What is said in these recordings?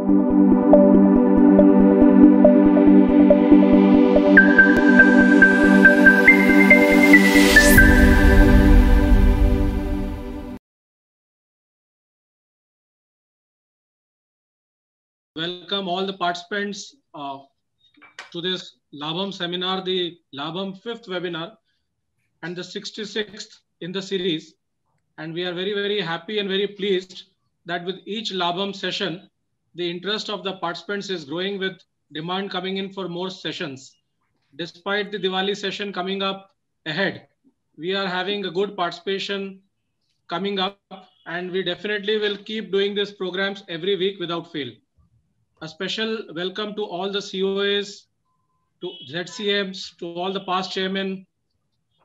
Welcome all the participants to this Labham seminar, the Labham 5th webinar and the 66th in the series. And we are very, very happy and very pleased that with each Labham session, the interest of the participants is growing with demand coming in for more sessions. Despite the Diwali session coming up ahead, we are having a good participation coming up, and we definitely will keep doing these programs every week without fail. A special welcome to all the COAs, to ZCMs, to all the past chairmen,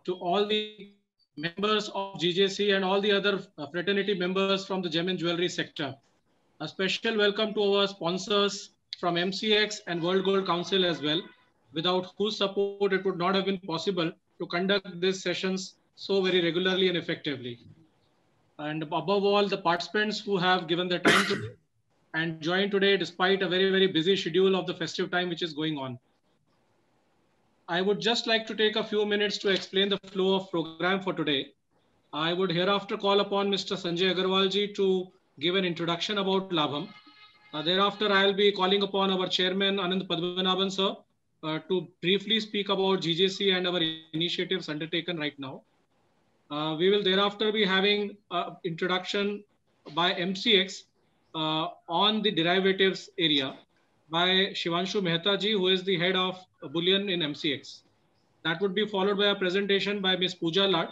to all the members of GJC and all the other fraternity members from the gem and jewelry sector. A special welcome to our sponsors from MCX and World Gold Council as well, without whose support it would not have been possible to conduct these sessions so very regularly and effectively. And above all, the participants who have given their time today and joined today despite a very, very busy schedule of the festive time which is going on. I would just like to take a few minutes to explain the flow of program for today. I would hereafter call upon Mr. Sanjay Agarwal ji to give an introduction about Labham. Thereafter, I'll be calling upon our chairman, Anand Padmanabhan sir, to briefly speak about GJC and our initiatives undertaken right now. We will thereafter be having an introduction by MCX on the derivatives area by Shivanshu Mehta ji, who is the head of bullion in MCX. That would be followed by a presentation by Ms. Pooja Lad.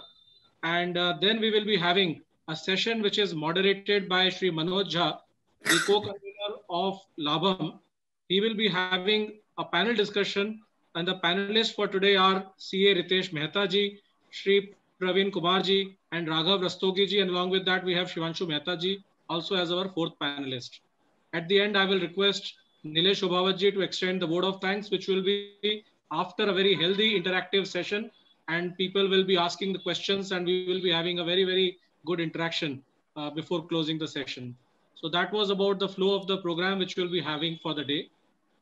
And then we will be having a session which is moderated by Shri Manoj Jha, the co-convener of Labham. He will be having a panel discussion, and the panelists for today are CA Ritesh Mehta ji, Shri Praveen Kumar ji, and Raghav Rastogi ji, and along with that we have Shivanshu Mehta ji also as our fourth panelist. At the end, I will request Nilesh Obawat ji to extend the vote of thanks, which will be after a very healthy interactive session, and people will be asking the questions and we will be having a very, very good interaction before closing the session. So that was about the flow of the program which we'll be having for the day.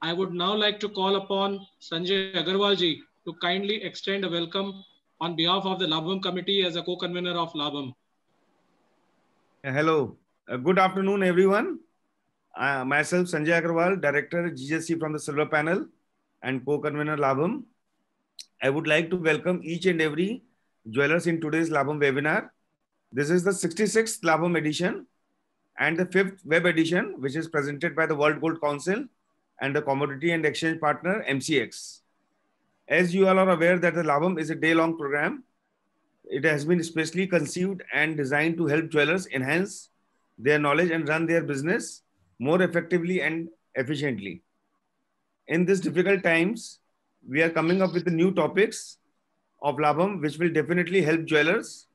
I would now like to call upon Sanjay Agarwal ji to kindly extend a welcome on behalf of the Labham committee as a co-convener of Labham. Hello, good afternoon everyone. Myself Sanjay Agarwal, Director GJC from the Silver Panel and co-convener Labham. I would like to welcome each and every jewelers in today's Labham webinar. This is the 66th Labham edition and the 5th web edition, which is presented by the World Gold Council and the Commodity and Exchange Partner MCX. As you all are aware that the Labham is a day-long program. It has been specially conceived and designed to help jewelers enhance their knowledge and run their business more effectively and efficiently. In these difficult times, we are coming up with the new topics of Labham, which will definitely help jewelers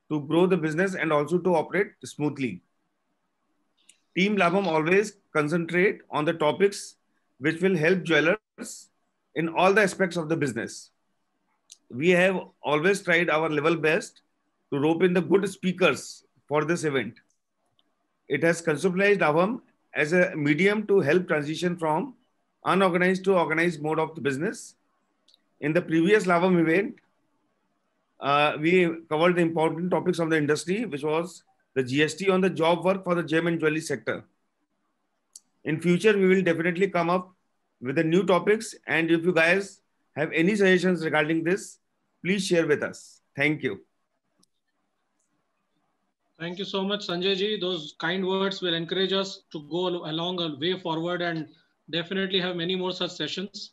to grow the business and also to operate smoothly. Team Labham always concentrate on the topics which will help jewelers in all the aspects of the business. We have always tried our level best to rope in the good speakers for this event. It has conceptualized Labham as a medium to help transition from unorganized to organized mode of the business. In the previous Labham event, we covered the important topics of the industry, which was the GST on the job work for the gem and jewelry sector. In future, we will definitely come up with the new topics, and if you guys have any suggestions regarding this, please share with us. Thank you. Thank you so much, Sanjay ji. Those kind words will encourage us to go along a way forward and definitely have many more such sessions.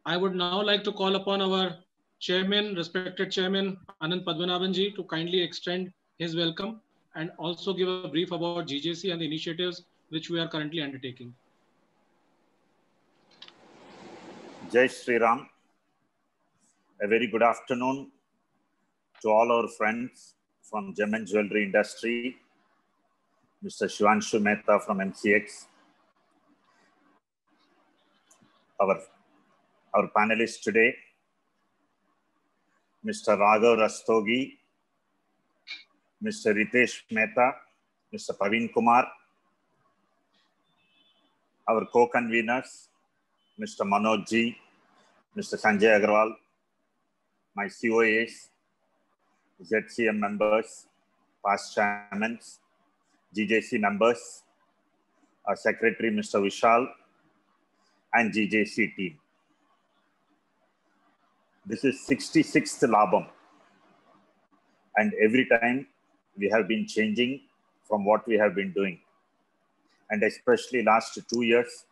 I would now like to call upon our chairman, respected chairman, Anand Padmanabhan ji, to kindly extend his welcome and also give a brief about GJC and the initiatives which we are currently undertaking. Jai Shri Ram. A very good afternoon to all our friends from gem and jewelry industry, Mr. Shivanshu Mehta from MCX, our panelists today, Mr. Raghav Rastogi, Mr. Ritesh Mehta, Mr. Praveen Kumar, our co-conveners, Mr. Manoj Ji, Mr. Sanjay Agarwal, my COAs, ZCM members, past chairmen, GJC members, our secretary, Mr. Vishal, and GJC team. This is 66th Labam. And every time we have been changing from what we have been doing. And especially last 2 years,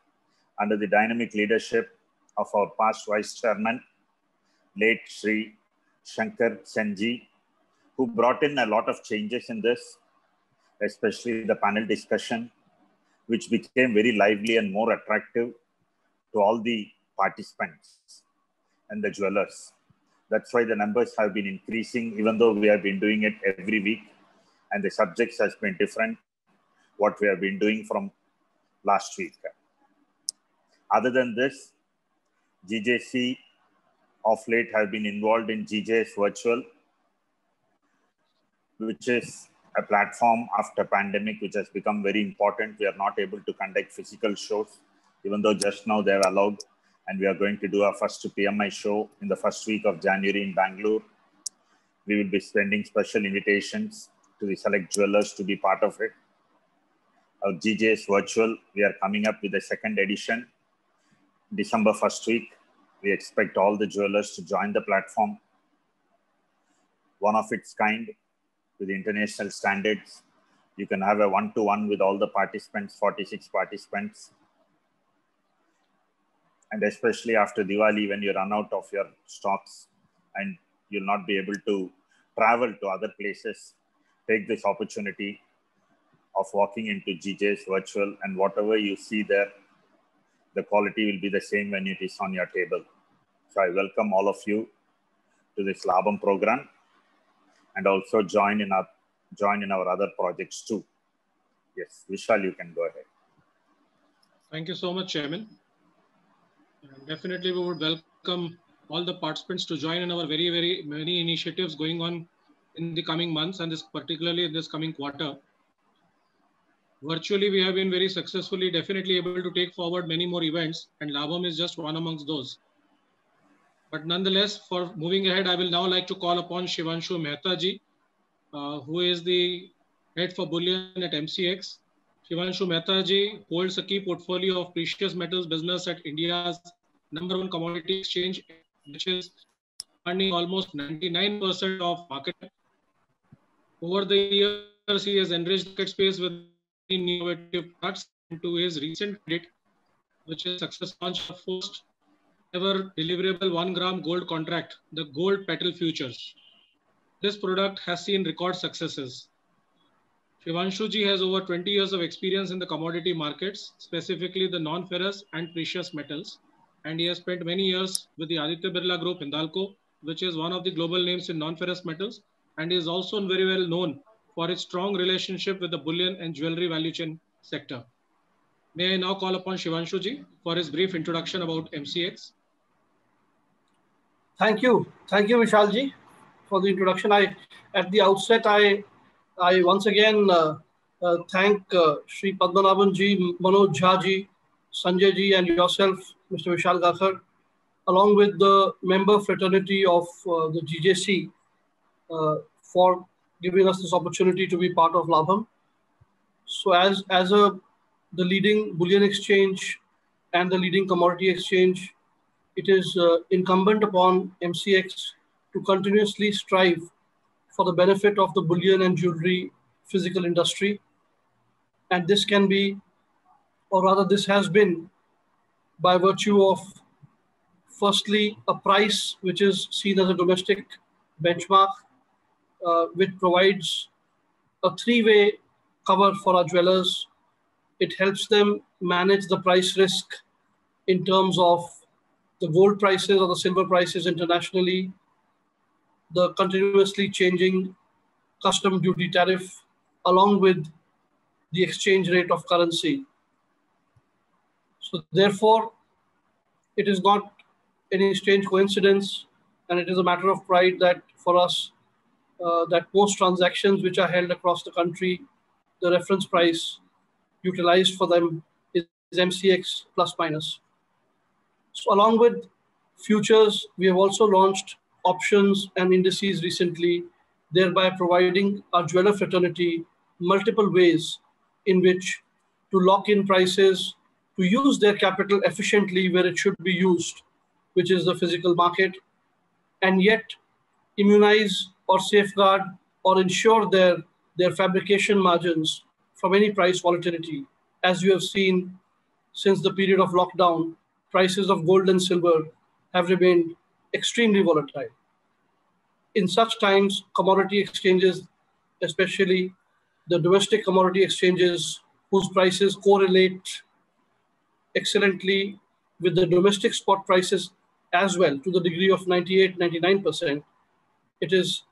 under the dynamic leadership of our past vice chairman, late Sri Shankar Senji, who brought in a lot of changes in this, especially the panel discussion, which became very lively and more attractive to all the participants and the jewelers. That's why the numbers have been increasing, even though we have been doing it every week, and the subjects has been different, what we have been doing from last week. Other than this, GJC of late have been involved in GJS Virtual, which is a platform after pandemic, which has become very important. We are not able to conduct physical shows, even though just now they have allowed, and we are going to do our first PMI show in the first week of January in Bangalore. We will be sending special invitations to the select jewelers to be part of it. Our GJS Virtual, we are coming up with the second edition, December 1st week. We expect all the jewelers to join the platform. One of its kind with international standards. You can have a one-to-one with all the participants, 46 participants. And especially after Diwali, when you run out of your stocks and you'll not be able to travel to other places, take this opportunity of walking into GJS Virtual, and whatever you see there, the quality will be the same when it is on your table. So I welcome all of you to this Labam program, and also join in our other projects too. Yes, Vishal, you can go ahead. Thank you so much, Chairman. Definitely, we would welcome all the participants to join in our very many initiatives going on in the coming months, and particularly in this coming quarter. Virtually, we have been very successfully, definitely able to take forward many more events, and Labam is just one amongst those. But nonetheless, for moving ahead, I will now like to call upon Shivanshu Mehta ji, who is the head for bullion at MCX. Shivanshu Mehta ji holds a key portfolio of precious metals business at India's #1 commodity exchange, which is earning almost 99% of market. Over the years, he has enriched the market space with innovative products. Into his recent credit, which is success launch of first ever deliverable 1 gram gold contract, the Gold Petal Futures. This product has seen record successes. Shivanshu ji has over 20 years of experience in the commodity markets, specifically the non-ferrous and precious metals. And he has spent many years with the Aditya Birla Group, Hindalco, which is one of the global names in non-ferrous metals, and is also very well known for its strong relationship with the bullion and jewelry value chain sector. May I now call upon Shivanshu ji for his brief introduction about MCX. Thank you, Vishal ji, for the introduction. At the outset, I once again thank Sri Padmanabhan ji, Manoj Jha ji, Sanjay ji, and yourself, Mr. Vishal Gakhar, along with the member fraternity of the GJC for giving us this opportunity to be part of Labam. So as the leading bullion exchange and the leading commodity exchange, it is incumbent upon MCX to continuously strive for the benefit of the bullion and jewelry physical industry. And this can be, or rather this has been, by virtue of firstly a price which is seen as a domestic benchmark, which provides a three-way cover for our jewelers. It helps them manage the price risk in terms of the gold prices or the silver prices internationally, the continuously changing custom duty tariff, along with the exchange rate of currency. So therefore, it is not any strange coincidence, and it is a matter of pride that for us, that most transactions which are held across the country, the reference price utilized for them is MCX plus minus. So along with futures, we have also launched options and indices recently, thereby providing our jeweler fraternity multiple ways in which to lock in prices, to use their capital efficiently where it should be used, which is the physical market, and yet immunize or safeguard or ensure their fabrication margins from any price volatility. As you have seen since the period of lockdown, prices of gold and silver have remained extremely volatile. In such times, commodity exchanges, especially the domestic commodity exchanges whose prices correlate excellently with the domestic spot prices as well to the degree of 98, 99%, it is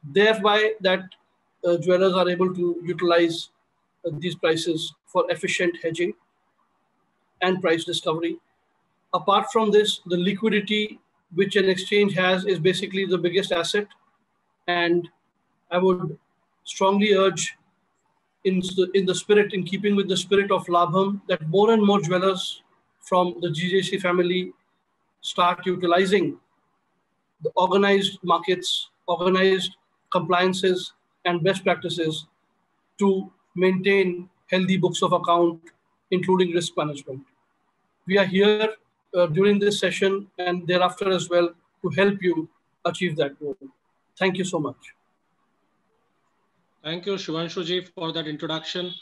thereby that jewelers are able to utilize these prices for efficient hedging and price discovery. Apart from this, the liquidity which an exchange has is basically the biggest asset. And I would strongly urge in keeping with the spirit of Labham, that more and more jewelers from the GJC family start utilizing the organized markets, organized compliances, and best practices to maintain healthy books of account, including risk management. We are here during this session and thereafter as well to help you achieve that goal. Thank you so much. Thank you, Shubhanshu ji, for that introduction.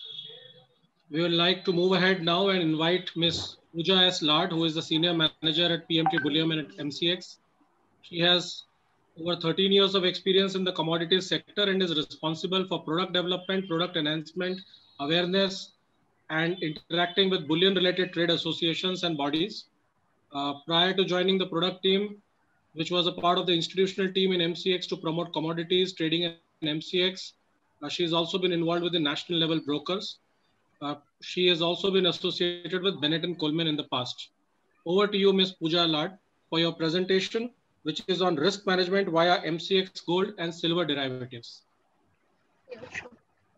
We would like to move ahead now and invite Ms. Pooja S. Lad, who is the Senior Manager at PMT Bullion and at MCX. She has over 13 years of experience in the commodities sector and is responsible for product development, product enhancement, awareness, and interacting with bullion-related trade associations and bodies. Prior to joining the product team, which was a part of the institutional team in MCX to promote commodities trading in MCX, she has also been involved with the national level brokers. She has also been associated with Bennett and Coleman in the past. Over to you, Ms. Pooja Lad, for your presentation, which is on risk management via MCX gold and silver derivatives.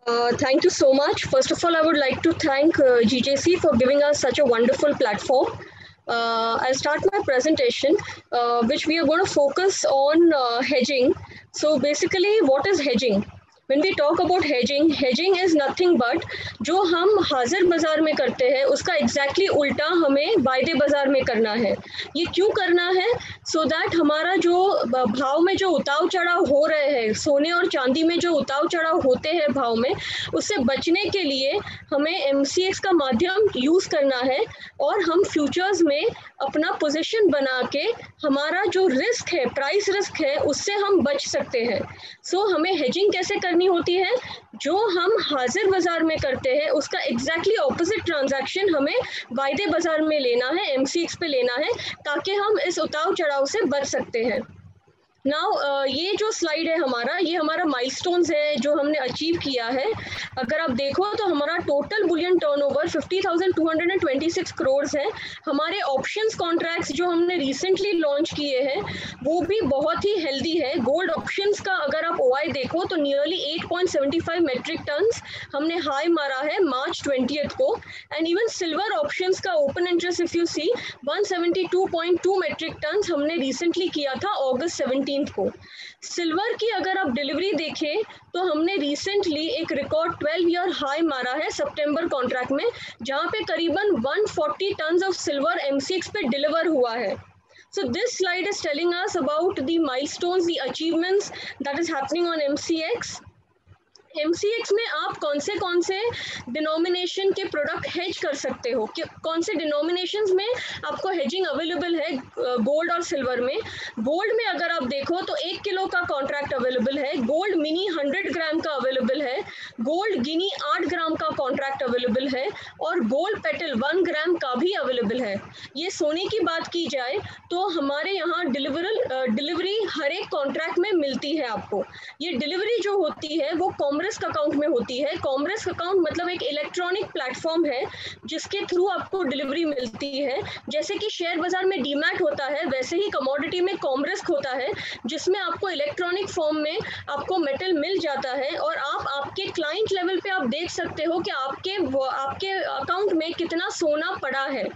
Thank you so much. First of all, I would like to thank GJC for giving us such a wonderful platform. I'll start my presentation, which we are going to focus on hedging. So basically, what is hedging? When we talk about hedging, hedging is nothing but जो हम हाजिर बाजार में करते हैं उसका exactly उल्टा हमें वायदे बाजार में करना है. ये क्यों करना है? So that हमारा जो भाव में जो उतार चढ़ाव हो रहे हैं, सोने और चांदी में जो उतार चढ़ाव होते हैं भाव में, उससे बचने के लिए हमें MCX का माध्यम यूज करना है और हम फ्यूचर्स में अपना पोजीशन बना के हमारा जो रिस्क है, प्राइस रिस्क है, उससे हम बच सकते हैं. सो हमें हेजिंग कैसे करनी होती है? जो हम हाजिर बाजार में करते हैं उसका एग्जैक्टली ऑपोजिट ट्रांजैक्शन हमें वायदे बाजार में लेना है, MCX पे लेना है, ताकि हम इस उतार चढ़ाव से बच सकते हैं. नाउ ये जो स्लाइड है हमारा, ये हमारा माइलस्टोन्स है जो हमने अचीव किया है. अगर आप देखो तो हमारा टोटल बुलियन टर्नओवर 50,226 करोड़ है. हमारे ऑप्शंस कॉन्ट्रैक्ट्स जो हमने रिसेंटली लॉन्च किए हैं वो भी बहुत ही हेल्दी है. गोल्ड ऑप्शंस का अगर आप OI देखो तो नियरली 8.75 मेट्रिक टन्स हमने हाई मारा है मार्च 20th को. एंड इवन सिल्वर ऑप्शंस का open interest if you see 172.2 metric tons हमने रिसेंटली किया था अगस्त 17 को. सिल्वर की अगर आप डिलीवरी देखें तो हमने रिसेंटली एक रिकॉर्ड 12-year हाई मारा है सितंबर कॉन्ट्रैक्ट में, जहां पे करीबन 140 टन्स ऑफ सिल्वर MCX पे डिलीवर हुआ है. So this slide is telling us about the milestones, the achievements that is happening on MCX. MCX में आप कौन से डिनोमिनेशन के प्रोडक्ट हेज कर सकते हो, कौन से डिनोमिनेशंस में आपको हेजिंग अवेलेबल है गोल्ड और सिल्वर में. गोल्ड में अगर आप देखो तो 1 किलो का कॉन्ट्रैक्ट अवेलेबल है, गोल्ड मिनी 100 ग्राम का अवेलेबल है, गोल्ड गिनी 8 ग्राम का कॉन्ट्रैक्ट अवेलेबल है और गोल्ड पेटल 1 ग्राम का भी अवेलेबल है. ये सोने की बात की जाए तो हमारे यहाँ डिलीवरी हर एक कॉन्ट्रैक्ट में मिलती है आपको. ये डिलीवरी जो होती है वो कॉमरेज कॉमरिस्क अकाउंट में होती है। कॉमरिस्क अकाउंट मतलब एक इलेक्ट्रॉनिक प्लेटफॉर्म है जिसके थ्रू आपको डिलीवरी मिलती है। जैसे कि शेयर बाजार में डीमैट होता है, वैसे ही कमोडिटी में कॉमरिस्क होता है, जिसमें आपको इलेक्ट्रॉनिक फॉर्म में आपको मेटल मिल जाता है और आप आपके क्लाइंट लेवल पे आप देख सकते हो कि आपके अकाउंट में कितना सोना पड़ा है।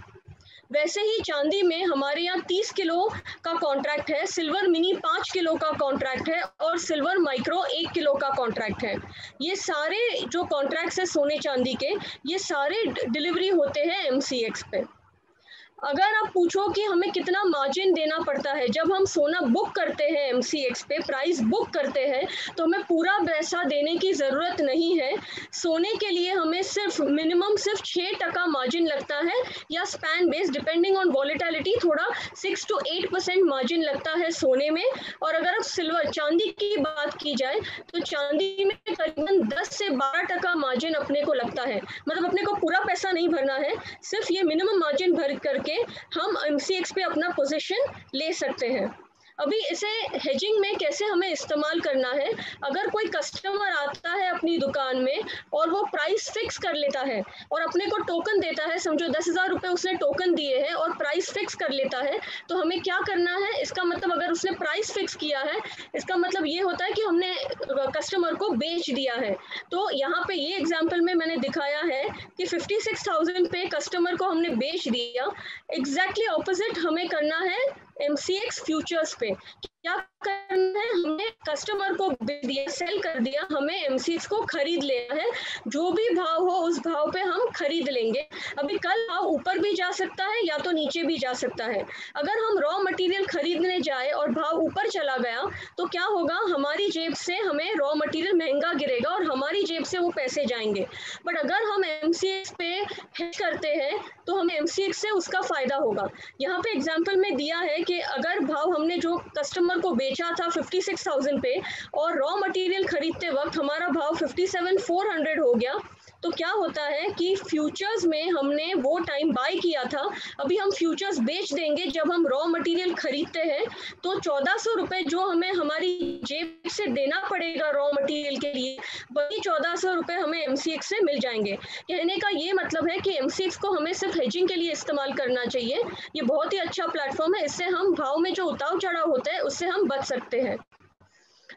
वैसे ही चांदी में हमारे यहाँ 30 किलो का कॉन्ट्रैक्ट है, सिल्वर मिनी 5 किलो का कॉन्ट्रैक्ट है और सिल्वर माइक्रो 1 किलो का कॉन्ट्रैक्ट है। ये सारे जो कॉन्ट्रैक्ट्स है सोने चांदी के, ये सारे डिलीवरी होते हैं MCX पे। अगर आप पूछो कि हमें कितना मार्जिन देना पड़ता है जब हम सोना बुक करते हैं MCX पे, प्राइस बुक करते हैं, तो हमें पूरा पैसा देने की ज़रूरत नहीं है। सोने के लिए हमें मिनिमम सिर्फ 6% मार्जिन लगता है, या span base depending on volatility थोड़ा 6 to 8% मार्जिन लगता है सोने में। और अगर आप सिल्वर चांदी की बात की जाए तो चांदी में करीबन 10 से 12% मार्जिन अपने को लगता है। मतलब अपने को पूरा पैसा नहीं भरना है, सिर्फ ये मिनिमम मार्जिन भर करके हम MCX पे अपना पोजीशन ले सकते हैं। अभी इसे हेजिंग में कैसे हमें इस्तेमाल करना है, अगर कोई कस्टमर आता है अपनी दुकान में और वो प्राइस फिक्स कर लेता है और अपने को टोकन देता है, समझो 10,000 रुपये उसने टोकन दिए हैं और प्राइस फिक्स कर लेता है, तो हमें क्या करना है, इसका मतलब अगर उसने प्राइस फिक्स किया है, इसका मतलब ये होता है कि हमने कस्टमर को बेच दिया है। तो यहाँ पे ये एग्जाम्पल में मैंने दिखाया है कि 56,000 पे कस्टमर को हमने बेच दिया। एग्जैक्टली ऑपोजिट हमें करना है MCX फ्यूचर्स पे। क्या करना है, हमने कस्टमर को बेच दिया, सेल कर दिया, हमें MCX को खरीद लेना है। जो भी भाव हो उस भाव पे हम खरीद लेंगे। अभी कल भाव ऊपर भी जा सकता है या तो नीचे भी जा सकता है। अगर हम रॉ मटेरियल खरीदने जाए और भाव ऊपर चला गया तो क्या होगा, हमारी जेब से हमें रॉ मटेरियल महंगा गिरेगा और हमारी जेब से वो पैसे जाएंगे। बट अगर हम MCX पे हेज करते हैं तो हमें MCX से उसका फायदा होगा। यहाँ पे एग्जाम्पल में दिया है कि अगर भाव हमने जो कस्टमर को बेचा था 56,000 पे और रॉ मटेरियल खरीदते वक्त हमारा भाव 57,400 हो गया, तो क्या होता है कि फ्यूचर्स में हमने वो टाइम बाय किया था, अभी हम फ्यूचर्स बेच देंगे जब हम रॉ मटेरियल खरीदते हैं, तो 1,400 रुपये जो हमें हमारी जेब से देना पड़ेगा रॉ मटेरियल के लिए, वही 1,400 रुपये हमें MCX से मिल जाएंगे। कहने का ये मतलब है कि MCX को हमें सिर्फ हेजिंग के लिए इस्तेमाल करना चाहिए। ये बहुत ही अच्छा प्लेटफॉर्म है, इससे हम भाव में जो उतार चढ़ाव होता है उससे हम बच सकते हैं।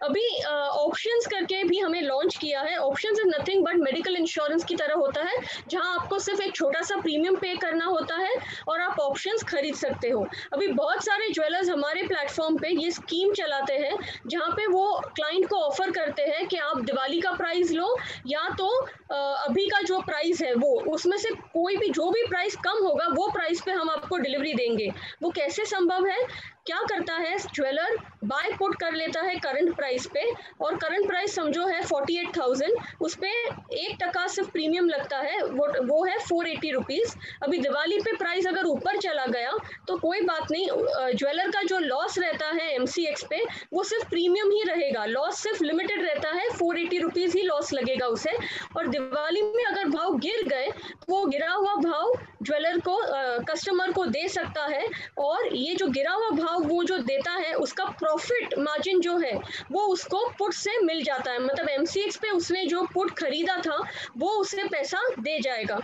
अभी ऑप्शंस करके भी हमें लॉन्च किया है। Options is nothing but medical insurance की तरह होता है, जहां आपको सिर्फ एक छोटा सा प्रीमियम पे करना होता है और आप ऑप्शंस खरीद सकते हो। अभी बहुत सारे ज्वेलर्स हमारे प्लेटफॉर्म पे ये स्कीम चलाते हैं जहां पे वो क्लाइंट को ऑफर करते हैं कि आप दिवाली का प्राइस लो या तो अभी का जो प्राइस है वो, उसमें से कोई भी जो भी प्राइस कम होगा वो प्राइस पे हम आपको डिलीवरी देंगे। वो कैसे संभव है, क्या करता है ज्वेलर, बाय पुट कर लेता है करंट प्राइस पे, और करंट प्राइस समझो है 48,000, उस पे 1% सिर्फ प्रीमियम लगता है, वो है 480 रुपीज। अभी दिवाली पे प्राइस अगर ऊपर चला गया तो कोई बात नहीं, ज्वेलर का जो लॉस रहता है MCX पे वो सिर्फ प्रीमियम ही रहेगा, लॉस सिर्फ लिमिटेड रहता है, 480 रुपीज ही लॉस लगेगा उसे। और दिवाली में अगर भाव गिर गए तो वो गिरा हुआ भाव ज्वेलर को कस्टमर को दे सकता है, और ये जो गिरा हुआ भाव वो जो देता है उसका प्रॉफिट मार्जिन जो है वो उसको पुट से मिल जाता है। मतलब MCX पे उसने जो पुट खरीदा था वो उसे पैसा दे जाएगा।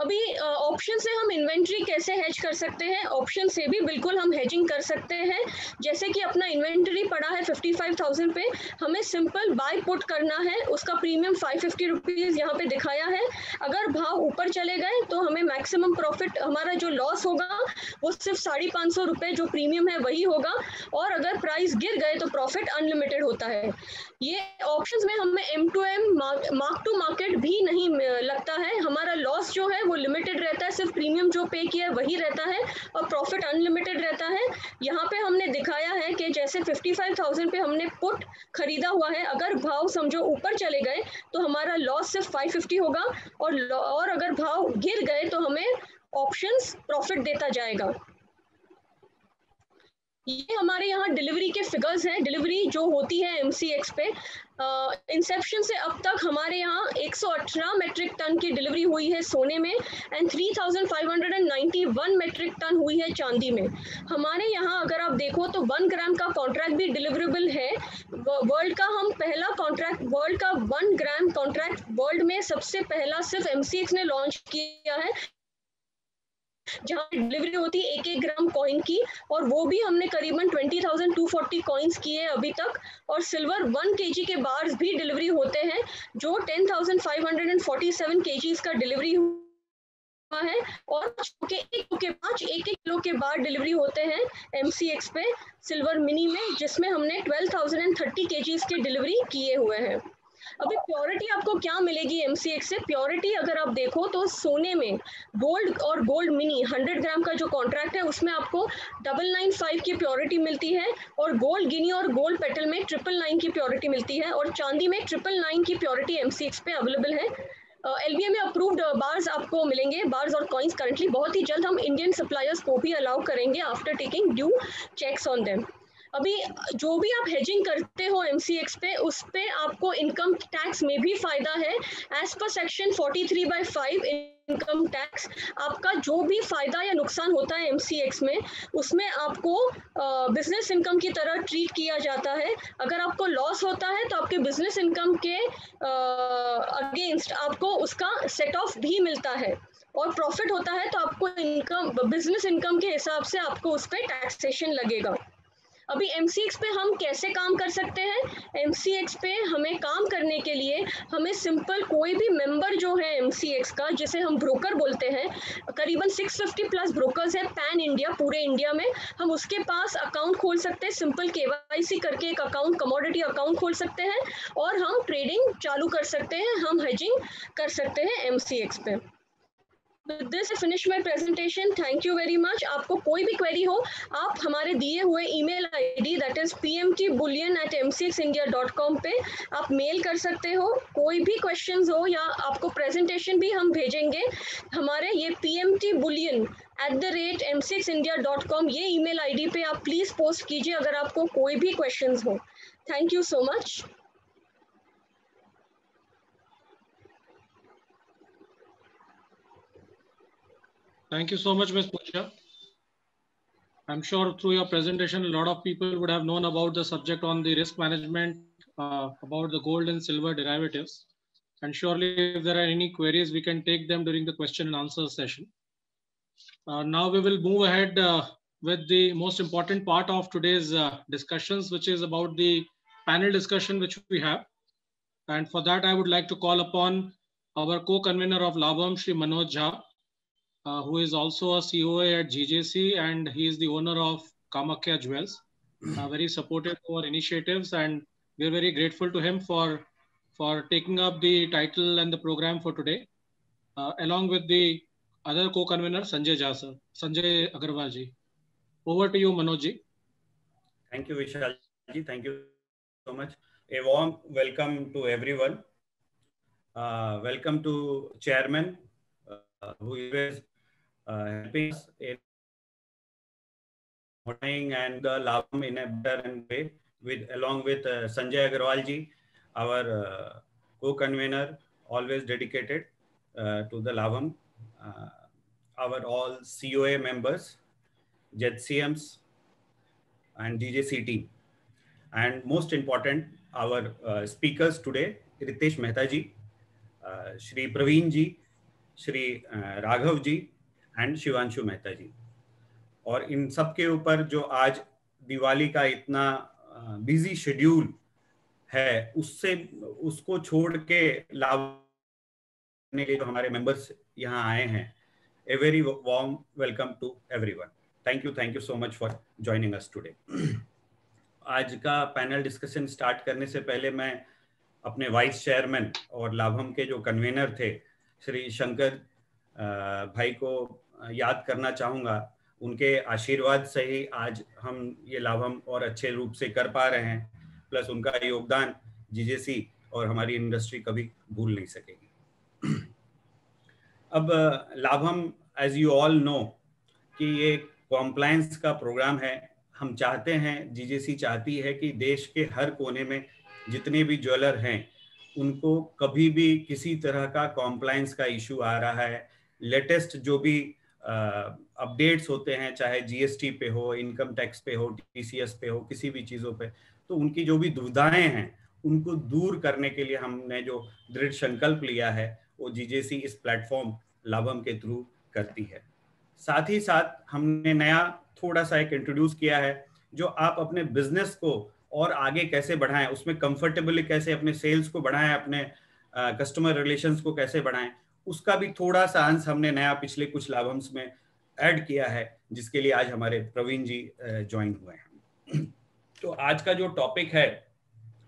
अभी ऑप्शन से हम इन्वेंट्री कैसे हेज कर सकते हैं, ऑप्शन से भी बिल्कुल हम हेजिंग कर सकते हैं। जैसे कि अपना इन्वेंट्री पड़ा है 55,000 पे, हमें सिंपल बाय पुट करना है, उसका प्रीमियम 550 रुपीज यहाँ पे दिखाया है। अगर भाव ऊपर चले गए तो हमें मैक्सिमम प्रॉफिट, हमारा जो लॉस होगा वो सिर्फ 550 रुपये जो प्रीमियम है वही होगा, और अगर प्राइस गिर गए तो प्रॉफिट अनलिमिटेड होता है। ये ऑप्शंस में हमें M2M मार्क टू मार्केट भी नहीं लगता है, हमारा लॉस जो है वो लिमिटेड रहता है, सिर्फ प्रीमियम जो पे किया है वही रहता है और प्रॉफिट अनलिमिटेड रहता है। यहाँ पे हमने दिखाया है कि जैसे 55,000 पे हमने पुट खरीदा हुआ है, अगर भाव समझो ऊपर चले गए तो हमारा लॉस सिर्फ 550 होगा, और अगर भाव गिर गए तो हमें ऑप्शंस प्रॉफिट देता जाएगा। ये हमारे यहाँ डिलीवरी के फिगर्स हैं, डिलीवरी जो होती है MCX पे। इंसेप्शन से अब तक हमारे यहाँ 118 मेट्रिक टन की डिलीवरी हुई है सोने में एंड 3591 मेट्रिक टन हुई है चांदी में। हमारे यहाँ अगर आप देखो तो 1 ग्राम का कॉन्ट्रैक्ट भी डिलीवरेबल है। वर्ल्ड का हम पहला कॉन्ट्रैक्ट, वर्ल्ड का 1 ग्राम कॉन्ट्रैक्ट वर्ल्ड में सबसे पहला सिर्फ MCX ने लॉन्च किया है, जहाँ डिलीवरी होती है 1-1 ग्राम कॉइन की, और वो भी हमने करीबन 20,240 कॉइन्स किए अभी तक। और सिल्वर 1 kg के बार्स भी डिलीवरी होते हैं, जो 10,547 kgs का डिलीवरी हुआ है, और 1 किलो के बार डिलीवरी होते हैं MCX पे सिल्वर मिनी में, जिसमें हमने 12,030 kgs की डिलीवरी किए हुए हैं। अभी प्योरिटी आपको क्या मिलेगी MCX से? प्योरिटी अगर आप देखो तो सोने में गोल्ड और गोल्ड मिनी 100 ग्राम का जो कॉन्ट्रैक्ट है उसमें आपको 995 की प्योरिटी मिलती है, और गोल्ड गिनी और गोल्ड पेटल में 999 की प्योरिटी मिलती है, और चांदी में 999 की प्योरिटी MCX पे अवेलेबल है। LBA में अप्रूव्ड बार्स आपको मिलेंगे, बार्स और कॉइन्स करंटली। बहुत ही जल्द हम इंडियन सप्लायर्स को भी अलाउ करेंगे after taking due checks on them. अभी जो भी आप हेजिंग करते हो MCX पे, उस पे आपको इनकम टैक्स में भी फायदा है। As per section 43/5 income tax, आपका जो भी फायदा या नुकसान होता है MCX में, उसमें आपको बिजनेस इनकम की तरह ट्रीट किया जाता है। अगर आपको लॉस होता है तो आपके बिजनेस इनकम के अगेंस्ट आपको उसका सेट ऑफ भी मिलता है, और प्रॉफिट होता है तो आपको इनकम, बिजनेस इनकम के हिसाब से आपको उस पर टैक्सेशन लगेगा। अभी MCX पे हम कैसे काम कर सकते हैं? MCX पे हमें काम करने के लिए हमें सिंपल कोई भी मेंबर जो है MCX का, जिसे हम ब्रोकर बोलते हैं, करीबन 650 प्लस ब्रोकर्स है पैन इंडिया, पूरे इंडिया में। हम उसके पास अकाउंट खोल सकते हैं, सिंपल KYC करके एक अकाउंट, कमोडिटी अकाउंट खोल सकते हैं, और हम ट्रेडिंग चालू कर सकते हैं, हम हेजिंग कर सकते हैं MCX पे। With this I finish my presentation. Thank you very much. आपको कोई भी क्वेरी हो, आप हमारे दिए हुए email ID that is pmtbullion@mcxindia.com पे आप मेल कर सकते हो। कोई भी क्वेश्चंस हो या आपको प्रेजेंटेशन भी हम भेजेंगे, हमारे ये pmtbullion@mcxindia.com ये email ID पे आप प्लीज पोस्ट कीजिए अगर आपको कोई भी क्वेश्चंस हो। Thank you so much. Thank you so much, Ms. Pooja. I'm sure through your presentation, a lot of people would have known about the subject on the risk management, about the gold and silver derivatives. And surely if there are any queries, we can take them during the question and answer session. Now we will move ahead with the most important part of today's discussions, which is about the panel discussion which we have. And for that, I would like to call upon our co-convener of Labham, Shri Manoj Jha, who is also a COA at GJC, and he is the owner of Kamakhya Jewels, very supportive to our initiatives, and we're very grateful to him for taking up the title and the program for today, along with the other co-convener Sanjay Jha sir, Sanjay Agarwal ji. Over to you, Manoj ji. Thank you, Vishal ji. Thank you so much. A warm welcome to everyone. Welcome to Chairman, who is helping us in modifying and the Labham in a better way, along with Sanjay Agarwal ji, our co-convener, always dedicated to the Labham, our all COA members, ZCMs, and DJC team, and most important, our speakers today, Ritesh Mehta ji, Shri Praveen ji, Shri Raghav ji, and Shivanshu Mehta ji. और इन सब के ऊपर जो आज दिवाली का इतना busy schedule है, उसको छोड़ के लाभ लेने के जो हमारे मेंबर्स यहाँ आए हैं, a very warm welcome to everyone. Thank you so much for joining us today. आज का पैनल डिस्कशन स्टार्ट करने से पहले मैं अपने वाइस चेयरमैन और लाभम के जो कन्वीनर थे श्री शंकर भाई को याद करना चाहूँगा। उनके आशीर्वाद से ही आज हम ये लाभम और अच्छे रूप से कर पा रहे हैं, प्लस उनका योगदान जीजेसी और हमारी इंडस्ट्री कभी भूल नहीं सकेगी। अब लाभम, एज यू ऑल नो, कि ये कॉम्प्लायंस का प्रोग्राम है। हम चाहते हैं, जीजेसी चाहती है कि देश के हर कोने में जितने भी ज्वेलर हैं उनको कभी भी किसी तरह का कॉम्प्लायंस का इशू आ रहा है, लेटेस्ट जो भी अपडेट्स होते हैं, चाहे जीएसटी पे हो, इनकम टैक्स पे हो, टीसीएस पे हो, किसी भी चीज़ों पे, तो उनकी जो भी दुविधाएं हैं उनको दूर करने के लिए हमने जो दृढ़ संकल्प लिया है वो जीजेसी इस प्लेटफॉर्म लाभम के थ्रू करती है। साथ ही साथ हमने नया थोड़ा सा एक इंट्रोड्यूस किया है, जो आप अपने बिजनेस को और आगे कैसे बढ़ाएं, उसमें कंफर्टेबली कैसे अपने सेल्स को बढ़ाएं, अपने कस्टमर रिलेशंस को कैसे बढ़ाएं, उसका भी थोड़ा सा अंश हमने नया पिछले कुछ लाभम्स में ऐड किया है, जिसके लिए आज हमारे प्रवीण जी ज्वाइन हुए हैं। तो आज का जो टॉपिक है,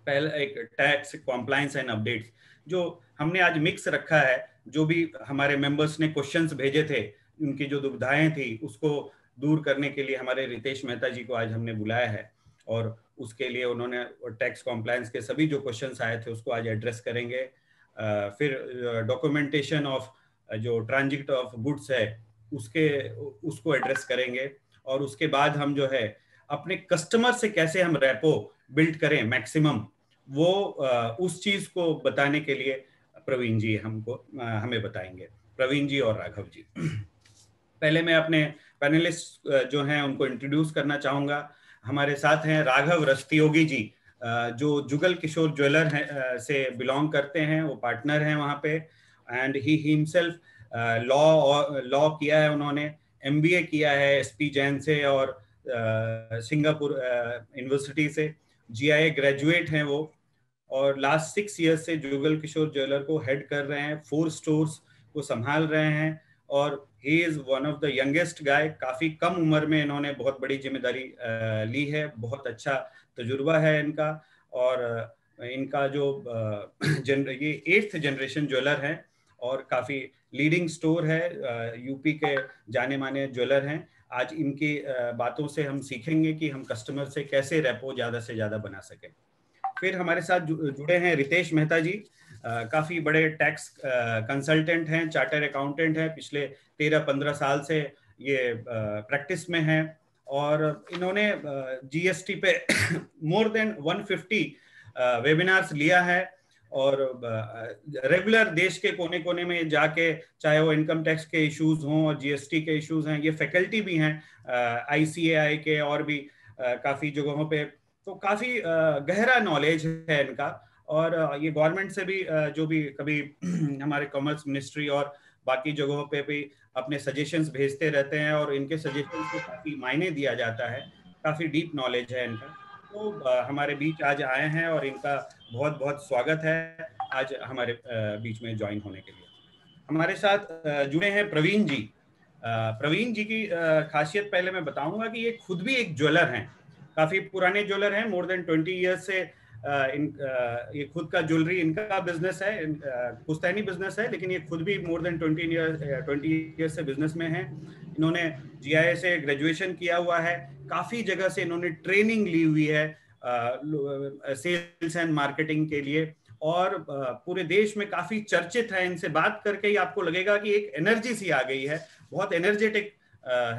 पहले एक टैक्स कॉम्प्लायंस एंड अपडेट्स, जो हमने आज मिक्स रखा है, जो भी हमारे मेंबर्स ने क्वेश्चंस भेजे थे, उनकी जो दुविधाएं थी उसको दूर करने के लिए हमारे रितेश मेहता जी को आज हमने बुलाया है, और उसके लिए उन्होंने टैक्स कॉम्प्लायंस के सभी जो क्वेश्चंस आए थे उसको आज एड्रेस करेंगे। फिर डॉक्यूमेंटेशन ऑफ जो ट्रांजिट ऑफ गुड्स है उसको एड्रेस करेंगे, और उसके बाद हम जो है अपने कस्टमर से कैसे हम रेपो बिल्ड करें मैक्सिमम, वो उस चीज को बताने के लिए प्रवीण जी हमें बताएंगे, प्रवीण जी और राघव जी। पहले मैं अपने पैनलिस्ट जो हैं उनको इंट्रोड्यूस करना चाहूंगा। हमारे साथ हैं राघव रस्तियोगी जी, जो जुगल किशोर ज्वेलर से बिलोंग करते हैं, वो पार्टनर हैं वहाँ पे, एंड ही हिमसेल्फ लॉ किया है, उन्होंने MBA किया है SP जैन से और सिंगापुर यूनिवर्सिटी से, GIA ग्रेजुएट हैं वो, और लास्ट 6 ईयर्स से जुगल किशोर ज्वेलर को हेड कर रहे हैं, 4 स्टोर्स को संभाल रहे हैं, और he is one of the youngest guy. काफी कम उम्र में इन्होंने बहुत बड़ी जिम्मेदारी ली है, बहुत अच्छा तजुर्बा है इनका, और इनका जो ये 8th जनरेशन ज्वेलर है और काफी लीडिंग स्टोर है, यूपी के जाने माने ज्वेलर हैं। आज इनकी बातों से हम सीखेंगे कि हम कस्टमर से कैसे रेपो ज्यादा से ज्यादा बना सकें। फिर हमारे साथ जुड़े हैं रितेश मेहता जी, काफी बड़े टैक्स कंसल्टेंट हैं, चार्टर अकाउंटेंट हैं, पिछले 13-15 साल से ये प्रैक्टिस में हैं, और इन्होंने GST पे मोर देन 150 वेबिनार्स लिया है, और रेगुलर देश के कोने कोने में जाके, चाहे वो इनकम टैक्स के इश्यूज हों और GST के इश्यूज हैं, ये फैकल्टी भी हैं ICAI के और भी काफी जगहों पे, तो काफी गहरा नॉलेज है इनका, और ये गवर्नमेंट से भी जो भी कभी हमारे कॉमर्स मिनिस्ट्री और बाकी जगहों पे भी अपने सजेशंस भेजते रहते हैं, और इनके सजेशंस को काफी मायने दिया जाता है, काफी डीप नॉलेज है इनका। तो हमारे बीच आज आए हैं और इनका बहुत बहुत स्वागत है आज हमारे बीच में ज्वाइन होने के लिए। हमारे साथ जुड़े हैं प्रवीण जी। प्रवीण जी की खासियत पहले मैं बताऊंगा कि ये खुद भी एक ज्वेलर हैं, काफी पुराने ज्वेलर हैं, मोर देन 20 ईयर्स से ये खुद का ज्वेलरी इनका बिजनेस है, पुश्तैनी बिजनेस है, लेकिन ये खुद भी मोर देन 20 ईयर्स से बिजनेस में हैं। इन्होंने GIA से ग्रेजुएशन किया हुआ है, काफी जगह से इन्होंने ट्रेनिंग ली हुई है सेल्स एंड मार्केटिंग के लिए, और पूरे देश में काफी चर्चित है। इनसे बात करके ही आपको लगेगा कि एक एनर्जी सी आ गई है, बहुत एनर्जेटिक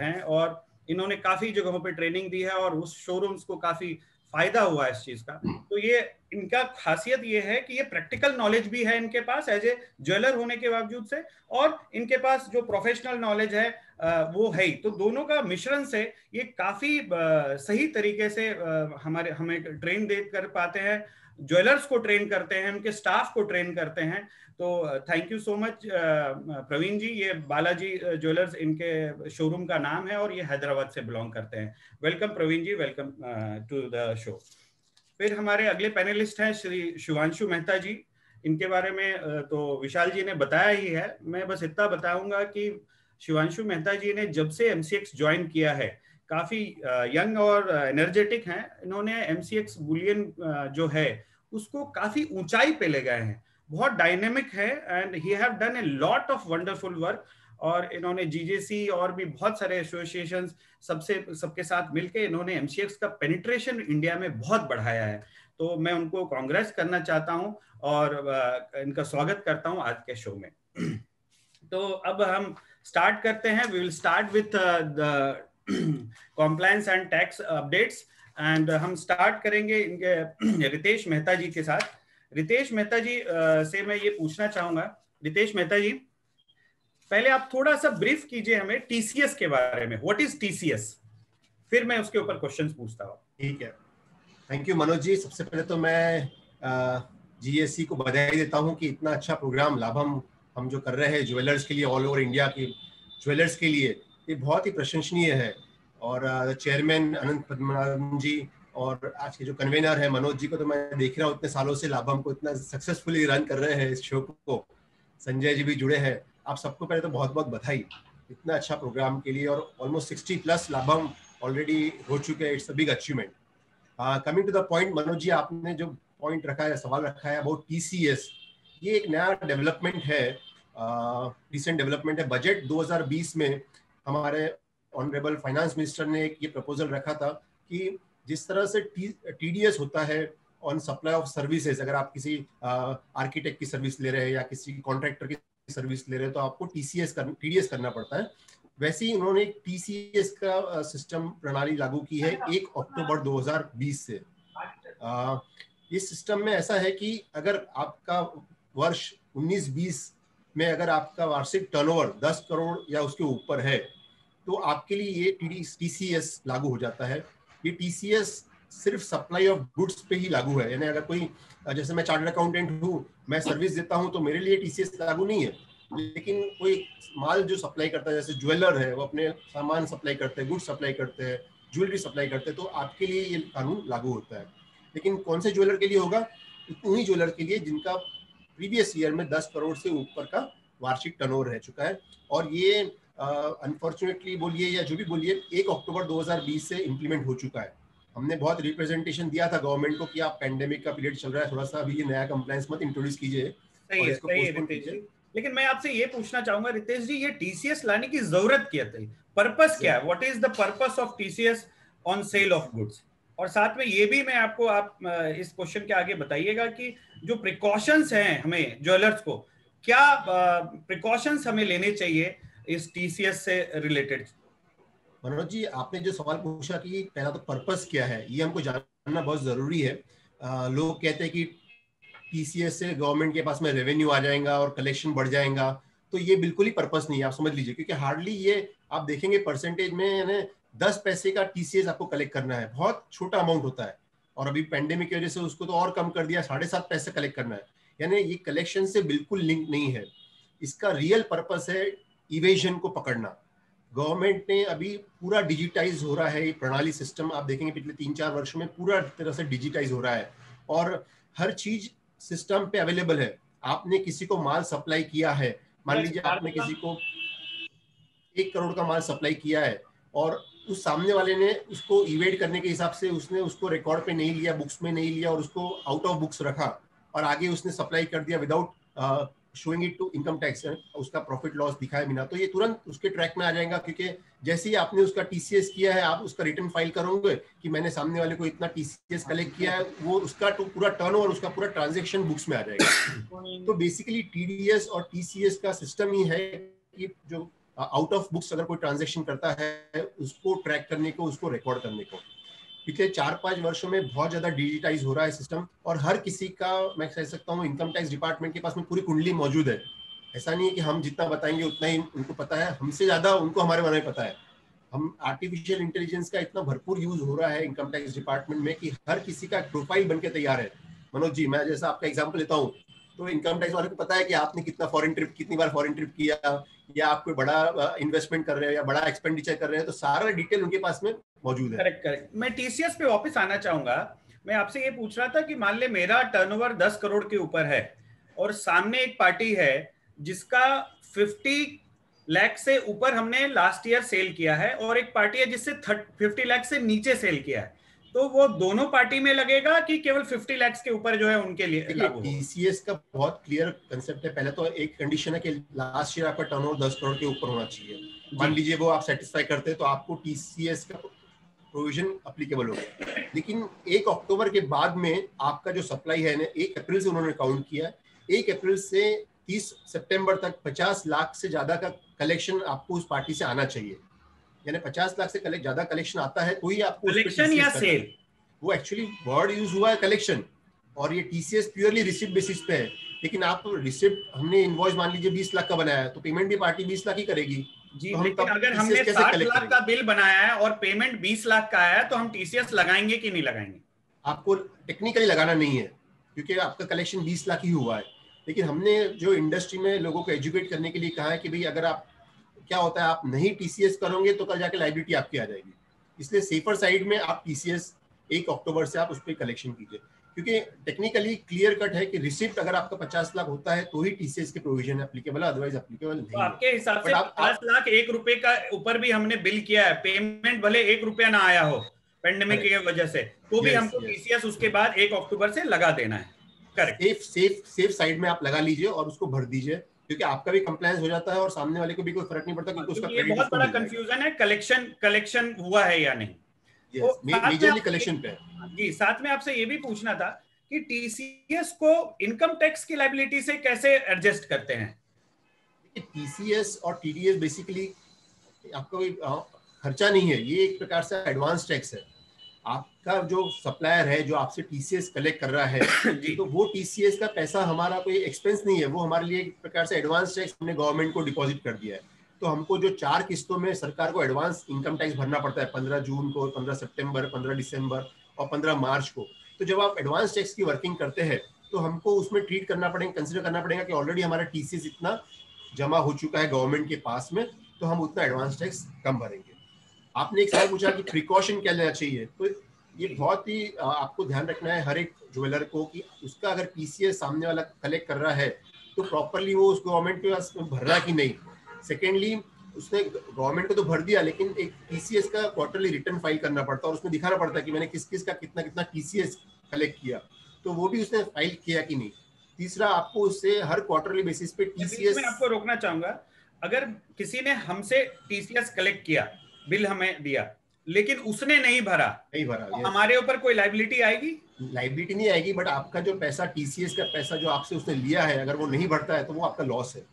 हैं, और इन्होंने काफी जगहों पे ट्रेनिंग दी है, और उस शोरूम्स को काफी फायदा हुआ है इस चीज का। तो ये इनका खासियत ये है कि ये प्रैक्टिकल नॉलेज भी है इनके पास एज ए ज्वेलर होने के बावजूद से, और इनके पास जो प्रोफेशनल नॉलेज है वो है ही। तो दोनों का मिश्रण से ये काफी सही तरीके से हमें ट्रेन दे कर पाते हैं, ज्वेलर्स को ट्रेन करते हैं, उनके स्टाफ को ट्रेन करते हैं। तो thank you so much Praveen ji. ये बालाजी ज्वेलर्स इनके शोरूम का नाम है, और ये हैदराबाद से बिलोंग करते हैं। Welcome Praveen ji, welcome to the show. फिर हमारे अगले पैनलिस्ट हैं श्री शिवांशु मेहता जी। इनके बारे में तो विशाल जी ने बताया ही है, मैं बस इतना बताऊंगा कि शिवांशु मेहता जी ने जब से MCX ज्वाइन किया है, काफी यंग और एनर्जेटिक हैं। इन्होंने MCX बुलियन जो है उसको काफी ऊंचाई पे ले गए हैं, बहुत डायनेमिक है, and he have done a lot of wonderful work. और इन्होंने GJC और भी बहुत सारे एसोसिएशंस सबके साथ मिलकर इन्होंने MCX का पेनिट्रेशन इंडिया में बहुत बढ़ाया है। तो मैं उनको कांग्रेस करना चाहता हूं और इनका स्वागत करता हूं आज के शो में। तो अब हम स्टार्ट करते हैं। We will start with the compliance and tax updates. And हम स्टार्ट करेंगे इनके रितेश मेहता जी के साथ। रितेश मेहता जी से मैं ये पूछना चाहूंगा, रितेश मेहता जी पहले आप थोड़ा सा ब्रीफ कीजिए हमें टीसीएस के बारे में, व्हाट इज टीसीएस, फिर मैं उसके ऊपर क्वेश्चंस पूछता हूँ। ठीक है, थैंक यू मनोज जी। सबसे पहले तो मैं जीएससी को बधाई देता हूँ कि इतना अच्छा प्रोग्राम लाभम हम जो कर रहे हैं ज्वेलर्स के लिए, ऑल ओवर इंडिया के ज्वेलर्स के लिए, ये बहुत ही प्रशंसनीय है। और चेयरमैन अनंत पद्मनाभन जी और आज के जो कन्वेनर है मनोज जी को तो मैं देख रहा हूँ इतने सालों से लाभम को इतना सक्सेसफुली रन कर रहे हैं इस शो को। संजय जी भी जुड़े हैं, आप सबको पहले तो बहुत बहुत बधाई इतना अच्छा प्रोग्राम के लिए। और ऑलमोस्ट 60+ लाभम ऑलरेडी हो चुके हैं, it's a big achievement. Coming to the point, Manoj ji आपने जो पॉइंट रखा है, सवाल रखा है अबाउट टीसीएस, ये एक नया डेवलपमेंट है, रिसेंट डेवलपमेंट है। बजट 2020 में हमारे ऑनरेबल फाइनेंस मिनिस्टर ने एक ये प्रपोजल रखा था कि जिस तरह से टीडीएस होता है ऑन सप्लाई ऑफ सर्विसेज, अगर आप किसी आर्किटेक्ट की सर्विस ले रहे हैं या किसी कॉन्ट्रैक्टर की सर्विस ले रहे हैं तो आपको टीडीएस करना पड़ता है। वैसे ही उन्होंने एक टीसीएस का सिस्टम प्रणाली लागू की है 1 अक्टूबर 2020 से। इस सिस्टम में ऐसा है कि अगर आपका वर्ष 19-20 में अगर आपका वार्षिक टर्नओवर 10 करोड़ या उसके ऊपर है तो आपके लिए ये टीसीएस लागू हो जाता है। ये टीसीएस सिर्फ सप्लाई ऑफ गुड्स पे ही लागू है, यानी अगर कोई, जैसे मैं चार्टर्ड अकाउंटेंट हूँ, मैं सर्विस देता हूँ तो मेरे लिए टीसीएस लागू नहीं है। लेकिन कोई माल जो सप्लाई करता है, जैसे ज्वेलर है, वो अपने सामान सप्लाई करते हैं, गुड्स सप्लाई करते हैं, ज्वेलरी सप्लाई करते हैं, तो आपके लिए ये कानून लागू होता है। लेकिन कौन से ज्वेलर के लिए होगा? उन्हीं ज्वेलर के लिए जिनका प्रीवियस ईयर में 10 करोड़ से ऊपर का वार्षिक टर्नओवर रह चुका है। और ये अनफॉर्चुनेटली बोलिए या जो भी बोलिए 1 अक्टूबर 2020 से इम्प्लीमेंट हो चुका है। हमने बहुत रिप्रेजेंटेशन दिया था गवर्नमेंट को कि आप पैंडेमिक का पीरियड चल रहा है, थोड़ा सा अभी ये नया कंप्लायंस मत इंट्रोड्यूस कीजिए और इसको पोस्टपोन कीजिए। लेकिन मैं आपसे ये पूछना चाहूंगा रितेश जी, ये टीसीएस लाने की जरूरत क्या थी, पर्पस क्या है, what is the purpose of TCS on sale of goods? और साथ में ये भी मैं आपको, आप इस क्वेश्चन के आगे बताइएगा कि जो प्रिकॉशंस हैं हमें ज्वेलर्स को, क्या प्रिकॉशंस हमें लेने चाहिए इस टीसीएस से रिलेटेड? मनोज जी, आपने जो सवाल पूछा कि पहला तो पर्पस क्या है, ये हमको जानना बहुत जरूरी है। लोग कहते हैं कि टीसीएस से गवर्नमेंट के पास में रेवेन्यू आ जाएगा और कलेक्शन बढ़ जाएगा, तो ये बिल्कुल ही पर्पस नहीं है, आप समझ लीजिए। क्योंकि हार्डली ये आप देखेंगे परसेंटेज में, यानी 10 पैसे का टीसीएस आपको कलेक्ट करना है, बहुत छोटा अमाउंट होता है। और अभी पेंडेमिक की वजह से उसको तो और कम कर दिया, 7.5 पैसे कलेक्ट करना है, यानी ये कलेक्शन से बिल्कुल लिंक नहीं है। इसका रियल पर्पस है इवेजन को पकड़ना। गवर्नमेंट ने अभी पूरा डिजिटाइज हो रहा है ये प्रणाली, सिस्टम आप देखेंगे पिछले 3-4 वर्ष में पूरा तरह से डिजिटाइज हो रहा है और हर चीज सिस्टम पे अवेलेबल है। आपने किसी को माल सप्लाई किया है, मान लीजिए आपने किसी को 1 करोड़ का माल सप्लाई किया है और उस सामने वाले ने उसको इवेड करने के हिसाब से उसने उसको रिकॉर्ड पे नहीं लिया, बुक्स में नहीं लिया और उसको आउट ऑफ बुक्स रखा और आगे उसने सप्लाई कर दिया without showing it to income tax, उसका प्रॉफिट लॉस दिखाया बिना, तो ये तुरंत उसके ट्रैक में आ जाएगा। क्योंकि जैसे ही आपने उसका टीसीएस किया है, आप उसका रिटर्न फाइल करोगे कि मैंने सामने वाले को इतना टीसीएस कलेक्ट किया है, वो उसका पूरा टर्नओवर, उसका पूरा ट्रांजैक्शन बुक्स में आ जाएगा। तो बेसिकली टीडीएस और टीसीएस का सिस्टम ही है कि जो आउट ऑफ बुक्स अगर कोई ट्रांजैक्शन करता है उसको ट्रैक करने को, उसको रिकॉर्ड करने को। पिछले 4-5 वर्षों में बहुत ज्यादा डिजिटाइज हो रहा है सिस्टम और हर किसी का, मैं कह सकता हूँ इनकम टैक्स डिपार्टमेंट के पास में पूरी कुंडली मौजूद है। ऐसा नहीं है कि हम जितना बताएंगे उतना ही उनको पता है, हमसे ज्यादा उनको हमारे बारे में पता है। हम आर्टिफिशियल इंटेलिजेंस का इतना भरपूर यूज हो रहा है इनकम टैक्स डिपार्टमेंट में कि हर किसी का प्रोफाइल बनके तैयार है। मनोज जी, मैं जैसा आपका एग्जाम्पल लेता हूँ तो इनकम टैक्स वाले को पता है कि आपने कितना फॉरेन ट्रिप, कितनी बार फॉरेन ट्रिप किया, या आप कोई बड़ा इन्वेस्टमेंट कर रहे हैं या बड़ा एक्सपेंडिचर कर रहे हैं, तो सारा डिटेल उनके पास में मौजूद है। करेक्ट। मैं टीसीएस पे वापस आना चाहूंगा। मैं आपसे ये पूछ रहा था कि मान ले मेरा टर्नओवर 10 करोड़ के ऊपर है और सामने एक पार्टी है जिसका 50 लाख से ऊपर हमने लास्ट ईयर सेल किया है और एक पार्टी है जिससे 50 लाख से नीचे सेल किया है, तो वो दोनों पार्टी में लगेगा कि केवल 50 लाख के ऊपर जो है उनके लिए लागू होगा? टीसीएस का बहुत क्लियर कंसेप्ट है। पहले तो एक कंडीशन है कि लास्ट ईयर आपका टर्नओवर 10 करोड़ के ऊपर होना चाहिए। मान लीजिए वो आप सेटिस्फाई करते हैं तो आपको टीसीएस का प्रोविजन अप्लीकेबल होगा। लेकिन 1 अक्टूबर के बाद में आपका जो सप्लाई है ना, 1 अप्रैल से उन्होंने काउंट किया, 1 अप्रैल से 30 सितंबर तक 50 लाख से ज्यादा का कलेक्शन आपको उस पार्टी से आना चाहिए। यानी 50 लाख से ज्यादा कलेक्शन आता है तो ही आपको कलेक्शन या सेल, वो एक्चुअली वर्ड यूज हुआ है कलेक्शन, और ये टीसीएस प्योरली रिसिप्ट बेसिस पे है। लेकिन आप रिसिप्ट, हमने इनवॉइस मान लीजिए 20 लाख का बनाया है, तो पेमेंट भी पार्टी 20 लाख ही करेगी जी। तो हम लेकिन तब अगर TCS हमने कैसे 60 collect लाख का करेंगे? बिल बनाया है और पेमेंट 20 लाख का आया है, तो हम टीसीएस लगाएंगे कि नहीं लगाएंगे? आपको टेक्निकली लगाना नहीं है, क्योंकि आपका कलेक्शन 20 लाख ही हुआ है। लेकिन हमने जो इंडस्ट्री में लोगों को एजुकेट करने के लिए कहा है कि भाई अगर आप, क्या होता है, आप नहीं टीसीएस करोगे तो कल जाके लायबिलिटी आपकी आ जाएगी। इसलिए सेफर साइड में आप टीसीएस 1 अक्टूबर से आप उस पर कलेक्शन कीजिए, क्योंकि टेक्निकली क्लियर कट है कि रिसिप्ट अगर आपका 50 लाख होता है तो ही टीसीएस के प्रोविजन एप्लीकेबल है, अदरवाइज एप्लीकेबल नहीं तो है। आपके हिसाब से आप 50 लाख 1 रुपए का ऊपर भी हमने बिल किया है, पेमेंट भले 1 रुपया ना आया हो पेंडेमिक की वजह से, तो भी हमको टीसीएस उसके बाद 1 अक्टूबर से लगा देना है। करेक्ट। सेफ साइड में आप लगा लीजिए और उसको भर दीजिए, क्योंकि आपका भी कंप्लायंस हो जाता है और सामने वाले को भी कोई फर्क नहीं पड़ता, क्योंकि उसका ये बहुत बड़ा कंफ्यूजन है, कलेक्शन हुआ है या नहीं। मेजरली कलेक्शन पे जी। साथ में आपसे ये भी पूछना था कि टीसीएस को इनकम टैक्स की लायबिलिटी से कैसे एडजस्ट करते हैं? टीसीएस और टीडीएस बेसिकली आपका कोई खर्चा नहीं है, ये एक प्रकार से एडवांस टैक्स है। आपका जो सप्लायर है जो आपसे टीसीएस कलेक्ट कर रहा है तो वो टीसीएस का पैसा हमारा कोई एक्सपेंस नहीं है, वो हमारे लिए एक प्रकार से एडवांस टैक्स हमने गवर्नमेंट को डिपॉजिट कर दिया है। तो हमको जो 4 किस्तों में सरकार को एडवांस इनकम टैक्स भरना पड़ता है, 15 जून को, 15 सितंबर, 15 दिसंबर और 15 मार्च को। तो जब आप एडवांस टैक्स की वर्किंग करते हैं तो हमको उसमें ट्रीट करना पड़ेगा, कंसिडर करना पड़ेगा कि ऑलरेडी हमारा टीसीएस इतना जमा हो चुका है गवर्नमेंट के पास में, तो हम उतना एडवांस टैक्स कम भरेंगे। आपने एक सवाल पूछा कि प्रिकॉशन क्या लेना चाहिए, तो ये बहुत ही आपको ध्यान रखना है हर एक ज्वेलर को कि उसका अगर टीसीएस सामने वाला कलेक्ट कर रहा है तो प्रॉपरली वो उस गवर्नमेंट के पास भर रहा है कि नहीं। सेकेंडली, उसने गवर्नमेंट को तो भर दिया, लेकिन एक टीसीएस का क्वार्टरली रिटर्न फाइल करना पड़ता है और उसमें दिखाना पड़ता है कि मैंने किस किस का कितना कितना टीसीएस कलेक्ट किया, तो वो भी उसने फाइल किया कि नहीं। तीसरा, आपको उससे हर क्वार्टरली बेसिस पे टीसीएस। मैं आपको रोकना चाहूंगा, अगर किसी ने हमसे टीसीएस कलेक्ट किया, बिल हमें दिया, लेकिन उसने नहीं भरा, तो हमारे ऊपर कोई लायबिलिटी आएगी? लायबिलिटी नहीं आएगी, बट आपका जो पैसा टीसीएस का पैसा जो आपसे उसने लिया है, अगर वो नहीं भरता है तो वो आपका लॉस है।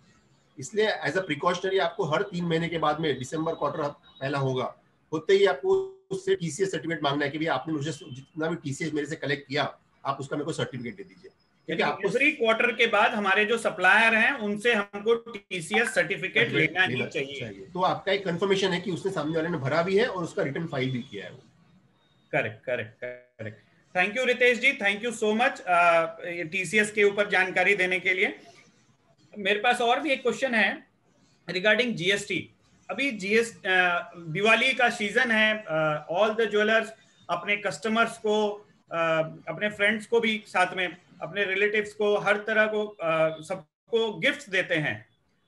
इसलिए एज अ प्रिकॉशनरी आपको हर 3 महीने के बाद में, दिसंबर क्वार्टर पहला होगा, होते ही आपको उससे टीसीएस सर्टिफिकेट मांगना है कि भाई आपने मुझे जितना भी टीसीएस मेरे से कलेक्ट किया, आप उसका मेरे को सर्टिफिकेट दे दीजिए। क्योंकि आपको दूसरी क्वार्टर के बाद हमारे जो सप्लायर हैं उनसे हमको टीसीएस सर्टिफिकेट लेना ही चाहिए। तो आपका एक कंफर्मेशन है कि उसने सामने वाले ने भरा भी है और उसका रिटर्न फाइल भी किया है। Correct. Thank you Ritesh ji, thank you so much TCS के ऊपर जानकारी देने के लिए। मेरे पास और भी एक क्वेश्चन है रिगार्डिंग जीएसटी। अभी दिवाली का सीजन है, ऑल द ज्वेलर्स अपने कस्टमर्स को, अपने फ्रेंड्स को भी, साथ में अपने रिलेटिव्स को, हर तरह को सबको गिफ्ट्स देते हैं,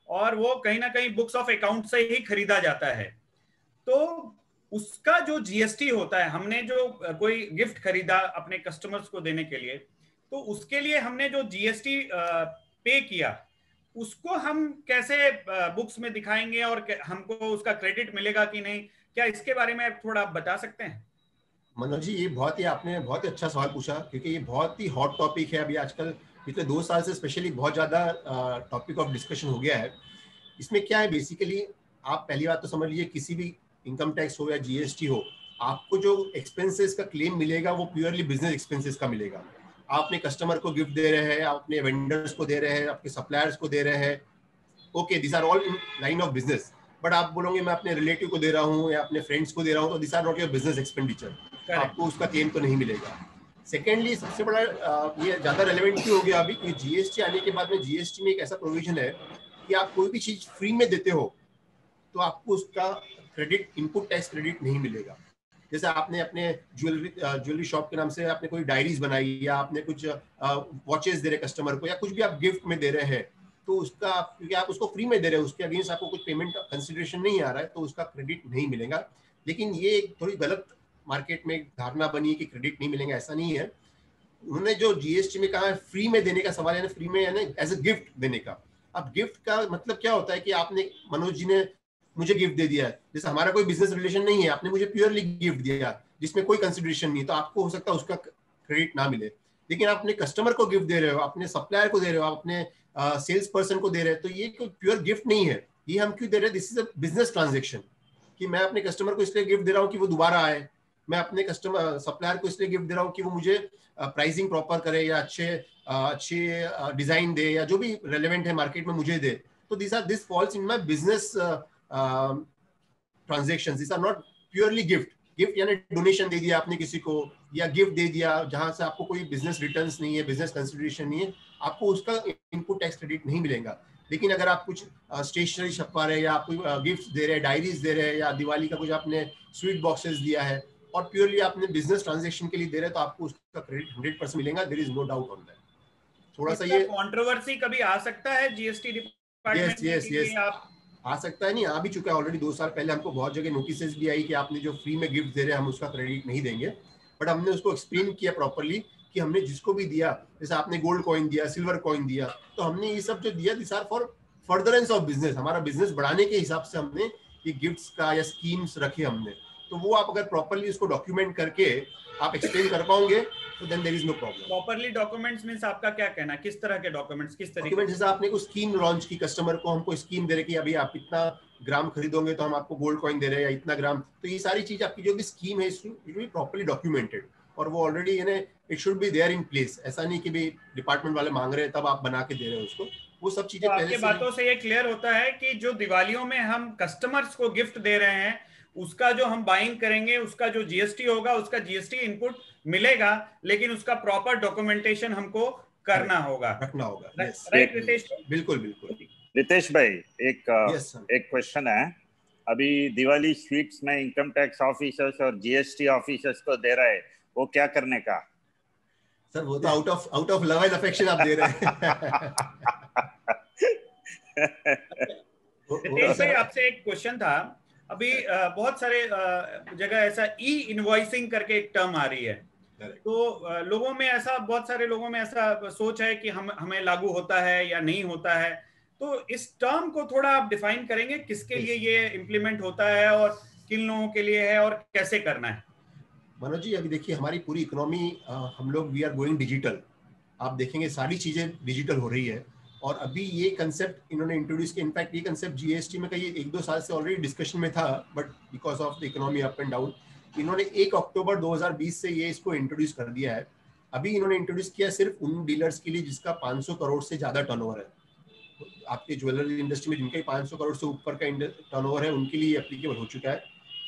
और वो कहीं ना कहीं बुक्स ऑफ अकाउंट से ही खरीदा जाता है। तो उसका जो जीएसटी होता है, हमने जो कोई गिफ्ट खरीदा अपने कस्टमर्स को देने के लिए, तो उसके लिए हमने जो जीएसटी पे किया, उसको हम कैसे बुक्स में दिखाएंगे और हमको उसका क्रेडिट मिलेगा कि नहीं? क्या इसके बारे में थोड़ा आप बता सकते हैं? मनोज जी, ये आपने बहुत ही अच्छा सवाल पूछा, क्योंकि ये बहुत ही हॉट टॉपिक है अभी आजकल, पिछले 2 साल से स्पेशली बहुत ज़्यादा टॉपिक ऑफ डिस्कशन हो गया है। इसमें क्या है, बेसिकली आप पहली बात तो समझ लीजिए, किसी भी इनकम टैक्स हो या जीएसटी हो, आपको जो एक्सपेंसेस का क्लेम मिलेगा वो प्योरली बिजनेस एक्सपेंसेस का मिलेगा। आप अपने कस्टमर को गिफ्ट दे रहे हैं, आप अपने वेंडर्स को दे रहे हैं, आपके सप्लायर्स को दे रहे हैं, okay, this are all in line of business. But आप बोलोगे मैं अपने रिलेटिव को दे रहा हूँ या अपने फ्रेंड्स को दे रहा हूँ, तो this are not your business expenditure, आपको उसका क्लेम तो नहीं मिलेगा। सेकेंडली, सबसे बड़ा ये ज़्यादा रेलेवेंट क्यों हो गया अभी, कि जीएसटी आने के बाद में जीएसटी में एक ऐसा प्रोविजन है कि आप कोई भी चीज़ फ्री में देते हो तो आपको उसका क्रेडिट, इनपुट टैक्स क्रेडिट नहीं मिलेगा। जैसे आपने अपने ज्वेलरी शॉप के नाम से आपने कोई डायरीज बनाई, या आपने कुछ वॉचेस दे रहे कस्टमर को, या कुछ भी आप गिफ्ट में दे रहे हैं, तो उसका, क्योंकि आप उसको फ्री में दे रहे हैं, उसके अगेंस्ट आपको कुछ पेमेंट कंसिडरेशन नहीं आ रहा है, तो उसका क्रेडिट नहीं मिलेगा। लेकिन ये एक थोड़ी गलत मार्केट में धारणा बनी है कि क्रेडिट नहीं मिलेगा, ऐसा नहीं है। उन्होंने जो जीएसटी में कहा है फ्री में देने का सवाल है, फ्री में यानी एज ए गिफ्ट देने का। अब गिफ्ट का मतलब क्या होता है कि आपने, मनोज जी ने मुझे गिफ्ट दे दिया है, जैसे हमारा कोई बिजनेस रिलेशन नहीं है, आपने मुझे प्योरली गिफ्ट दिया जिसमें कोई कंसिडरेशन नहीं, तो आपको हो सकता है उसका क्रेडिट ना मिले। लेकिन आप अपने कस्टमर को गिफ्ट दे रहे हो, अपने सप्लायर को दे रहे हो, आप अपने सेल्स पर्सन को दे रहे हैं, तो ये कोई प्योर गिफ्ट नहीं है। ये हम क्यों दे रहे हैं, this is a business transaction, कि मैं अपने कस्टमर को इसलिए गिफ्ट दे रहा हूँ कि वो दोबारा आए, मैं अपने कस्टमर सप्लायर को इसलिए गिफ्ट दे रहा हूँ कि वो मुझे प्राइसिंग प्रॉपर करे या अच्छे डिजाइन दे या जो भी रेलेवेंट है मार्केट में मुझे दे. तो this falls in my business transactions. This are not purely gift. Gift यानी डोनेशन दे दिया आपने किसी को या गिफ्ट दे दिया जहां से आपको कोई बिजनेस रिटर्न्स नहीं है, बिजनेस कंसिडरेशन नहीं है, आपको उसका इनपुट टैक्स क्रेडिट नहीं मिलेगा. लेकिन अगर आप कुछ स्टेशनरी छपवा रहे हैं या आप कोई गिफ्ट दे रहे हैं, डायरीज दे रहे हैं या दिवाली का कुछ आपने स्वीट बॉक्सेस दिया है और प्योरली आपने बिजनेस ट्रांजैक्शन के लिए दे रहे हैं तो आपको उसका क्रेडिट 100% मिलेगा. There is no doubt on that. थोड़ा सा ये कंट्रोवर्सी कभी आ सकता है जीएसटी डिपार्टमेंट में? यस आप आ सकता है. नहीं, आ भी चुका है ऑलरेडी. 2 साल पहले हमको बहुत जगह नोटिसेस भी आई कि आपने जो फ्री में गिफ्ट दे रहे हैं हम उसका क्रेडिट नहीं देंगे. बट हमने उसको एक्सप्लेन किया प्रॉपर्ली कि हमने जिसको भी दिया, जैसे आपने गोल्ड कॉइन दिया, सिल्वर कॉइन दिया, तो हमने ये सब जो दिया this are for furtherance of business. हमारा बिजनेस बढ़ाने के हिसाब से हमने ये गिफ्ट्स का या स्कीम्स रखे हमने. तो वो आप अगर प्रॉपर्ली उसको डॉक्यूमेंट करके आप एक्सप्लेन कर पाओगे तो then there is no problem. Properly documents means आपका क्या कहना, किस तरह के डॉक्यूमेंट्स, किस तरीके? डॉक्यूमेंट जैसे आपने कोई स्कीम लॉन्च की, कस्टमर को हमको स्कीम दे रहे कि अभी आप इतना ग्राम खरीदोगे तो हम आपको गोल्ड कॉइन दे रहे हैं या इतना ग्राम. तो ये सारी चीज आपकी जो भी स्कीम है it will be properly documented और वो ऑलरेडी यानी it should be there in place. ऐसा नहीं कि भी डिपार्टमेंट वाले मांग रहे हैं तब आप बना के दे रहे हो उसको. वो सब चीजें तो आपकी बातों से ये क्लियर होता है कि जो दिवालियों में हम कस्टमर्स को गिफ्ट दे रहे हैं उसका जो हम बाइंग करेंगे उसका जो जीएसटी होगा उसका जीएसटी इनपुट मिलेगा, लेकिन उसका प्रॉपर डॉक्यूमेंटेशन हमको करना होगा, रखना होगा. राइट रितेश? बिल्कुल बिल्कुल. रितेश भाई एक क्वेश्चन है. अभी दिवाली स्वीट्स में इनकम टैक्स ऑफिसर्स और जीएसटी ऑफिसर्स को दे रहा है, वो क्या करने का? सर वो तो out of love and affection आप दे रहे हैं. रितेश भाई आपसे एक क्वेश्चन था. अभी बहुत सारे जगह ऐसा ई इनवॉइसिंग करके एक टर्म आ रही है. तो लोगों में ऐसा, बहुत सारे लोगों में ऐसा सोच है कि हमें लागू होता है या नहीं होता है. तो इस टर्म को थोड़ा आप डिफाइन करेंगे, किसके लिए ये इम्प्लीमेंट होता है और किन लोगों के लिए है और कैसे करना है? मनोज जी, अभी देखिए हमारी पूरी इकोनॉमी, हम लोग वी आर गोइंग डिजिटल. आप देखेंगे सारी चीजें डिजिटल हो रही है और अभी ये कंसेप्ट इन्होंने इंट्रोड्यूस किया. इनफैक्ट ये कंसेप्ट जीएसटी में कई 1-2 साल से ऑलरेडी डिस्कशन में था, but because of the economy up and down इन्होंने 1 अक्टूबर 2020 से ये इसको इंट्रोड्यूस कर दिया है. अभी इन्होंने इंट्रोड्यूस किया सिर्फ उन डीलर्स के लिए जिसका 500 करोड़ से ज्यादा टर्नओवर है. आपके ज्वेलरी इंडस्ट्री में जिनका 500 करोड़ से ऊपर का टर्नओवर है उनके लिए एप्लीकेबल हो चुका है.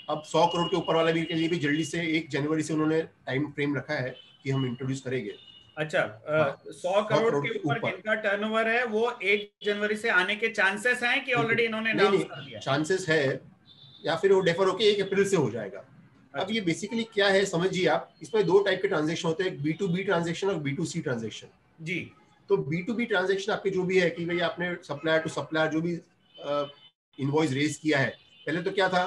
अब 100 करोड़ के ऊपर वाला भी के लिए भी जल्दी से 1 जनवरी से उन्होंने टाइम फ्रेम रखा है कि हम इंट्रोड्यूस करेंगे. अच्छा, 100 करोड़ के ऊपर जिनका टर्नओवर है वो 1 जनवरी से आने के चांसेस हैं कि ऑलरेडी इन्होंने अनाउंस कर दिया? चांसेस है या फिर वो डेफर होके 1 अप्रैल से हो जाएगा. अब ये बेसिकली क्या है समझिए आप, इसमें 2 टाइप के ट्रांजैक्शन होते हैं, B2B ट्रांजैक्शन और B2C ट्रांजैक्शन. जी. तो B2B ट्रांजैक्शन आपके जो भी है कि भाई आपने सप्लायर टू सप्लायर जो भी इनवॉइस रेज किया है. पहले तो क्या था,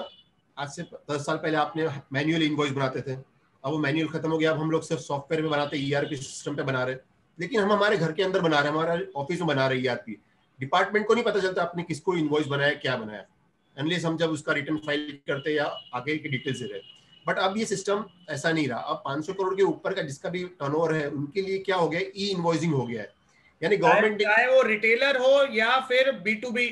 आज से 10 साल पहले आपने मैन्युअल इनवॉइस बनाते थे. अब वो मैन्युअल खत्म हो गया. अब हम लोग सिर्फ सॉफ्टवेयर में बनाते हैं, ERP सिस्टम पे बना रहे हैं. लेकिन हम हमारे घर के अंदर बना रहे हैं, हमारे ऑफिस में बना रहे हैं ERP. डिपार्टमेंट को नहीं पता चलता आपने किसको इनवॉइस बनाया, क्या बनाया, अनलेस हम जब उसका रिटर्न फाइल करते या आगे की डिटेल्स दे रहे. बट अब ये सिस्टम ऐसा नहीं रहा. अब 500 करोड़ के ऊपर का जिसका भी टर्नओवर है उनके लिए क्या हो गया, ई इनवॉइसिंग हो गया है. यानी गवर्नमेंट, चाहे वो रिटेलर हो या फिर B2B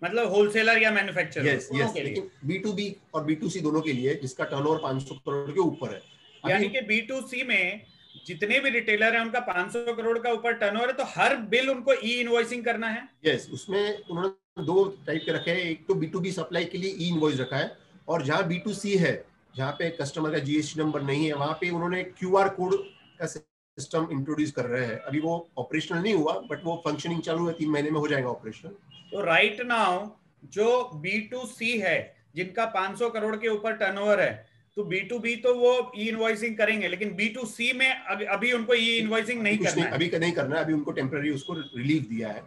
मतलब होलसेलर या मैन्युफैक्चरर. यस, लेकिन B2B और B2C दोनों के लिए जिसका टर्नओवर 500 करोड़ के ऊपर है. यानी कि B2C में जितने भी रिटेलर हैं उनका 500 करोड़ का ऊपर टर्नओवर है तो हर बिल उनको ई इनवॉइसिंग करना है. यस, उसमें उन्होंने 2 टाइप के रखे हैं. एक तो B2B सप्लाई के लिए ई इनवॉइस रखा है और जहां B2C है, जहां पे कस्टमर का GST नंबर नहीं है, वहां पे उन्होंने QR कोड का सिस्टम इंट्रोड्यूस कर रहे हैं. अभी वो ऑपरेशनल नहीं हुआ बट वो फंक्शनिंग चालू है, 3 महीने में हो जाएगा ऑपरेशनल. तो राइट नाउ जो B2C है जिनका 500 करोड़ के ऊपर टर्नओवर है, तो B2B तो वो ई इनवॉइसिंग करेंगे, लेकिन B2C में अभी उनको ई इनवॉइसिंग नहीं करना है. अभी नहीं करना है. अभी उनको टेम्पररी उसको रिलीफ दिया है.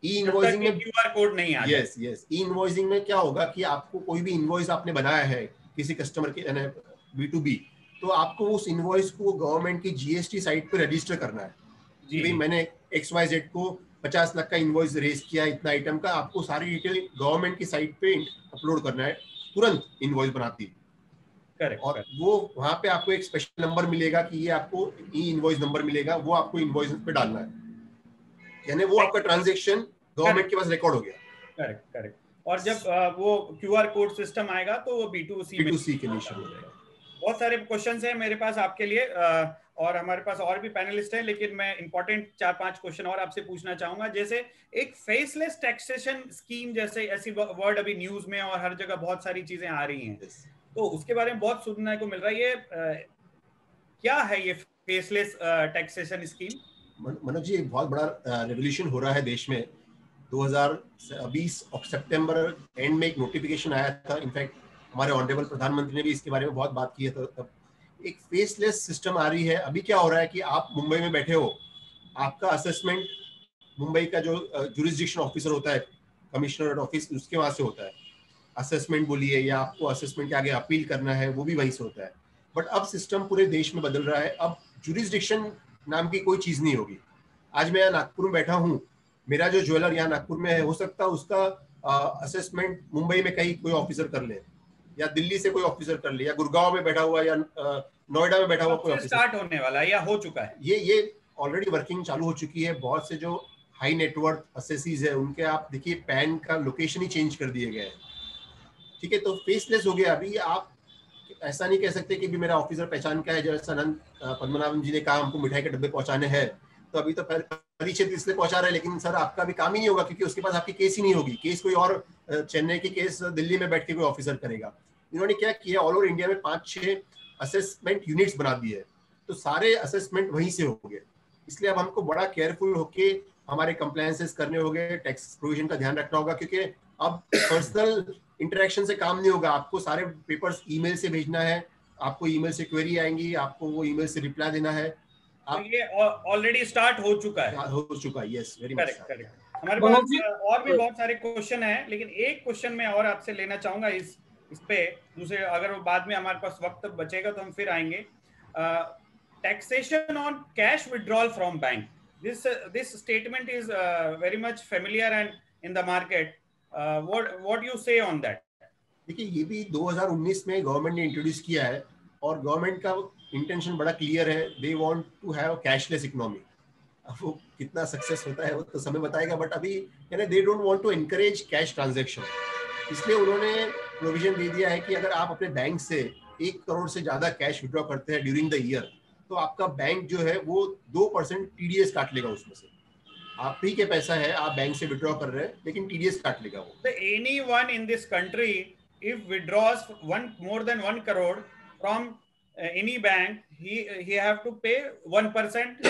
ई इनवॉइसिंग में QR कोड नहीं आ. यस, ई इनवॉइसिंग में क्या होगा कि आपको कोई भी इनवॉइस आपने बनाया है किसी कस्टमर के B2B, तो आपको उस इनवॉइस को गवर्नमेंट की GST साइट पे रजिस्टर करना है. जी, मैंने XYZ को 50 लाख का इनवॉइस रेज किया इतना आइटम का, आपको सारी डिटेल गवर्नमेंट की साइट पे अपलोड करना है तुरंत इनवॉइस बनाती. करेक्ट. और वो वहां पे आपको एक स्पेशल नंबर मिलेगा कि ये आपको ई इनवॉइस नंबर मिलेगा, वो आपको इनवॉइस पे डालना है. यानी वो आपका ट्रांजैक्शन गवर्नमेंट के पास रिकॉर्ड हो गया. करेक्ट. और जब वो QR कोड सिस्टम आएगा तो वो B2C के लिए शुरू हो जाएगा. बहुत सारे क्वेश्चंस हैं मेरे पास आपके लिए, और हमारे पास और भी पैनलिस्ट हैं, लेकिन मैं इंपॉर्टेंट 4-5 क्वेश्चन और आपसे पूछना चाहूंगा। जैसे एक फेसलेस टैक्सेशन स्कीम जैसे ऐसी वर्ड अभी न्यूज में और हर जगह बहुत सारी चीजें आ रही हैं, तो उसके बारे में बहुत सुनने को मिल रहा है। ये क्या है ये faceless taxation scheme? Manoj ji, एक बहुत बड़ा रेवोल्यूशन हो रहा है देश में। 2020 सितंबर एंड में एक नोटिफिकेशन आया था। इनफैक्ट हमारे ऑनरेबल प्रधानमंत्री ने भी इसके बारे में बहुत बात की है। तो तब एक फेसलेस सिस्टम आ रही है। अभी क्या हो रहा है कि आप मुंबई में बैठे हो, आपका असेसमेंट मुंबई का जो जुरिस्डिक्शन ऑफिसर होता है, कमिश्नर ऑफिस, उसके वहां से होता है। असेसमेंट बोलिए या आपको असेसमेंट के आगे अपील करना है, वो भी वहीं से होता है। बट अब सिस्टम पूरे देश में बदल रहा है। अब जुरिस्डिक्शन नाम की कोई चीज नहीं होगी। आज मैं यहाँ नागपुर में बैठा हूँ, मेरा जो ज्वेलर यहाँ नागपुर में है, हो सकता है उसका असेसमेंट मुंबई में कहीं कोई ऑफिसर कर ले, या दिल्ली से कोई ऑफिसर कर ले, या गुड़गांव में बैठा हुआ, या नोएडा में बैठा हुआ कोई ऑफिसर। स्टार्ट होने वाला है या हो चुका है? ये ऑलरेडी वर्किंग चालू हो चुकी है। बहुत से जो हाई नेटवर्थ असेसीज है, उनके आप देखिए पैन का लोकेशन ही चेंज कर दिए गए हैं। ठीक है, तो फेसलेस हो गया। अभी आप ऐसा नहीं कह सकते कि भी मेरा ऑफिसर पहचान का है। जैसा अनंत पद्मनाभन जी ने कहा हमको मिठाई के डब्बे पहुंचाने हैं, तो अभी तो परिचित इसलिए पहुंचा रहे हैं, लेकिन सर आपका भी काम ही नहीं होगा, क्योंकि उसके पास आपकी केस ही नहीं होगी। केस कोई और चेन्नई की केस दिल्ली में बैठ के कोई ऑफिसर करेगा। इन्होंने क्या किया, ऑल ओवर इंडिया में 5-6 असेसमेंट यूनिट्स बना दिए, तो सारे असेसमेंट वहीं से हो गए। इसलिए अब हमको बड़ा केयरफुल होके हमारे कंप्लायंसेस करने होंगे, टैक्स प्रोविजन का ध्यान रखना होगा, क्योंकि अब पर्सनल इंटरेक्शन से काम नहीं होगा। आपको सारे पेपर्स ईमेल से भेजना है, आपको ईमेल से क्वेरी आएंगी, आपको वो ईमेल से रिप्लाई देना है। तो ये ऑलरेडी स्टार्ट हो चुका है? हो चुका है, यस, वेरी मच करेक्ट। हमारे पास और भी बहुत सारे क्वेश्चन हैं, लेकिन एक क्वेश्चन मैं और आपसे लेना चाहूंगा इस पे। दूसरे अगर बाद में हमारे पास वक्त बचेगा तो हम फिर आएंगे। Taxation on cash withdrawal from bank, this statement is very much familiar and in the market. What do you say on that? देखिए, ये भी 2019 में गवर्नमेंट ने इंट्रोड्यूस किया है, और गवर्नमेंट का इंटेंशन बड़ा क्लियर है। They want to have cashless economy. अब वो कितना सक्सेस होता है वो तो समय बताएगा, बट अभी यानी they don't want to encourage cash transaction. इसलिए उन्होंने प्रोविजन दे दिया है कि अगर आप अपने बैंक से 1 करोड़ से ज्यादा कैश विड्रॉ करते हैं ड्यूरिंग द ईयर, तो आपका बैंक जो है वो 2% टीडीएस काट लेगा उसमें से। आप ही के पैसा है, आप बैंक से विड्रॉ कर रहे हैं, लेकिन टीडीएस काट लेगा वो। So anyone in this country if withdraws more than 1 crore from any bank, he have to pay 1%,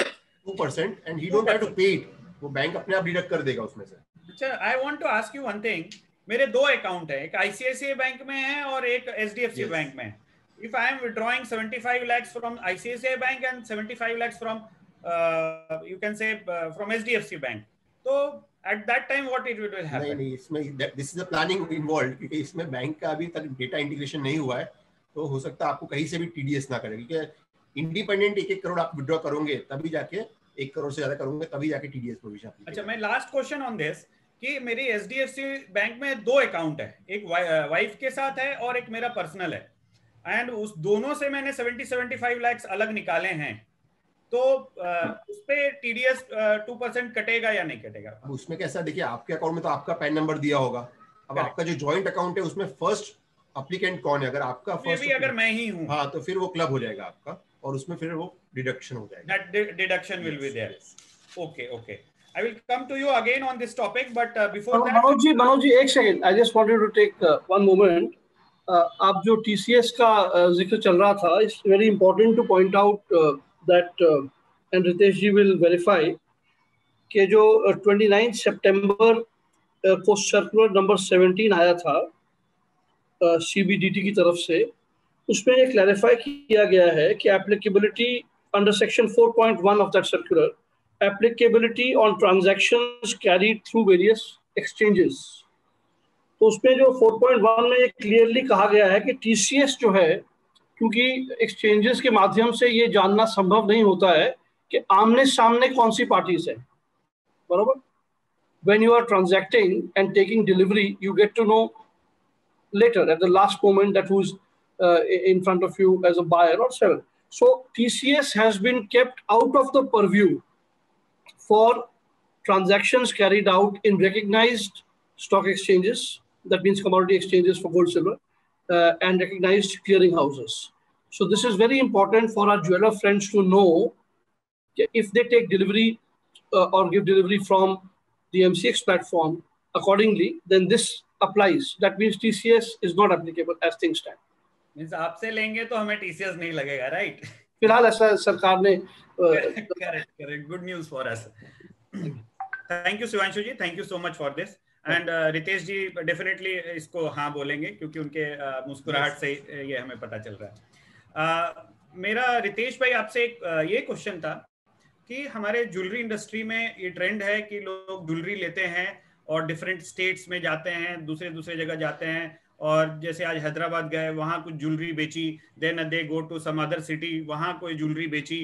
2%, and he don't have to pay it. वो बैंक अपने आप डिडक्ट कर देगा उसमें से। अच्छा, I want to ask you one thing. मेरे 2 account है, एक ICICI बैंक में है और एक HDFC बैंक में है। If I am withdrawing 75 lakhs from ICICI Bank and 75 lakhs from, you can say, from HDFC Bank, so at that time what it will happen? नहीं, इसमें this is the planning involved, क्योंकि इसमें bank का अभी तक data integration नहीं हुआ है, तो हो सकता है आपको कहीं से भी टीडीएस ना करे, क्योंकि इंडिपेंडेंट 1-1 करोड़ आप विड्रॉ करोगे तभी जाके 1 करोड़ से ज्यादा करोगे तभी जाके टीडीएस प्रोविजन। अच्छा, मैं लास्ट क्वेश्चन ऑन दिस कि मेरी HDFC बैंक में 2 अकाउंट है, एक वाइफ के साथ है और एक मेरा पर्सनल है, एंड उस दोनों से मैंने 70-75 लाख अलग निकाले हैं, तो उस पे टीडीएस 2% कटेगा या नहीं कटेगा? अब उसमें कैसा, देखिए आपके अकाउंट में तो आपका पैन नंबर दिया होगा। अब आपका जो जॉइंट अकाउंट है उसमें फर्स्ट एप्लीकेंट कौन है? अगर आपका फर्स्ट, अगर मैं ही हूं, हाँ, तो फिर वो क्लब हो जाएगा आपका, और उसमें फिर वो डिडक्शन हो जाएगा। That deduction will be there. Okay, I will come to you again on this topic, but before that, Manoj ji, एक second, I just wanted to take one moment. आप जो TCS का जिक्र चल रहा था, it's very important to point out that and Ritesh ji will verify कि जो 29 सितंबर को सर्कुलर नंबर 17 आया था CBDT की तरफ से, उसमें ये क्लैरिफाई किया गया है कि applicability under section 4.1 of that circular, applicability on transactions carried through various exchanges. तो उसमें जो 4.1 में ये क्लियरली कहा गया है कि TCS जो है, क्योंकि एक्सचेंजेस के माध्यम से ये जानना संभव नहीं होता है कि आमने सामने कौन सी पार्टीज है, बराबर। When you are transacting and taking delivery, you get to know later at the last moment that who's in front of you as a buyer or seller. So TCS has been kept out of the purview for transactions carried out in recognized stock exchanges, that means commodity exchanges for gold, silver, and recognized clearing houses. So this is very important for our jeweler friends to know. If they take delivery or give delivery from the MCX platform accordingly, then this applies. That means TCS is not applicable as things stand. Means आपसे लेंगे तो हमें TCS नहीं लगेगा, right? फिलहाल ऐसा सरकार ने correct. Good news for us. Thank you Shivanshu ji, thank you so much for this. And Ritesh ji definitely इसको हाँ बोलेंगे क्योंकि उनके मुस्कुराहट से ये हमें पता चल रहा है। मेरा रितेश भाई आपसे एक ये क्वेश्चन था कि हमारे ज्वेलरी इंडस्ट्री में ये ट्रेंड है कि लोग ज्वेलरी लेते हैं और डिफरेंट स्टेट्स में जाते हैं, दूसरे जगह जाते हैं, और जैसे आज हैदराबाद गए वहाँ कुछ ज्वेलरी बेची, then they go to some other city, वहाँ कोई ज्वेलरी बेची,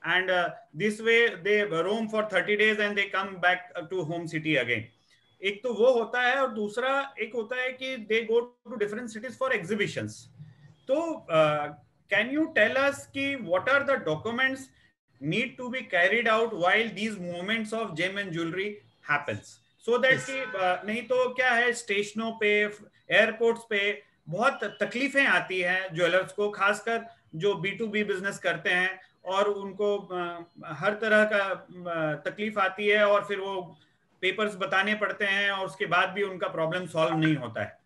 and this way they roam for 30 days and they come back to home city again. एक तो वो होता है और दूसरा एक होता है कि they go to different cities for exhibitions. तो कैन यू टेल अस कि what are the documents need to be carried out while these movements of gem and jewelry happens, so that कि नहीं तो क्या है, स्टेशनों पे, एयरपोर्ट्स पे बहुत तकलीफें आती हैं ज्वेलर्स को, खासकर जो B2B बिजनेस करते हैं, और उनको हर तरह का तकलीफ आती है और फिर वो पेपर्स बताने पड़ते हैं और उसके बाद भी उनका प्रॉब्लम सॉल्व नहीं होता है।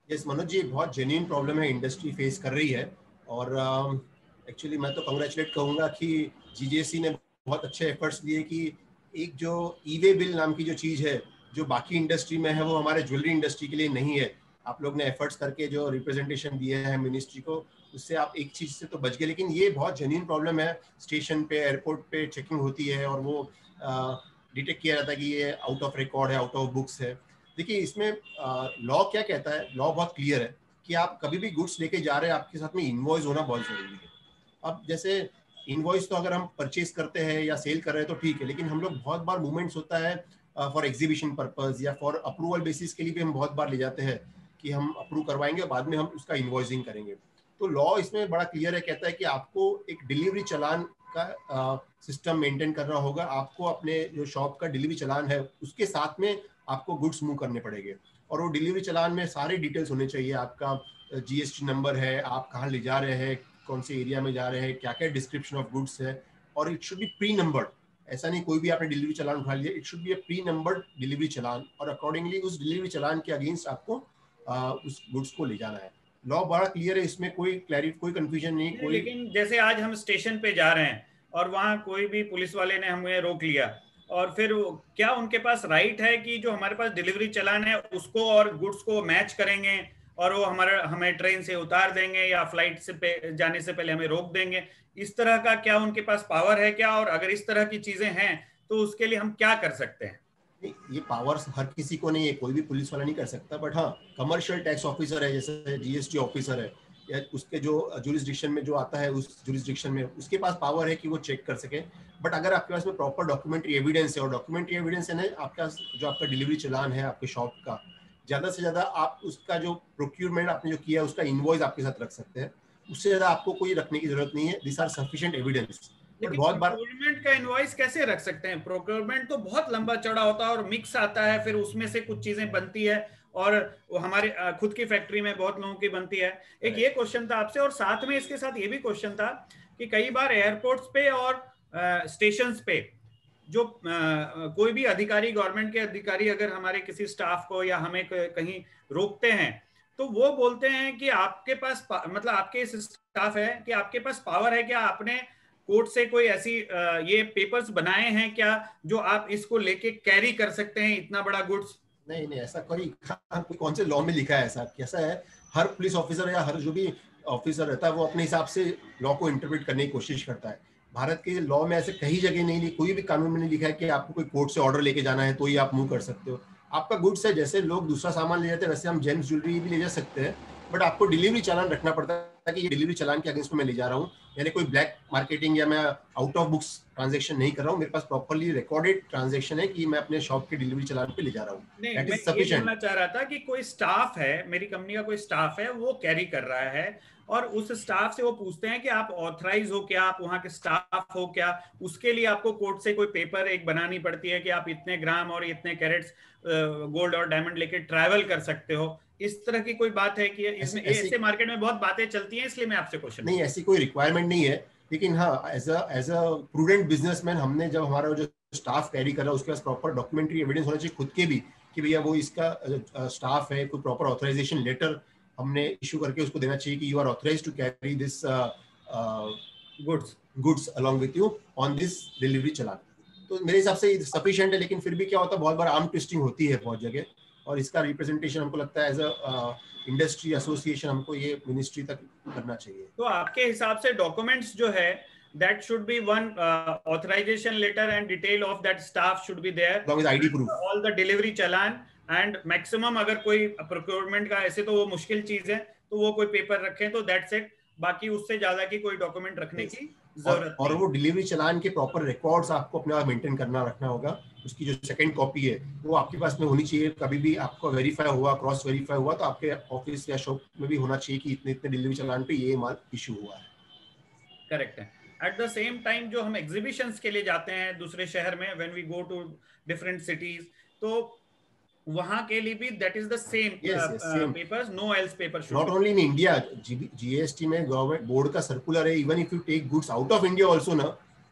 यस मनोज जी, बहुत जेन्युइन प्रॉब्लम है इंडस्ट्री फेस कर रही है, और एक्चुअली मैं तो कंग्रेचुलेट कहूँगा कि जीजेसी ने बहुत अच्छे एफर्ट्स लिए कि एक जो ई-वे बिल नाम की जो चीज़ है जो बाकी इंडस्ट्री में है वो हमारे ज्वेलरी इंडस्ट्री के लिए नहीं है। आप लोग ने एफर्ट्स करके जो रिप्रेजेंटेशन दिए हैं मिनिस्ट्री को, उससे आप एक चीज़ से तो बच गए, लेकिन ये बहुत जेन्युइन प्रॉब्लम है। स्टेशन पे, एयरपोर्ट पे चेकिंग होती है और वो डिटेक्ट किया जाता है कि ये आउट ऑफ रिकॉर्ड है, आउट ऑफ बुक्स है। देखिए इसमें लॉ क्या कहता है, लॉ बहुत क्लियर है कि आप कभी भी गुड्स लेके जा रहे हैं, आपके साथ में इनवॉइस होना बहुत ज़रूरी है। अब जैसे इनवॉइस तो अगर हम परचेज करते हैं या सेल कर रहे हैं तो ठीक है, लेकिन हम लोग बहुत बार मूवमेंट्स होता है फॉर एग्जीबिशन पर्पस या फॉर अप्रूवल बेसिस के लिए भी हम बहुत बार ले जाते हैं कि हम अप्रूव करवाएंगे और बाद में हम उसका इनवॉइसिंग करेंगे। तो लॉ इसमें बड़ा क्लियर है, कहता है कि आपको एक डिलीवरी चालान का सिस्टम मेंटेन करना होगा। आपको अपने जो शॉप का डिलीवरी चालान है उसके साथ में आपको गुड्स मूव करने पड़ेंगे, और वो डिलीवरी चालान में सारी डिटेल्स होने चाहिए। आपका GST नंबर है, आप कहाँ ले जा रहे हैं, कौन से एरिया में जा रहे हैं, क्या क्या डिस्क्रिप्शन ऑफ गुड्स है, और it should be pre numbered. ऐसा नहीं कोई भी आपने डिलीवरी चालान उठा लिया, it should be a pre numbered delivery challan, और अकॉर्डिंगली उस डिलीवरी चालान के अगेंस्ट आपको उस गुड्स को ले जाना है। लॉ बड़ा क्लियर है, इसमें कोई कंफ्यूजन नहीं कोई। लेकिन जैसे आज हम स्टेशन पे जा रहे हैं और वहाँ कोई भी पुलिस वाले ने हमें रोक लिया, और फिर क्या उनके पास राइट है कि जो हमारे पास डिलीवरी चालान है उसको और गुड्स को मैच करेंगे और वो हमें ट्रेन से उतार देंगे या फ्लाइट से जाने से पहले हमें रोक देंगे? इस तरह का क्या उनके पास पावर है क्या? और अगर इस तरह की चीजें हैं तो उसके लिए हम क्या कर सकते हैं? ये पावर्स हर किसी को नहीं है, कोई भी पुलिस वाला नहीं कर सकता, बट हाँ कमर्शियल टैक्स ऑफिसर है, जैसे GST ऑफिसर है, या उसके जो जुरिस्डिक्शन में जो आता है उस जुरिस्डिक्शन में उसके पास पावर है कि वो चेक कर सके। बट अगर आपके पास में प्रॉपर डॉक्यूमेंट्री एविडेंस है, और डॉक्यूमेंट्री एविडेंस है ना, आपका जो आपका डिलीवरी चालान है आपके शॉप का, ज्यादा से ज्यादा आप उसका जो प्रोक्यूरमेंट आपने जो किया है उसका इनवॉइस आपके साथ रख सकते हैं, उससे ज्यादा आपको कोई रखने की जरूरत नहीं है। This are sufficient evidence. लेकिन बहुत बार प्रोक्योरमेंट का इनवॉइस कैसे रख सकते हैं? प्रोक्योरमेंट तो बहुत लंबा चौड़ा होता है और मिक्स आता है, फिर उसमें से कुछ चीजें बनती है और वो हमारे खुद की फैक्ट्री में बहुत लोगों की बनती है। एक ये क्वेश्चन था आपसे, और साथ में इसके साथ ये भी क्वेश्चन था कि कई बार एयरपोर्ट्स पे और स्टेशंस पे जो कोई भी अधिकारी, गवर्नमेंट के अधिकारी अगर हमारे किसी स्टाफ को या हमें कहीं रोकते हैं तो वो बोलते हैं कि आपके पास मतलब आपके इस स्टाफ है कि आपके पास पावर है क्या, आपने कोर्ट से कोई ऐसी ये पेपर्स बनाए हैं क्या जो आप इसको लेके कैरी कर सकते हैं इतना बड़ा गुड्स? नहीं, ऐसा कोई कौन से लॉ में लिखा है ऐसा? कैसा है, हर पुलिस ऑफिसर या हर जो भी ऑफिसर रहता है वो अपने हिसाब से लॉ को इंटरप्रेट करने की कोशिश करता है। भारत के लॉ में ऐसे कहीं जगह नहीं, कोई भी कानून में नहीं लिखा है कि आपको कोई कोर्ट से ऑर्डर लेके जाना है तो ही आप मूव कर सकते हो। आपका गुड्स है, जैसे लोग दूसरा सामान ले जाते हैं वैसे हम जेम्स ज्वेलरी भी ले जा सकते हैं, बट आपको डिलीवरी चालान रखना पड़ता है कि ये डिलीवरी चालान के अगेंस्ट में मैं ले जा रहा हूँ, यानी कोई ब्लैक मार्केटिंग या मैं आउट ऑफ बुक्स ट्रांजैक्शन नहीं कर रहा हूँ, मेरे पास प्रॉपर्ली रिकॉर्डेड ट्रांजैक्शन है कि मैं अपने शॉप के डिलीवरी चालान पे ले जा रहा हूँ। नहीं, मैं ये बोलना चाह रहा था कि कोई स्टाफ है, मेरी कंपनी का कोई स्टाफ है, वो कैरी कर रहा है और उस स्टाफ से वो पूछते हैं कि आप ऑथराइज हो क्या, आप वहाँ के स्टाफ हो क्या, उसके लिए आपको कोर्ट से कोई पेपर एक बनानी पड़ती है कि आप इतने ग्राम और इतने कैरेट्स गोल्ड और डायमंड लेके ट्रैवल कर सकते हो, इस तरह की कोई बात है कि इसमें ऐसे मार्केट में बहुत बातें चलती हैं, इसलिए मैं आपसे क्वेश्चन नहीं, ऐसी कोई रिक्वायरमेंट नहीं है, लेकिन हाँ एज अ प्रूडेंट बिजनेसमैन हमने जब हमारा जो स्टाफ कैरी कर रहा है उसके पास प्रॉपर डॉक्यूमेंट्री एविडेंस होना चाहिए खुद के भी कि भैया वो इसका स्टाफ है, कोई प्रॉपर ऑथराइजेशन लेटर हमने इशू करके उसको देना चाहिए कि you are authorized to carry this goods along with you on this delivery challan. तो मेरे हिसाब से सफिशिएंट है, लेकिन फिर भी क्या होता है बहुत बार आर्म ट्विस्टिंग होती है बहुत जगह, और इसका रिप्रेजेंटेशन हमको लगता है एज अ इंडस्ट्री एसोसिएशन हमको ये मिनिस्ट्री तक करना चाहिए। तो आपके हिसाब से डॉक्यूमेंट्स जो है that should be one authorization letter and detail of that staff should be there along with ID proof, all the delivery challan and maximum अगर कोई procurement का ऐसे तो वो मुश्किल चीज है तो वो कोई पेपर रखें तो that's it, बाकी उससे ज्यादा की कोई डॉक्यूमेंट रखने की जरूरत और वो डिलीवरी चलान के प्रॉपर रिकॉर्ड्स आपको अपने आप मेंटेन करना रखना होगा। उसकी जो सेकंड कॉपी है वो आपके पास में होनी चाहिए, कभी भी आपको वेरीफाई हुआ, क्रॉस वेरीफाई हुआ तो आपके ऑफिस या शॉप में भी होना चाहिए कि इतने इतने डिलीवरी चलान पे ये माल इशू हुआ है। करेक्ट है। एट द सेम टाइम जो हम एग्जीबिशंस के लिए जाते हैं दूसरे शहर में, when we go to different cities, तो वहां के लिए भी that is the same papers, no else paper should not only in India. GST में गवर्नमेंट बोर्ड का सर्कुलर है, even if you take goods out of India also ना,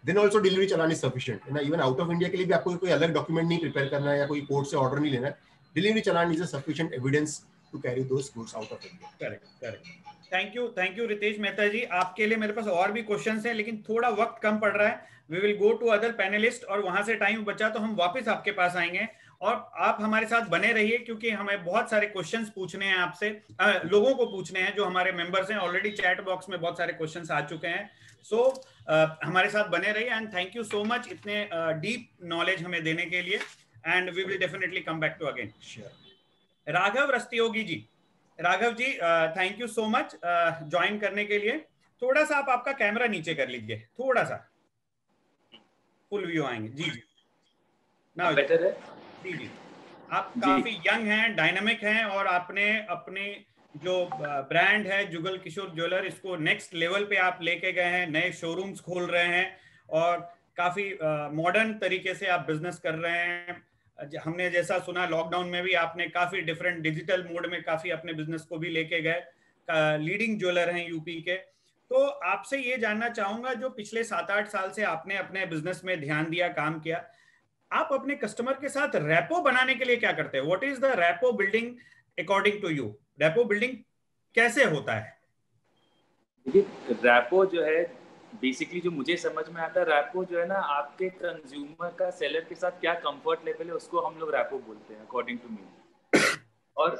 then also delivery challan is sufficient है ना। Even out of India के लिए भी आपको कोई अलग डॉक्यूमेंट नहीं प्रिपेयर करना है या कोई कोर्ट से ऑर्डर नहीं लेना है, delivery challan is a sufficient evidence to carry those goods out of India. Correct. Thank you Ritesh Mehta ji. आपके लिए मेरे पास और भी क्वेश्चंस हैं, लेकिन थोड़ा वक्त कम पड़ रहा है। We will go to other panelist, और वहां से टाइम बचा तो हम वापस आपके पास आएंगे, और आप हमारे साथ बने रहिए क्योंकि हमें बहुत सारे क्वेश्चंस पूछने हैं आपसे, लोगों को पूछने हैं जो हमारे मेंबर्स हैं। ऑलरेडी चैट बॉक्स में बहुत सारे क्वेश्चंस आ चुके हैं, सो हमारे साथ बने रहिए। And thank you so much इतने डीप नॉलेज हमें देने के लिए, and we will definitely come back to again. Raghav Rastogi ji, Raghav ji thank you so much join करने के लिए। थोड़ा सा आप आपका कैमरा नीचे कर लीजिए, थोड़ा सा फुल व्यू आएंगे। जी ना बेटर है। जी आप काफी यंग हैं, डायनामिक हैं, और आपने अपने जो ब्रांड है जुगल किशोर ज्वेलर, इसको नेक्स्ट लेवल पे आप लेके गए हैं, नए शोरूम्स खोल रहे हैं और काफी मॉडर्न तरीके से आप बिजनेस कर रहे हैं। हमने जैसा सुना लॉकडाउन में भी आपने काफी डिफरेंट डिजिटल मोड में काफी अपने बिजनेस को भी लेके गए, लीडिंग ज्वेलर हैं यूपी के। तो आपसे ये जानना चाहूंगा, जो पिछले 7-8 साल से आपने अपने बिजनेस में ध्यान दिया, काम किया, आप अपने कस्टमर के साथ रैपो बनाने के लिए क्या करते हैं? What is the rapport building according to you? Rapport building कैसे होता है? देखिए रैपो जो है बेसिकली जो मुझे समझ में आता है, रैपो जो है ना आपके कंज्यूमर का सेलर के साथ क्या कंफर्ट लेवल है उसको हम लोग रैपो बोलते हैं अकॉर्डिंग टू मी। और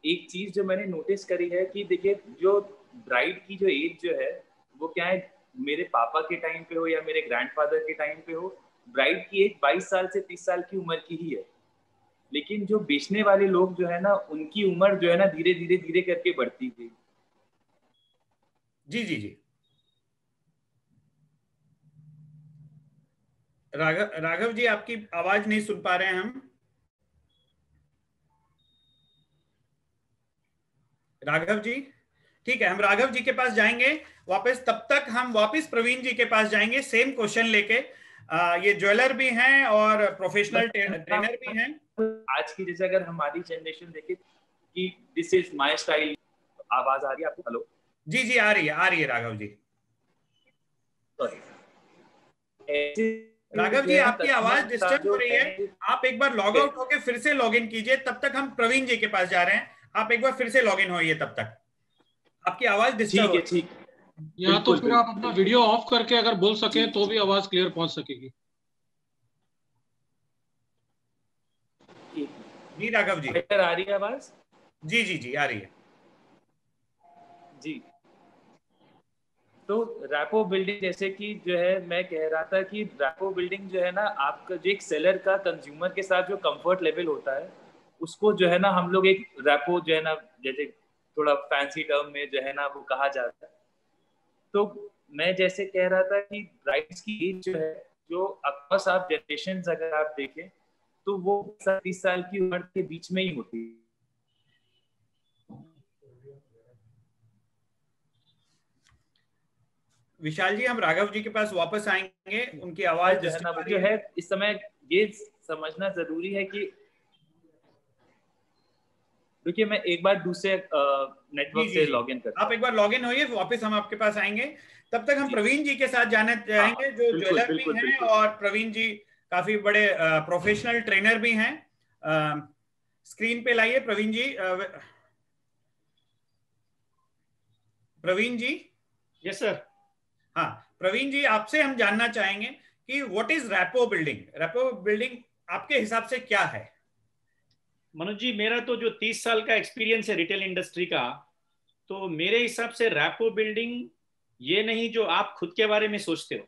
एक चीज जो मैंने नोटिस करी है कि देखिए जो ब्राइड की जो एज जो है वो क्या है, मेरे पापा के टाइम पे हो या मेरे ग्रैंडफादर के टाइम पे हो, ब्राइड की एज 22 साल से 30 साल की उम्र की ही है। लेकिन जो बेचने वाले लोग जो है ना उनकी उम्र जो है ना धीरे धीरे धीरे करके बढ़ती थी। जी राघव जी आपकी आवाज नहीं सुन पा रहे हैं हम। राघव जी, ठीक है, हम राघव जी के पास जाएंगे वापस। तब तक हम वापस प्रवीण जी के पास जाएंगे, सेम क्वेश्चन लेके। ये ज्वेलर भी हैं और प्रोफेशनल ट्रेनर भी हैं। आज की जैसे अगर हमारी जनरेशन देखे कि दिस इज माय स्टाइल, आवाज आ रही है आपको? हेलो जी आ रही है राघव जी। राघव जी आपकी आवाज डिस्टर्ब हो रही है, आप एक बार लॉग आउट होके फिर से लॉग इन कीजिए। तब तक हम प्रवीण जी के पास जा रहे हैं, आप एक बार फिर से लॉग इन होइए, तब तक आपकी आवाज डिस्टर्ब है। ठीक, या तो फिर आप अपना वीडियो ऑफ करके अगर बोल सके तो भी आवाज क्लियर पहुंच सकेगी। जी राघव जी आ रही है आवाज? जी आ रही है जी। तो रैपो बिल्डिंग जैसे कि जो है मैं कह रहा था कि रैपो बिल्डिंग जो है ना आपका जो एक सेलर का कंज्यूमर के साथ जो कंफर्ट लेवल होता है उसको जो है ना हम लोग एक रैपो जो है ना जैसे थोड़ा फैंसी टर्म में जो है ना वो कहा जाता है। तो मैं जैसे कह रहा था कि ब्राइड्स की एज जो है जो अक्रॉस आप जनरेशन अगर आप देखें तो वो 30 साल की उम्र के बीच में ही होती है। विशाल जी, हम राघव जी के पास वापस आएंगे, उनकी आवाज जो है इस समय ये समझना जरूरी है कि देखिए मैं एक बार दूसरे नेटवर्क से लॉगिन करता हूं। आप एक बार लॉगिन होइए, वापस हम आपके पास आएंगे। तब तक हम प्रवीण जी के साथ जाने जाएंगे, जो ज्वेलर भी हैं, और प्रवीण जी काफी बड़े प्रोफेशनल ट्रेनर भी हैं। स्क्रीन पे लाइए प्रवीण जी। प्रवीण जी। Yes sir. हाँ प्रवीण जी, आपसे हम जानना चाहेंगे कि what is rapport building. Rapport building आपके हिसाब से क्या है? मनोज जी, मेरा तो जो 30 साल का एक्सपीरियंस है रिटेल इंडस्ट्री का, तो मेरे हिसाब से रैपो बिल्डिंग ये नहीं जो आप खुद के बारे में सोचते हो,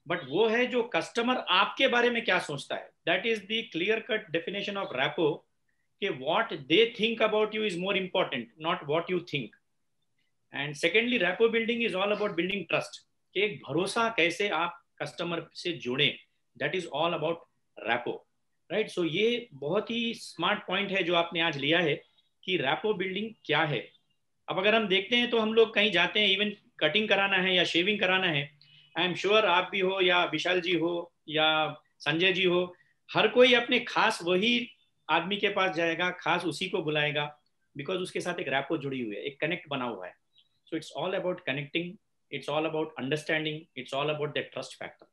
बट वो है जो कस्टमर आपके बारे में क्या सोचता है। That is the clear cut definition of rapport, कि what they think about you is more important, not what you think. And secondly, rapport building is all about building trust, कि एक भरोसा कैसे आप कस्टमर से जुड़े, that is all about rapport, right. So ये बहुत ही स्मार्ट पॉइंट है जो आपने आज लिया है कि रैपो बिल्डिंग क्या है। अब अगर हम देखते हैं तो हम लोग कहीं जाते हैं, इवन कटिंग कराना है या शेविंग कराना है, आई एम श्योर आप भी हो या विशाल जी हो या संजय जी हो, हर कोई अपने खास वही आदमी के पास जाएगा, खास उसी को बुलाएगा, बिकॉज उसके साथ एक रैपो जुड़ी हुई है, एक कनेक्ट बना हुआ है। So it's all about connecting, it's all about understanding, it's all about that trust factor.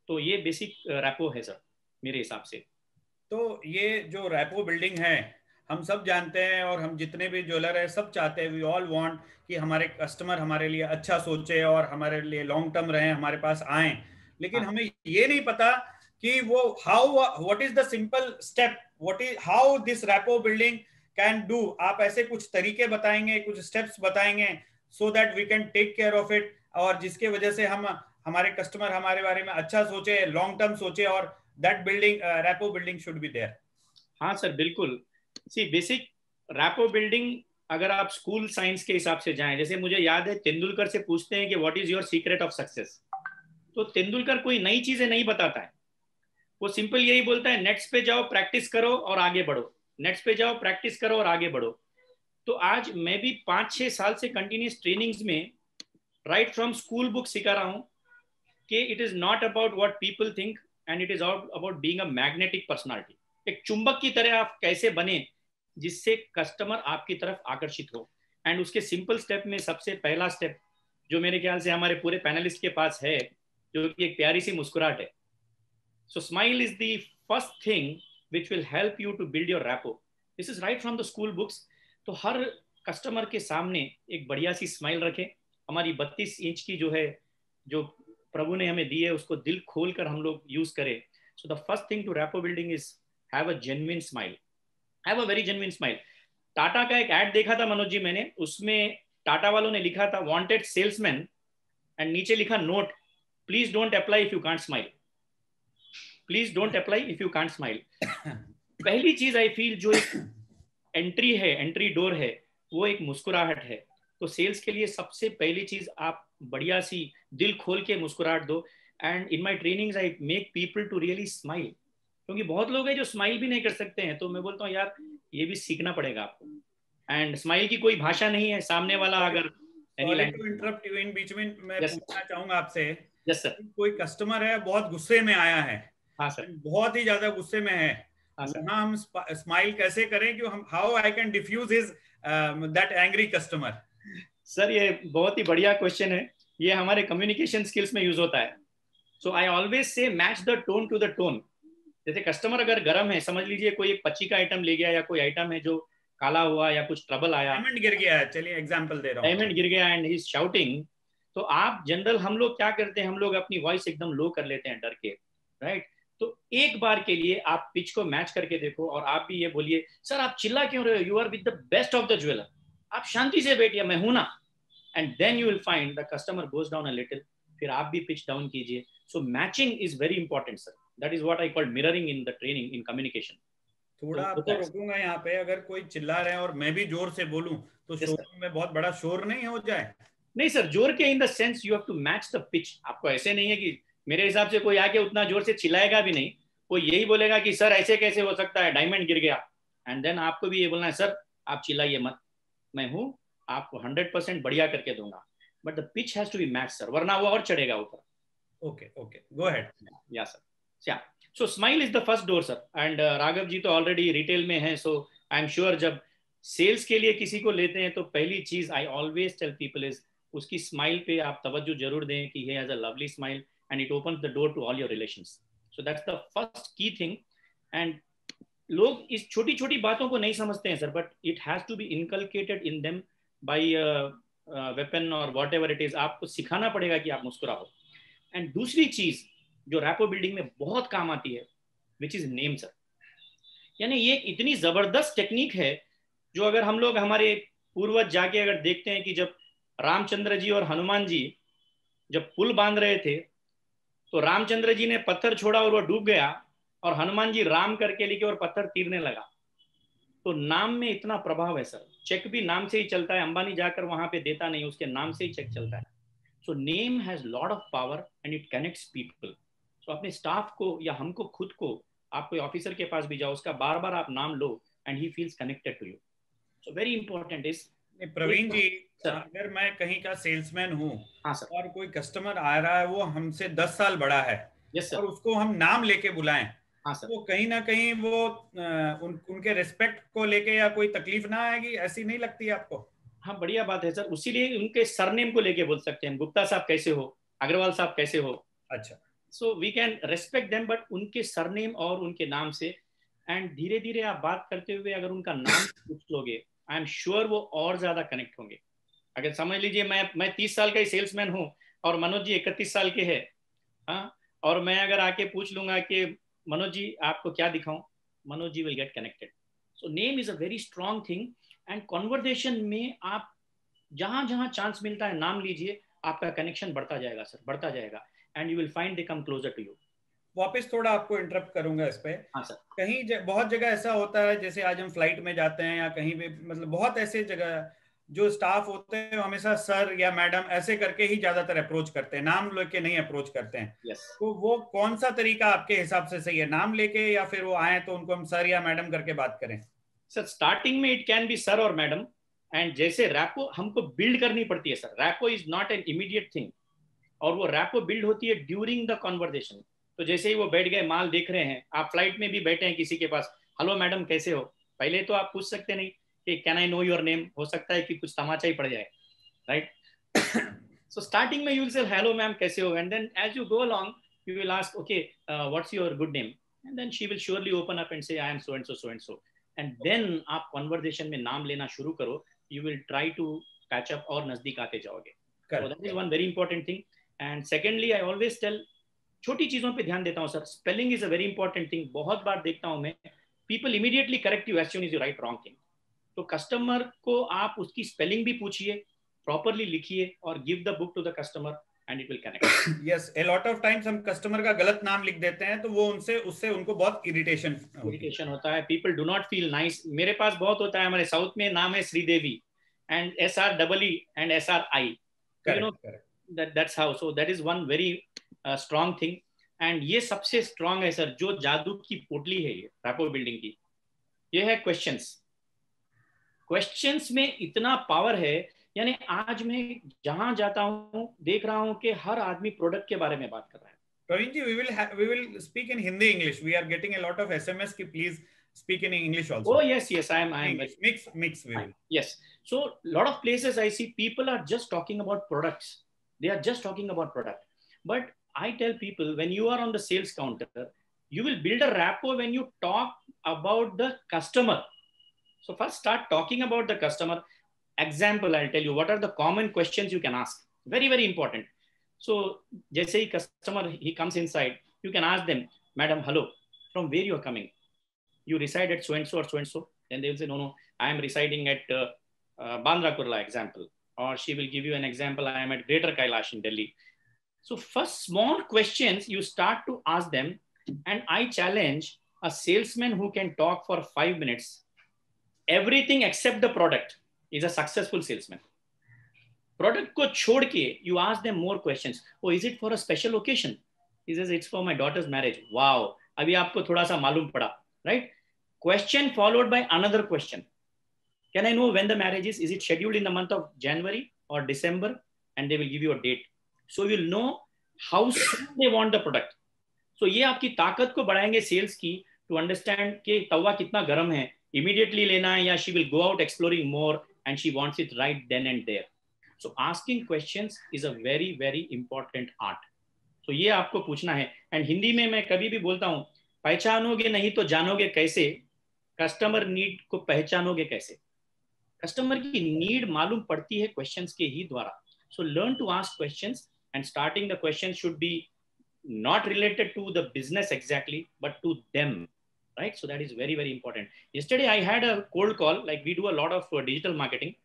तो ये बेसिक रैपो है सर मेरे हिसाब से। तो ये जो रैपो बिल्डिंग है, हम सब जानते हैं, और हम जितने भी ज्वेलर है सब चाहते हैं, वी ऑल वांट कि हमारे कस्टमर हमारे लिए अच्छा सोचे और हमारे लिए लॉन्ग टर्म रहे, हमारे पास आए। लेकिन हमें ये नहीं पता कि वो what is the simple step, what is how this rapport building can do. आप ऐसे कुछ तरीके बताएंगे, कुछ स्टेप्स बताएंगे, so that we can take care of it, और जिसके वजह से हम हमारे कस्टमर हमारे बारे में अच्छा सोचे, लॉन्ग टर्म सोचे, और that building rapport building should be there। हाँ सर बिल्कुल। सी बेसिक रैपो बिल्डिंग अगर आप स्कूल साइंस के हिसाब से जाएं, जैसे मुझे याद है तेंदुलकर से पूछते हैं कि what is your secret of success, तो तेंदुलकर कोई नई चीजें नहीं बताता है, वो सिंपल यही बोलता है नेट्स पे जाओ प्रैक्टिस करो और आगे बढ़ो, नेट्स पे जाओ प्रैक्टिस करो और आगे बढ़ो। तो आज मैं भी 5-6 साल से कंटिन्यूस ट्रेनिंग्स में राइट फ्रॉम स्कूल बुक सिखा रहा हूँ कि it is not about what people think and it is all about being a magnetic personality. एक चुंबक की तरह आप कैसे बने जिससे कस्टमर आपकी तरफ आकर्षित हो। एंड उसके सिंपल स्टेप में सबसे पहला स्टेप जो मेरे ख्याल से हमारे पूरे पैनलिस्ट के पास है, जो कि एक प्यारी सी मुस्कुराहट है। So smile is the first thing which will help you to build your rapport. This is right from the school books. तो हर कस्टमर के सामने एक बढ़िया सी स्माइल रखें। हमारी 32 इंच की जो है, जो प्रभु ने हमें दी है, उसको दिल खोल कर हम लोग यूज करें। So the first thing to rapport building is have a genuine smile, have a very genuine smile. Tata का एक एड देखा था मनोज जी मैंने, उसमें टाटा वालों ने लिखा था वांटेड सेल्समैन, एंड नीचे लिखा note, please don't apply if you can't smile, please don't apply if you can't smile. पहली चीज आई फील जो एक एंट्री है, एंट्री डोर है, वो एक मुस्कुराहट है। तो सेल्स के लिए सबसे पहली चीज आप बढ़िया सी दिल खोल के मुस्कुराहट दो। And in my trainings I make people to really smile, क्योंकि बहुत लोग हैं जो स्माइल भी नहीं कर सकते हैं। तो मैं बोलता हूँ यार ये भी सीखना पड़ेगा आपको। एंड स्माइल की कोई भाषा नहीं है, सामने वाला अगर इंटरप्ट यू इन बीच में मैं पूछना चाहूंगा आपसे। Yes sir. कोई कस्टमर है बहुत गुस्से में आया है, हाँ सर, बहुत ही ज्यादा गुस्से में है, वहां हम स्माइल कैसे करें कि हम how I can diffuse his that angry customer. Sir ये बहुत ही बढ़िया क्वेश्चन है, ये हमारे कम्युनिकेशन स्किल्स में यूज होता है। So I always say match the tone to the tone. जैसे कस्टमर अगर गर्म है, समझ लीजिए कोई एक 25 का आइटम ले गया, या कोई आइटम है जो काला हुआ या कुछ ट्रबल आया, डायमंड गिर गया है, चलिए एग्जांपल दे रहा हूं, डायमंड गिर गया एंड ही इज शाउटिंग, तो आप जनरल हम लोग क्या करते हैं, हम लोग अपनी वॉइस एकदम लो कर लेते हैं डर के, राइट। तो एक बार के लिए आप पिच को मैच करके देखो और आप भी ये बोलिए, सर आप चिल्ला क्यों रहे हो, you are with the best of the jeweller, आप शांति से बैठिए, मैं हूं ना। And then you will find the customer goes down a little, फिर आप भी पिच डाउन कीजिए। So matching is very important sir, that is what I call mirroring in the training in communication. थोड़ा आपको रोकूंगा यहाँ पे, अगर कोई चिल्ला रहे हैं और मैं भी जोर से बोलूं तो शोर में बहुत बड़ा शोर नहीं हो जाए? नहीं सर, जोर के in the sense you have to match the pitch. आपको ऐसे नहीं है कि मेरे हिसाब से कोई आके उतना जोर से चिल्लाएगा भी नहीं, कोई यही बोलेगा कि सर ऐसे कैसे हो सकता है, डायमंड गिर गया। एंड देन आपको भी ये बोलना है, सर आप चिल्लाइए मत, मैं हूँ, आपको 100% बढ़िया करके दूंगा, but the pitch has to be match sir, वरना वो और चढ़ेगा ऊपर। Okay okay, go ahead. Yeah sir, so smile is the first door sir. And Raghav ji तो ऑलरेडी रिटेल में है, सो आई एम श्योर जब सेल्स के लिए किसी को लेते हैं तो पहली चीज I always tell people is उसकी स्माइल पे आप तवज्जो जरूर दें कि he has a lovely smile and it opens the door to all your relations. So that's the first key thing. And लोग इस छोटी छोटी बातों को नहीं समझते हैं sir, but it has to be inculcated in them by weapon और वॉट एवर इट इज. आपको सिखाना पड़ेगा कि आप मुस्कुराओ. एंड दूसरी चीज जो रैपो बिल्डिंग में बहुत काम आती है विच इज नेम सर. यानी ये इतनी जबरदस्त टेक्निक है जो अगर हम लोग हमारे पूर्वज जाके अगर देखते हैं कि जब रामचंद्र जी और हनुमान जी जब पुल बांध रहे थे तो रामचंद्र जी ने पत्थर छोड़ा और वो डूब गया और हनुमान जी राम करके लिखे और पत्थर तीरने लगा. तो नाम में इतना प्रभाव है सर. चेक भी नाम से ही चलता है. अंबानी जाकर वहां पे देता नहीं, उसके नाम से ही चेक चलता है. So name has lot of power and it connects people. So अपने स्टाफ को या हमको खुद को, आप कोई ऑफिसर के पास भी जाओ, उसका बार बार आप नाम लो and he feels connected to you. So very important is. Praveen ji, अगर मैं कहीं का सेल्समैन हूँ और कोई कस्टमर आ रहा है वो हमसे 10 साल बड़ा है, और उसको हम नाम लेके बुलाएं, तो कहीं ना कहीं वो उनके रिस्पेक्ट को लेके या कोई तकलीफ ना आएगी, ऐसी नहीं लगती है आपको? हाँ, बढ़िया बात है सर. उसीलिए उनके सरनेम को लेके बोल सकते हैं, गुप्ता साहब कैसे हो, अग्रवाल साहब कैसे हो. अच्छा. So we can respect them, but उनके सरनेम और उनके नाम से. एंड धीरे धीरे आप बात करते हुए अगर उनका नाम पूछ लोगे, आई एम श्योर वो और ज्यादा कनेक्ट होंगे. अगर समझ लीजिए मैं 30 साल का ही सेल्समैन हूँ और मनोज जी 31 साल के हैं, हाँ, और मैं अगर आके पूछ लूंगा कि मनोज जी आपको क्या दिखाऊं, Manoj ji will get connected. So name is a very strong thing. And conversation में आप जहां जहां चांस मिलता है नाम लीजिए, आपका कनेक्शन बढ़ता जाएगा सर, बढ़ता जाएगा. And you will find they come closer to you. वापस थोड़ा आपको इंटरप्ट करूंगा इस पे. हाँ सर. कहीं बहुत जगह ऐसा होता है, जैसे आज हम फ्लाइट में जाते हैं या कहीं भी, मतलब बहुत ऐसे जगह जो स्टाफ होते हैं वो हमेशा सर या मैडम ऐसे करके ही ज्यादातर अप्रोच करते हैं, नाम लेके नहीं अप्रोच करते हैं. yes. तो वो कौन सा तरीका आपके हिसाब से सही है, नाम लेके या फिर वो आए तो उनको हम सर या मैडम करके बात करें? सर स्टार्टिंग में इट कैन बी सर और मैडम. एंड जैसे रैपो हमको बिल्ड करनी पड़ती है sir. Rapport is not an immediate thing, और वो रैपो बिल्ड होती है ड्यूरिंग द कॉन्वर्सेशन. तो जैसे ही वो बैठ गए, माल देख रहे हैं, आप फ्लाइट में भी बैठे हैं किसी के पास, हेलो मैडम कैसे हो, पहले तो आप पूछ सकते नहीं कि can I know your name. हो सकता है कि कुछ तमाचा ही पड़ जाए, राइट. सो स्टार्टिंग में you will say hello ma'am कैसे हो, and then as you go along you will ask okay what's your good name, and then she will surely open up and say I am so and so so and so. And then आप conversation में नाम लेना शुरू करो, you will try to patch up और नजदीक आते जाओगे. So that is one very important thing. And secondly I always tell, छोटी चीजों पे ध्यान देता हूँ sir. Spelling is a very important thing. बहुत बार देखता हूँ मैं, people immediately correct you as soon as you write wrong thing. तो कस्टमर को आप उसकी स्पेलिंग भी पूछिए, प्रॉपरली लिखिए और give the book to the customer and it will connect. Yes, a lot of times हम कस्टमर का गलत नाम लिख देते हैं तो वो उससे उनको बहुत इरिटेशन होता है. People do not feel nice. मेरे पास बहुत होता है. हमारे साउथ में नाम है Sridevi and SREE and SRI. That's how. So that is one very strong thing. And ये सबसे स्ट्रॉन्ग है सर, जो जादू की पोटली है ये रैपो बिल्डिंग की, ये है क्वेश्चंस. क्वेश्चंस में इतना पावर है. यानी आज मैं जहां जाता हूं देख रहा हूं कि हर आदमी प्रोडक्ट के बारे में बात कर रहा है. Praveen ji, we will speak in Hindi English. We are getting a lot of SMS ki please speak in English also. Oh yes, I am mix we will. Yes. So lot of places I see people are just talking about products. They are just talking about product. But I tell people, when you are on the sales counter, you will build a rapport when you talk about the customer. So first start talking about the customer. Example, I'll tell you what are the common questions you can ask. Very, very important. So just say customer, he comes inside, you can ask them, madam, hello, from where you are coming? You reside at so-and-so or so-and-so? Then they will say, no, I am residing at Bandra Kurla, example. Or she will give you an example, I am at Greater Kailash in Delhi. So first small questions you start to ask them, and I challenge a salesman who can talk for 5 minutes, everything except the product is a successful salesman. Product ko chhod ke, you ask them more questions. Oh, is it for a special occasion? He says, it's for my daughter's marriage. Wow, abhi aapko thoda sa malum pada, right? Question followed by another question. Can I know when the marriage is? Is it scheduled in the month of January or December? And they will give you a date. So you'll know how soon they want the product. So ये आपकी ताकत को बढ़ाएंगे sales की, to understand कि तवा कितना गर्म है, immediately लेना है, या she will go out exploring more and she wants it right then and there. So asking questions is a very very important art. So ये आपको पूछना है. And हिंदी में मैं कभी भी बोलता हूँ, पहचानोगे नहीं तो जानोगे कैसे, कस्टमर नीड को पहचानोगे कैसे. कस्टमर की नीड मालूम पड़ती है क्वेश्चंस के ही द्वारा. So learn to ask questions, and starting the questions should be not related to the business exactly, but to them, right? So that is very very important. Yesterday I had a cold call. Like, we do a lot of digital marketing.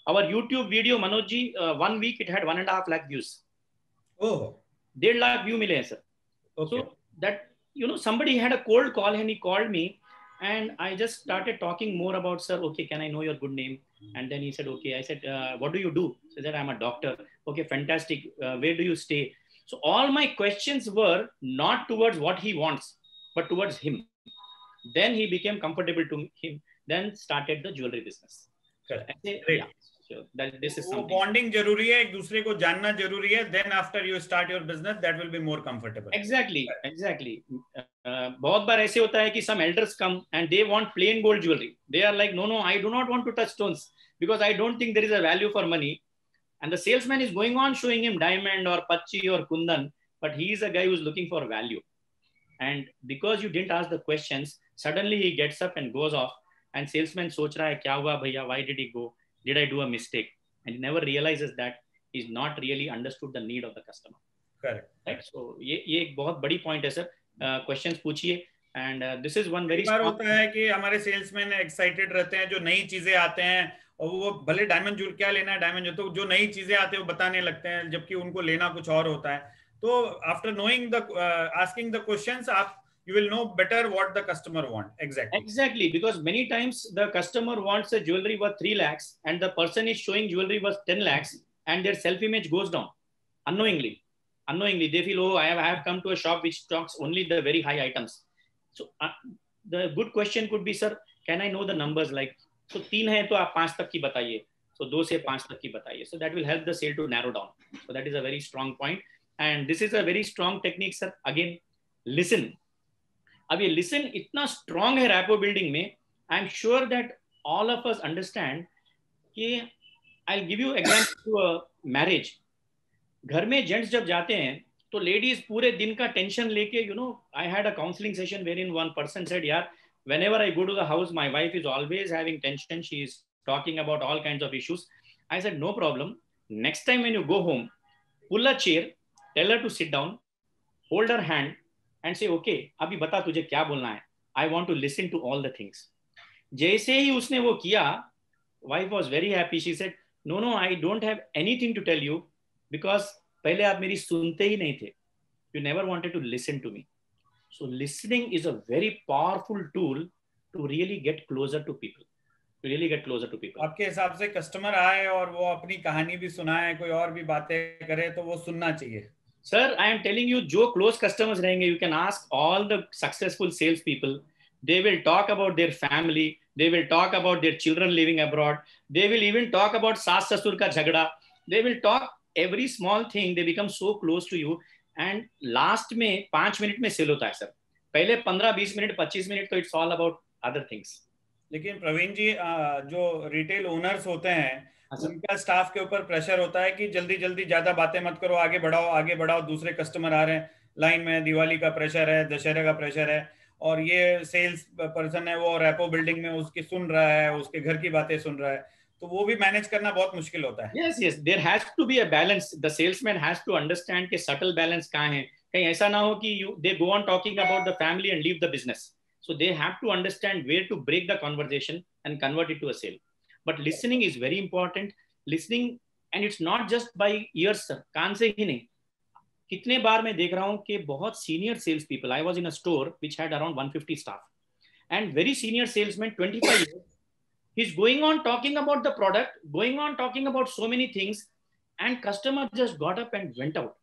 Our YouTube video, Manoj ji, 1 week it had 1.5 lakh views. Oh, 1.5 lakh view mile hai, sir. okay. So that, you know, somebody had a cold call and he called me, and I just started talking more about, sir, okay, can I know your good name? And then he said, okay. I said, what do you do? He said, I'm a doctor. Okay, fantastic. Where do you stay? So all my questions were not towards what he wants, but towards him. Then he became comfortable to him, then started the jewelry business. Correct. Yeah. So that this is something. Bonding जरूरी है, एक दूसरे को जानना जरूरी है. Then after you start your business, that will be more comfortable. Exactly, exactly. बहुत बार ऐसे होता है कि some elders come and they want plain gold jewelry. They are like, no, I do not want to touch stones because I don't think there is a value for money. And the salesman is going on showing him diamond or pachi or kundan, but he is a guy who is looking for value. And because you didn't ask the questions, suddenly he gets up and goes off. And salesman सोच रहा है क्या हुआ भैया? Why did he go? Did I do a mistake? And he never realizes that he's not really understood the need of the customer. Correct. Right. So ये एक बहुत बड़ी point है sir. Questions पूछिए. And this is one very. बार होता है कि हमारे सेल्समैन एक्साइटेड रहते हैं, जो नई चीजें आते हैं, और वो भले डायमंड ज्वेलरी क्या लेना है, डायमंड तो जो नई चीजें आते हैं वो बताने लगते हैं, जबकि उनको लेना कुछ और होता है. तो after knowing the asking the questions, आप you will know better what the customer want. Exactly, because many times the customer wants a jewelry worth 3 lakhs and the person is showing jewelry worth 10 lakhs and their self image goes down unknowingly. They feel, oh, I have come to a shop which stocks only the very high items. So the good question could be, sir, can I know the numbers? Like, so 3 hai to aap 5 tak ki bataiye, so 2 se 5 tak ki bataiye. So that will help the sale to narrow down. So that is a very strong point, and this is a very strong technique, sir. Again, listen. अब ये listen इतना strong है rapport building में, I am sure that all of us understand कि I give you example to a marriage. घर में gents जब जाते हैं तो लेडीज पूरे दिन का टेंशन लेके, you know, I had a counselling session where in one person said, यार, whenever I go to the house, my wife is always having tension. She is talking about all kinds of issues. I said, no problem. Next time when you go home, pull a chair, tell her to sit down, hold her hand, and say, okay, अभी बता तुझे क्या बोलना है. I want to listen to all the things. जैसे ही उसने वो किया, wife was very happy. She said, no, I don't have anything to tell you because पहले आप मेरी सुनते ही नहीं थे. You never wanted to listen to me. So listening is a very powerful tool to really get closer to people. आपके हिसाब से customer आए और वो अपनी कहानी भी सुनाए, कोई और भी बातें करे, तो वो सुनना चाहिए. Sir, I am telling you, जो close customers रहेंगे, you can ask all the successful sales people. They will talk about their family. They will talk about their children living abroad. They will even talk about सास ससुर का झगड़ा. They will talk every small thing. They become so close to you. And last में 5 minute में cell होता है sir. पहले 15-20 minute 25 minute तो it's all about other things. लेकिन प्रवीण जी, जो रिटेल ओनर्स होते हैं, उनका स्टाफ के ऊपर प्रेशर होता है कि जल्दी जल्दी ज्यादा बातें मत करो, आगे बढ़ाओ, दूसरे कस्टमर आ रहे हैं लाइन में, दिवाली का प्रेशर है, दशहरे का प्रेशर है, और ये सेल्स पर्सन है वो रैपो बिल्डिंग में उसकी सुन रहा है, उसके घर की बातें सुन रहा है, तो वो भी मैनेज करना बहुत मुश्किल होता है. Yes, there has to be a balance. The salesman has to understand कि subtle balance कहाँ है. कहीं ऐसा ना हो कि they go on talking about the family and leave the business. So they have to understand where to break the conversation and convert it to a sale. But listening is very important. Listening, and it's not just by ears, sir. कान से ही नहीं. कितने बार मैं देख रहा हूँ कि बहुत senior sales people. I was in a store which had around 150 staff, and very senior salesman, 25 years. He's going on talking about the product, going on talking about so many things, and customer just got up and went out.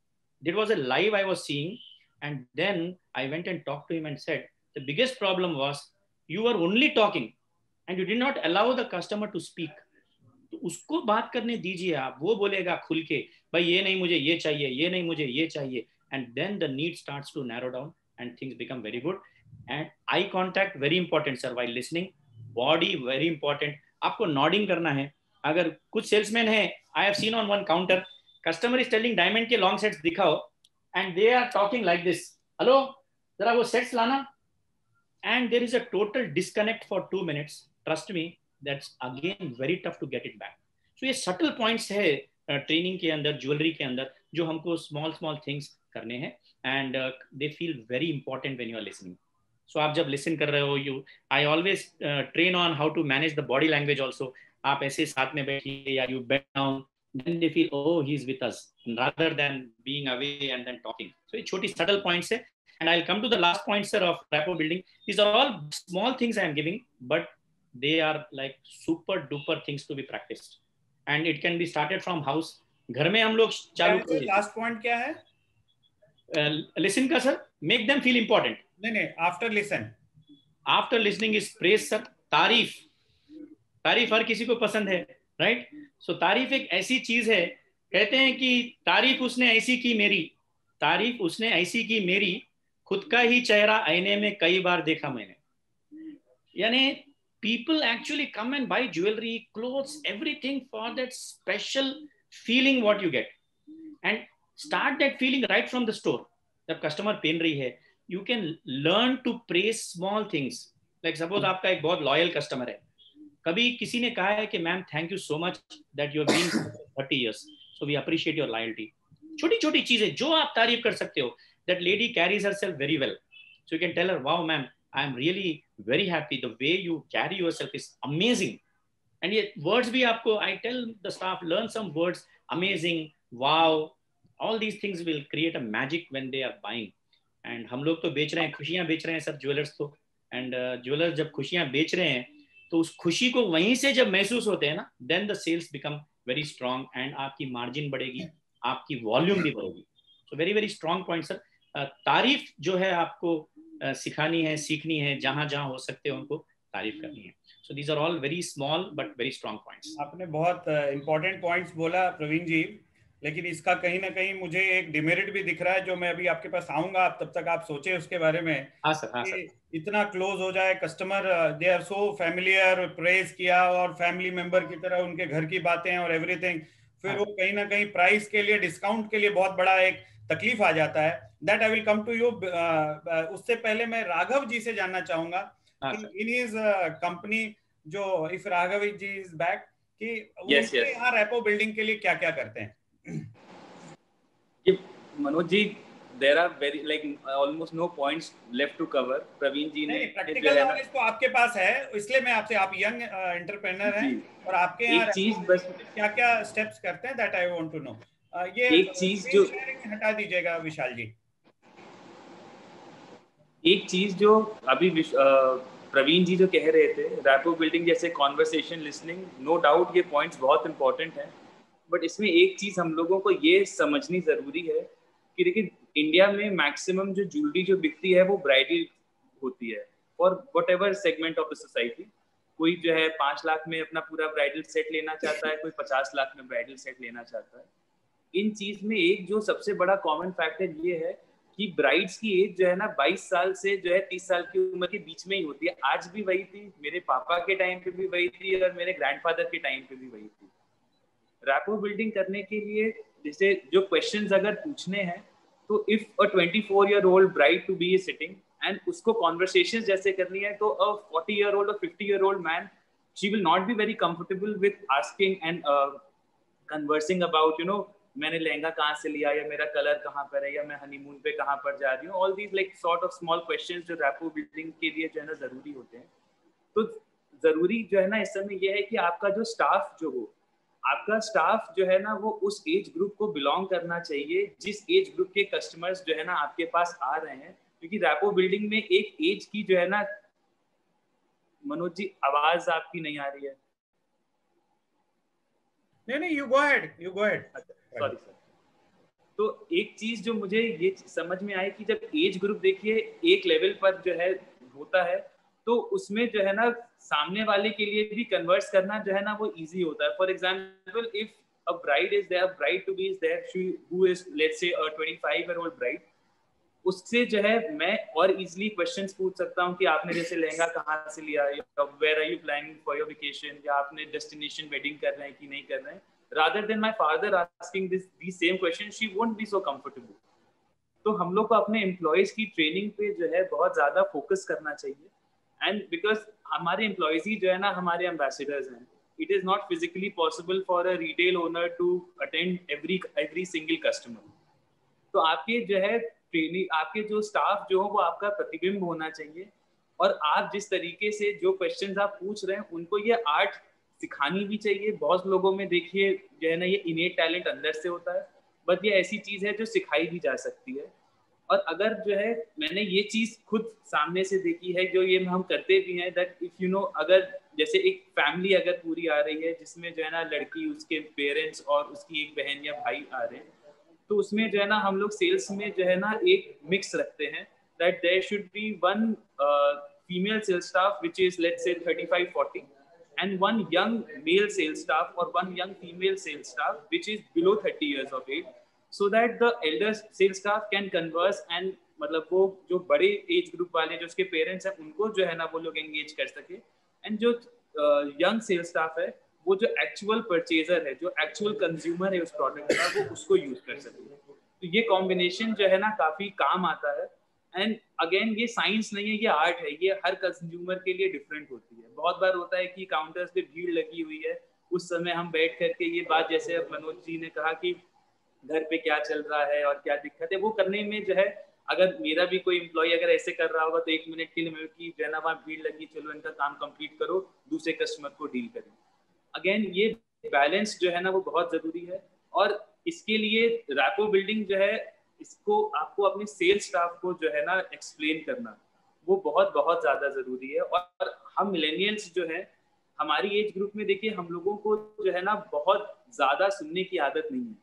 There was a live I was seeing, and then I went and talked to him and said, the biggest problem was you were only talking and you did not allow the customer to speak. तो उसको बात करने दीजिए आप, वो बोलेगा खुल के, भाई ये नहीं मुझे ये चाहिए, ये नहीं मुझे ये चाहिए, and then the need starts to narrow down and things become very good. And eye contact, very important, sir, while listening. Body very important. आपको नॉडिंग करना है. अगर कुछ सेल्समैन है, I have seen on one counter, customer is telling diamond के long sets दिखाओ and they are talking like this, hello जरा वो सेट्स लाना, and there is a total disconnect for 2 minutes. Trust me, that's again very tough to get it back. So ये subtle points है training के अंदर, jewellery के अंदर, जो हमको small things करने हैं, and they feel very important when you are listening. So आप जब listen कर रहे हो, I always train on how to manage the body language also. आप ऐसे साथ में बैठिए या you bend down, then they feel oh he is with us, rather than being away and then talking. So ये छोटी subtle points है. And I'll come to the last point, sir, of rapport building. These are all small things I am giving, but they are like super duper things to be practiced. And it can be started from house. घर में हम लोग चालू करें. Last point क्या है? Listen का sir, make them feel important. नहीं, after listen. After listening is praise sir. तारीफ हर किसी को पसंद है, right? So तारीफ एक ऐसी चीज है, कहते हैं कि तारीफ उसने ऐसी की मेरी, खुद का ही चेहरा आईने में कई बार देखा मैंने. यानी people actually come and buy jewelry, clothes, everything for that special feeling what you get, and start that feeling right from the store. जब कस्टमर पहन रही है, you can learn to praise small things. Like suppose आपका एक बहुत loyal customer है, कभी किसी ने कहा है कि ma'am thank you so much that you have been 30 years, so we appreciate your loyalty. छोटी छोटी चीजें जो आप तारीफ कर सकते हो. That lady carries herself very well, so you can tell her, wow ma'am, I am really very happy, the way you carry yourself is amazing. And yet words bhi aapko, I tell the staff, learn some words, amazing, wow, all these things will create a magic when they are buying. And हम लोग तो बेच रहे हैं, खुशियां बेच रहे हैं सर, ज्वेलर्स तो, and ज्वेलर्स जब खुशियां बेच रहे हैं तो उस खुशी को वहीं से जब महसूस होते हैं ना, then the sales become very strong and आपकी मार्जिन बढ़ेगी, आपकी वॉल्यूम भी बढ़ेगी. So very very strong point sir. तारीफ जो है आपको सिखानी है, सीखनी है, जहां जहां हो सकते हैं उनको तारीफ करनी है. So these are all very small but very strong points. आपने बहुत important points बोला प्रवीण जी, लेकिन इसका कहीं ना कहीं मुझे एक डिमेरिट भी दिख रहा है, जो मैं अभी आपके पास आऊंगा, आप तब तक आप सोचे उसके बारे में. हाँ सर. इतना क्लोज हो जाए customer, they are so familiar, praise किया और फैमिली मेंबर की तरह उनके घर की बातें और एवरीथिंग, फिर वो कहीं ना कहीं प्राइस के लिए, डिस्काउंट के लिए बहुत बड़ा एक तकलीफ आ जाता है. That I will come to you. उससे पहले मैं राघव जी से जानना चाहूंगा in his company, जो if Raghav ji is back, कि उनके यहाँ रैपो बिल्डिंग के लिए क्या क्या करते हैं? Manoj ji, there are very like almost no points left to cover. Praveen जी ने प्रैक्टिकल नॉलेज तो आपके पास है, इसलिए मैं आपसे, आप यंग एंटरप्रेन्योर हैं और आपके यहाँ एक चीज बस क्या क्या स्टेप्स करते हैं, that I want to know. ये एक चीज जो हटा दीजिएगा विशाल जी. एक चीज जो अभी प्रवीण जी जो कह रहे थे, रैपो बिल्डिंग जैसे कॉन्वर्सेशन, लिसनिंग, नो डाउट ये पॉइंट्स बहुत इंपॉर्टेंट हैं, बट इसमें एक चीज हम लोगों को ये समझनी जरूरी है कि देखिए इंडिया में मैक्सिमम जो ज्वेलरी जो बिकती है वो ब्राइडल होती है for what ever segment of the society. कोई जो है 5 लाख में अपना पूरा ब्राइडल सेट लेना चाहता है, कोई 50 लाख में ब्राइडल सेट लेना चाहता है. इन चीज में एक जो सबसे बड़ा कॉमन फैक्टर ये है कि ब्राइड्स की एज जो है ना 22 साल से जो है 30 साल की उम्र के बीच में ही होती है. आज भी वही थी, मेरे पापा के टाइम पे भी वही थी और मेरे ग्रैंडफादर के टाइम पे भी वही थी. रैपो बिल्डिंग करने के लिए जैसे जो क्वेश्चंस अगर पूछने हैं, तो if a 24-year-old bride to be sitting and उसको कॉन्वर्सेशंस जैसे करनी है, तो अ 40-year-old और 50-year-old man, she will not be very comfortable with asking and conversing about मैंने लहंगा कहाँ से लिया, या मेरा कलर कहाँ पर है, या मैं हनीमून पे कहाँ पर जा रही हूँ. All these like sort of small questions जो रैपो बिल्डिंग के लिए जो है ना जरूरी होते हैं. तो जरूरी जो है ना इस समय ये है कि आपका जो स्टाफ जो हो, आपका स्टाफ जो है ना वो उस एज ग्रुप को बिलोंग करना चाहिए जिस एज ग्रुप के कस्टमर्स जो है ना आपके पास आ रहे हैं. क्योंकि रैपो बिल्डिंग में एक एज की जो है ना, मनोज जी आवाज आपकी नहीं आ रही है. नहीं, you go ahead. Sorry sir. तो एक चीज जो मुझे ये समझ में आई कि जब एज ग्रुप देखिए एक लेवल पर जो है होता है, तो उसमें जो है ना सामने वाले के लिए भी कन्वर्स करना जो है ना वो इजी होता है. For example, if a bride is there, bride to be is there, she who is let's say a 25-year-old bride, उससे जो है मैं और इजीली क्वेश्चंस पूछ सकता हूँ कि आपने जैसे लहंगा कहाँ से लिया, where are you planning for your vacation, या आपने डेस्टिनेशन वेडिंग कर रहे हैं कि नहीं कर रहे हैं, rather than my father asking these same questions, she won't be so comfortable. तो हम लोग को अपने एम्प्लॉयज की ट्रेनिंग पे जो है बहुत ज्यादा फोकस करना चाहिए, एंड बिकॉज हमारे एम्प्लॉयज ही जो है ना हमारे एम्बेसडर्स हैं. It is not physically possible for a retail owner to attend every single customer. तो आपके जो है ट्रेनिंग, आपके जो स्टाफ जो हो वो आपका प्रतिबिंब होना चाहिए, और आप जिस तरीके से जो क्वेश्चंस आप पूछ रहे हैं उनको ये आर्ट सिखानी भी चाहिए. बहुत लोगों में देखिए जो है ना ये इनेट टैलेंट अंदर से होता है, बट ये ऐसी चीज है जो सिखाई भी जा सकती है. और अगर जो है मैंने ये चीज खुद सामने से देखी है, जो ये हम करते भी हैं, दैट इफ यू नो, अगर जैसे एक फैमिली अगर पूरी आ रही है जिसमें जो है ना लड़की, उसके पेरेंट्स और उसकी एक बहन या भाई आ रहे हैं, तो उसमें जो है ना हम लोग सेल्स में जो है ना एक मिक्स रखते हैं, that there should be one female sales staff which is let's say 35-40, and one young male sales staff or one young female sales staff which is below 30 years of age, so that the elder sales staff can converse and मतलब वो जो बड़े age group वाले जो उसके parents हैं उनको जो है ना वो लोग एंगेज कर सके, एंड जो यंग सेल्स स्टाफ है वो जो एक्चुअल परचेजर है, जो एक्चुअल कंज्यूमर है उस प्रोडक्ट का, वो उसको यूज कर सके. तो ये कॉम्बिनेशन जो है ना काफी काम आता है. एंड अगेन ये साइंस नहीं है, ये आर्ट है, ये हर कंज्यूमर के लिए डिफरेंट होती है. बहुत बार होता है कि काउंटर्स पे भीड़ लगी हुई है, उस समय हम बैठ करके ये बात, जैसे अब मनोज जी ने कहा कि घर पे क्या चल रहा है और क्या दिक्कत है, वो करने में जो है, अगर मेरा भी कोई एम्प्लॉय अगर ऐसे कर रहा होगा तो 1 मिनट के लिए मैं कि जो है ना वहाँ भीड़ लगी, चलो इनका काम कंप्लीट करो, दूसरे कस्टमर को डील करें. अगेन ये बैलेंस जो है ना वो बहुत जरूरी है, और इसके लिए रैपो बिल्डिंग जो है, इसको आपको अपने सेल्स स्टाफ को जो है ना एक्सप्लेन करना वो बहुत बहुत ज्यादा जरूरी है. और हम मिलेनियल्स जो है, हमारी एज ग्रुप में देखिए, हम लोगों को जो है ना बहुत ज्यादा सुनने की आदत नहीं है.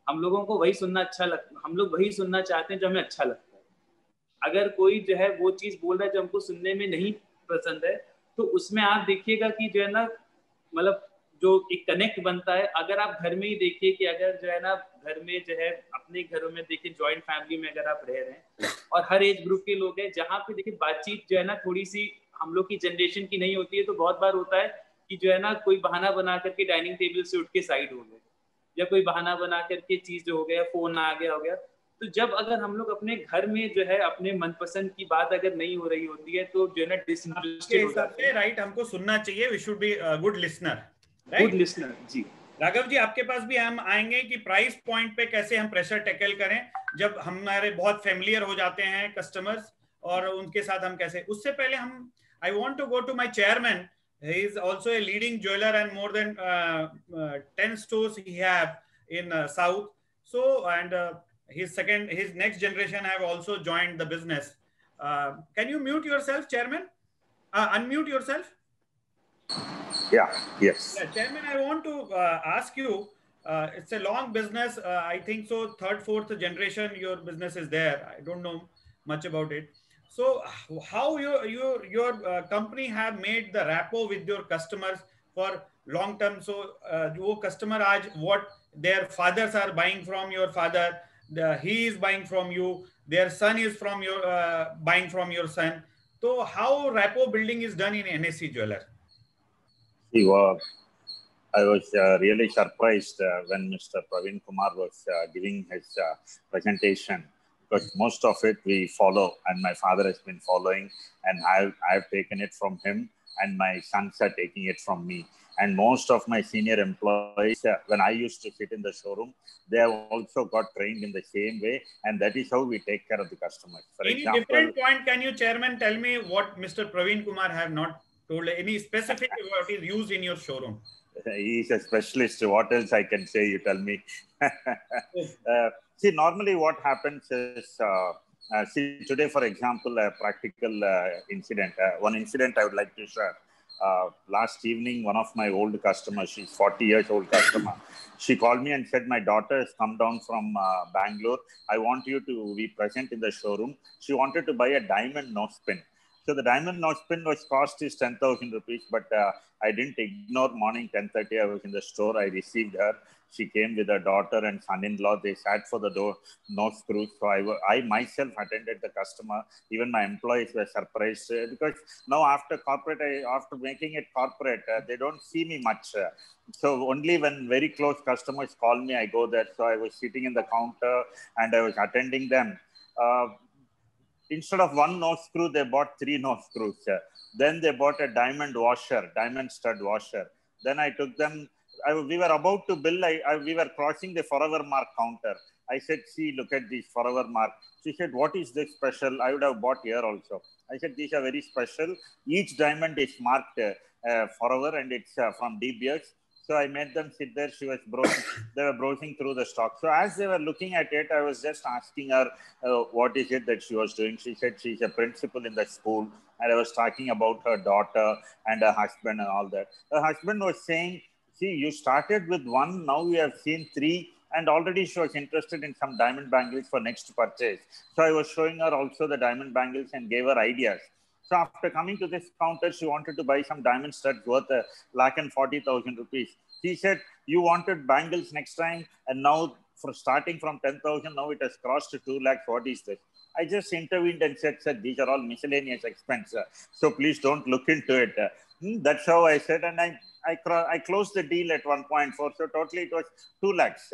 हम लोगों को वही सुनना अच्छा लगता है, हम लोग वही सुनना चाहते हैं जो हमें अच्छा लगता है. अगर कोई जो है वो चीज बोल रहा है जो हमको सुनने में नहीं पसंद है, तो उसमें आप देखिएगा कि जो है ना मतलब जो एक कनेक्ट बनता है. अगर आप घर में ही देखिए कि अगर जो है ना घर में जो है, अपने घरों में देखिए जॉइंट फैमिली में अगर आप रह रहे हैं और हर एज ग्रुप के लोग हैं, जहाँ पे देखिए बातचीत जो है ना थोड़ी सी हम लोग की जनरेशन की नहीं होती है, तो बहुत बार होता है कि जो है ना कोई बहाना बना करके डाइनिंग टेबल से उठ के साइड हो गए, या कोई बहाना बना करके चीज जो हो गया, फोन आ गया हो गया. तो जब अगर हम लोग अपने घर में जो है अपने मनपसंद की बात अगर नहीं हो रही होती है, तो जो है ना डिसइंटरेस्टेड हो जाते हैं. राइट, हमको सुनना चाहिए, we should be good listener. Good listener. जी राघव जी, आपके पास भी हम आएंगे कि प्राइस पॉइंट पे कैसे हम प्रेशर टैकल करें जब हमारे बहुत फेमिलियर हो जाते हैं कस्टमर्स, और उनके साथ हम कैसे. उससे पहले हम I want to go to my chairman. He is also a leading jeweler and more than 10 stores he have in South. So, and his next generation have also joined the business. Can you mute yourself, Chairman? Unmute yourself. Yeah, yes. Yeah, Chairman, I want to ask you, it's a long business. I think so, 3rd, 4th generation, your business is there. I don't know much about it. So how your company have made the rapport with your customers for long term? So wo customer aaj what their fathers are buying from your father, he is buying from you, their son is from your buying from your son. So how rapport building is done in NSC Jeweler? I was really surprised when Mr. Praveen Kumar was giving his presentation, because most of it we follow, and my father has been following, and I've taken it from him, and my sons are taking it from me. And most of my senior employees, when I used to sit in the showroom, they have also got trained in the same way, and that is how we take care of the customers. For any example, different point, can you, Chairman, tell me what Mr. Praveen Kumar have not told? Any specific what is used in your showroom? He is a specialist. What else I can say? You tell me. See, normally what happens is, see, today, for example, a practical incident. One incident I would like to share. Last evening, one of my old customers, she's 40 years old customer, she called me and said, my daughter has come down from Bangalore. I want you to be present in the showroom. She wanted to buy a diamond nose pin. So the diamond nose pin was cost is 10,000 rupees, but I didn't ignore. Morning 10:30, I was in the store. I received her. She came with her daughter and son-in-law. They sat for the nose screws. So I myself attended the customer. Even my employees were surprised because now after corporate, after making it corporate, they don't see me much. So only when very close customers call me, I go there. So I was sitting in the counter and I was attending them. Instead of one nose screw, they bought 3 nose screws. Then they bought a diamond washer, diamond stud washer. Then I took them. We were about to bill. We were crossing the Forever Mark counter. I said, see, look at these Forever Mark. She said, what is this special? I would have bought here also. I said, these are very special. Each diamond is marked Forever and it's from De Beers. So I made them sit there. She was browsing. They were browsing through the stock. So as they were looking at it, I was just asking her what is it that she was doing. She said she's a principal in the school. And I was talking about her daughter and her husband and all that. Her husband was saying, see, you started with 1, now we have seen 3, and already she was interested in some diamond bangles for next purchase. So I was showing her also the diamond bangles and gave her ideas. So after coming to this counter, she wanted to buy some diamond studs worth ₹1,40,000 rupees. She said, you wanted bangles next time, and now for starting from 10,000, now it has crossed to 2 lakhs. What is this? I just intervened and said, sir, these are all miscellaneous expenses. So please don't look into it. That's how I said, and I closed the deal at 1.4. So totally it was 2 lakhs.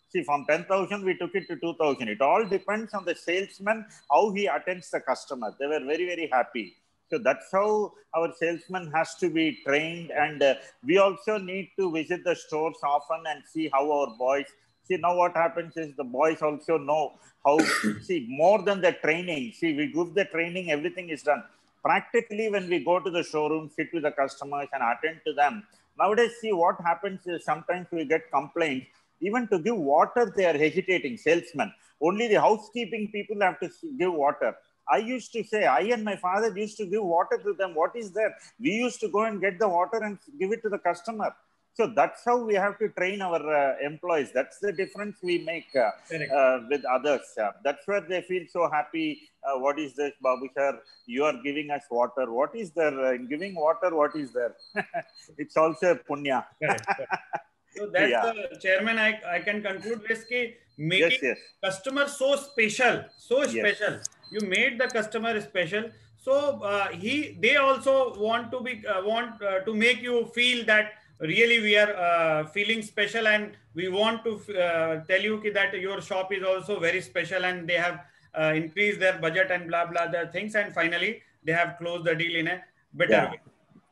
See, from 10,000, we took it to 2,000. It all depends on the salesman, how he attends the customer. They were very, very happy. So that's how our salesman has to be trained. And we also need to visit the stores often and see how our boys, see, now what happens is the boys also know how, see, more than the training. See, we give the training, everything is done. Practically, when we go to the showroom, sit with the customers and attend to them. Nowadays, see, what happens is sometimes we get complaints. Even to give water, they are hesitating, salesmen. Only the housekeeping people have to give water. I used to say, I and my father used to give water to them. What is there? We used to go and get the water and give it to the customer. So that's how we have to train our employees. That's the difference we make with others. That's where they feel so happy. What is this, Babu sir? You are giving us water. What is there? In giving water, what is there? It's also punya. So that's the chairman. I can conclude this. Making customer so special, special. You made the customer special. So they also want to be to make you feel that really we are feeling special, and we want to tell you that your shop is also very special, and they have increased their budget and blah blah the things, and finally they have closed the deal in a better way.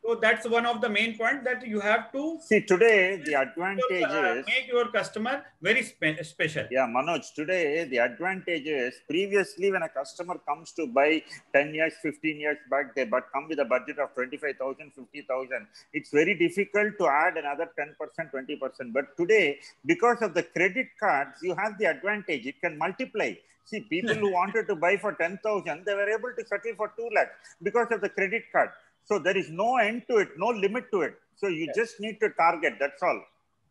So that's one of the main points that you have to see today. The advantage is make your customer very special. Yeah, Manoj, today the advantage is previously when a customer comes to buy 10 years, 15 years back, they come with a budget of 25,000, 50,000. It's very difficult to add another 10%, 20%. But today, because of the credit cards, you have the advantage. It can multiply. See, people who wanted to buy for 10,000, they were able to settle for 2 lakhs because of the credit card. So there is no end to it, no limit to it. So you just need to target. That's all.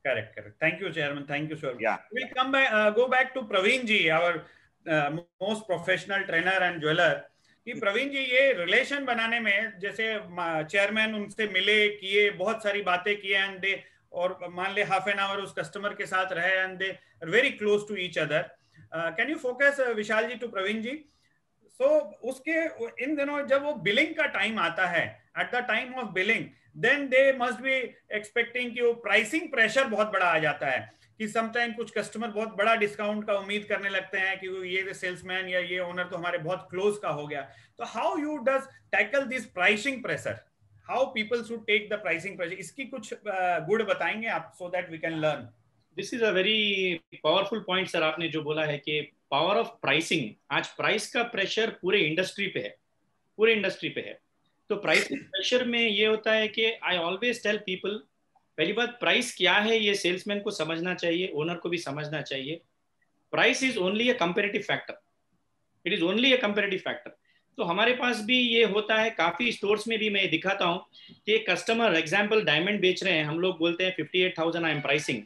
Correct. Thank you, Chairman. Thank you, sir. Yeah. We'll come back, go back to Praveen ji, our most professional trainer and jeweler. कि प्रवीण जी ये relation बनाने में जैसे chairman उनसे मिले किए बहुत सारी बातें किए एंड दे और मान ले हाफ एन आवर उस कस्टमर के साथ रहे and they are very close to each other. Can you focus Vishal ji to Praveen ji? So उसके इन दिनों जब वो बिलिंग का टाइम आता है, at the time of billing, then they must be expecting कि वो प्राइसिंग प्रेशर बहुत बड़ा आ जाता है कि समटाइम कुछ कस्टमर बहुत बड़ा डिस्काउंट का उम्मीद करने लगते हैं कि ये सेल्समैन या ये ओनर तो हमारे बहुत क्लोज का हो गया. तो how you does tackle this pricing pressure? How people should take the pricing pressure? इसकी कुछ गुड बताएंगे आप so that we can learn. This is a very powerful point sir आपने जो बोला है कि पावर ऑफ प्राइसिंग. आज प्राइस का प्रेशर पूरे इंडस्ट्री पे है, पूरे इंडस्ट्री पे है. तो प्राइसिंग प्रेशर में ये होता है कि आई ऑलवेज टेल पीपल, पहली बात प्राइस क्या है ये सेल्समैन को समझना चाहिए, ओनर को भी समझना चाहिए. Price is only a comparative factor, it is only a comparative factor. तो हमारे पास भी ये होता है, काफी स्टोर्स में भी मैं दिखाता हूँ कि कस्टमर एग्जांपल डायमंड बेच रहे हैं, हम लोग बोलते हैं 58,000 आई एम प्राइसिंग,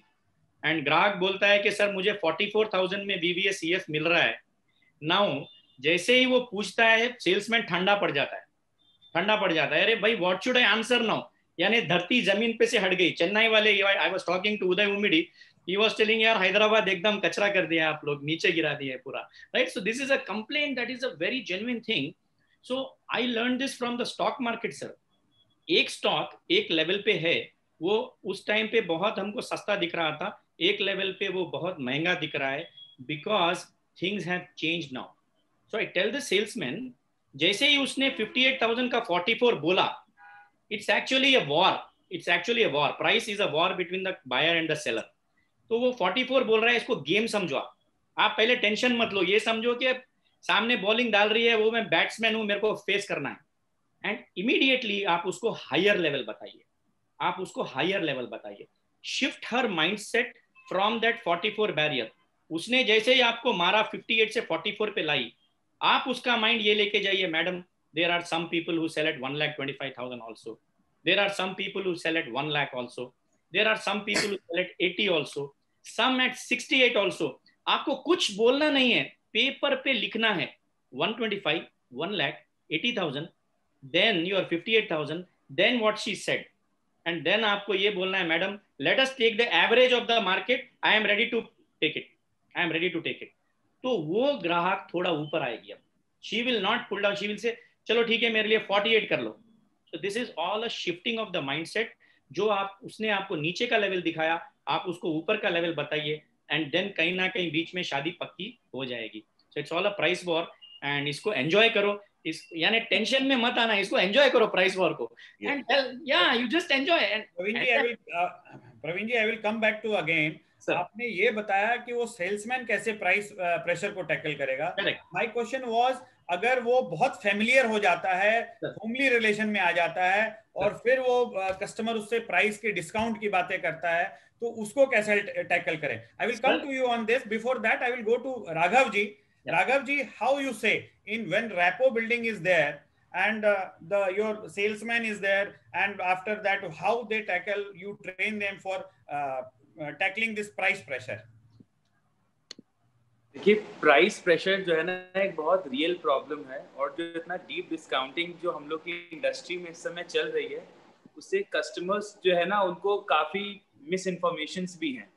एंड ग्राहक बोलता है कि सर मुझे 44,000 में VVS CF मिल रहा है. नाउ जैसे ही वो पूछता है सेल्समैन ठंडा पड़ जाता है, अरे भाई what should I answer now, यानी धरती जमीन पे से हट गई. चेन्नई वाले, I was talking to Uday Umidi, He was telling यार हैदराबाद एकदम कचरा कर दिया आप लोग, नीचे गिरा दिया पूरा, right? So this is a complaint that is a very genuine thing. So I learned this from the stock market, sir. एक स्टॉक एक लेवल पे है, वो उस टाइम पे बहुत हमको सस्ता दिख रहा था, एक लेवल पे वो बहुत महंगा दिख रहा है, because things have changed now. So I tell the salesman, जैसे ही उसने 58,000 का 44 बोला, it's actually a war. It's actually a war. Price is a war between the buyer and the seller. तो वो 44 बोल रहा है, इसको गेम समझो आप पहले टेंशन मत लो, ये समझो कि सामने बॉलिंग डाल रही है, वो मैं बैट्समैन हूं, मेरे को फेस करना है, एंड इमीडिएटली आप उसको हायर लेवल बताइए, आप उसको हायर लेवल बताइए, shift her mindset from that 44 barrier. उसने जैसे ही आपको मारा 58 से 44 पे लाई, आप उसका माइंड ये लेके जाइए, madam there are some people who sell at 1,25,000 also, there are some people who sell at 1 lakh also, there are some people who sell at 80 also, some at 68 also. आपको कुछ बोलना नहीं है, पेपर पे लिखना है 125, 1 lakh, 80,000, then your 58,000, then what she said, and then आपको ये बोलना है, madam let us take the average of the market, I am ready to take it, I am ready to take it. तो वो ग्राहक थोड़ा ऊपर आएगी. अब she will not pull down, she will say चलो ठीक है मेरे लिए 48 कर लो. So this is all a shifting of the mindset. जो आप उसने आपको नीचे का लेवल दिखाया, आप उसको ऊपर का लेवल बताइए, एंड देन कहीं ना कहीं बीच में शादी पक्की हो जाएगी. So it's all a price war, and इसको एंजॉय करो, इस यानी टेंशन में मत आना, इसको एंजॉय करो प्राइस वॉर को, and yeah you just enjoy. And Praveen ji, I will come back to again. आपने ये बताया कि वो सेल्समैन कैसे प्राइस प्रेशर को टैकल करेगा. माय क्वेश्चन वाज, अगर वो बहुत फेमिलियर हो जाता है, होमली रिलेशन में आ जाता है, और फिर वो कस्टमर उससे प्राइस के डिस्काउंट की बातें करता है, तो उसको कैसे टैकल करें? I will come to you on this. Before that I will go to Raghav ji. Raghav ji, how you say in when rapport building is there and your salesman is there, and after that how they tackle, you train them for tackling this price pressure? देखिए, price pressure जो है ना एक बहुत real problem है, और जो इतना डीप डिस्काउंटिंग जो हम लोग की इंडस्ट्री में इस समय चल रही है, उससे कस्टमर्स जो है ना उनको काफ़ी मिस इन्फॉर्मेशंस भी हैं.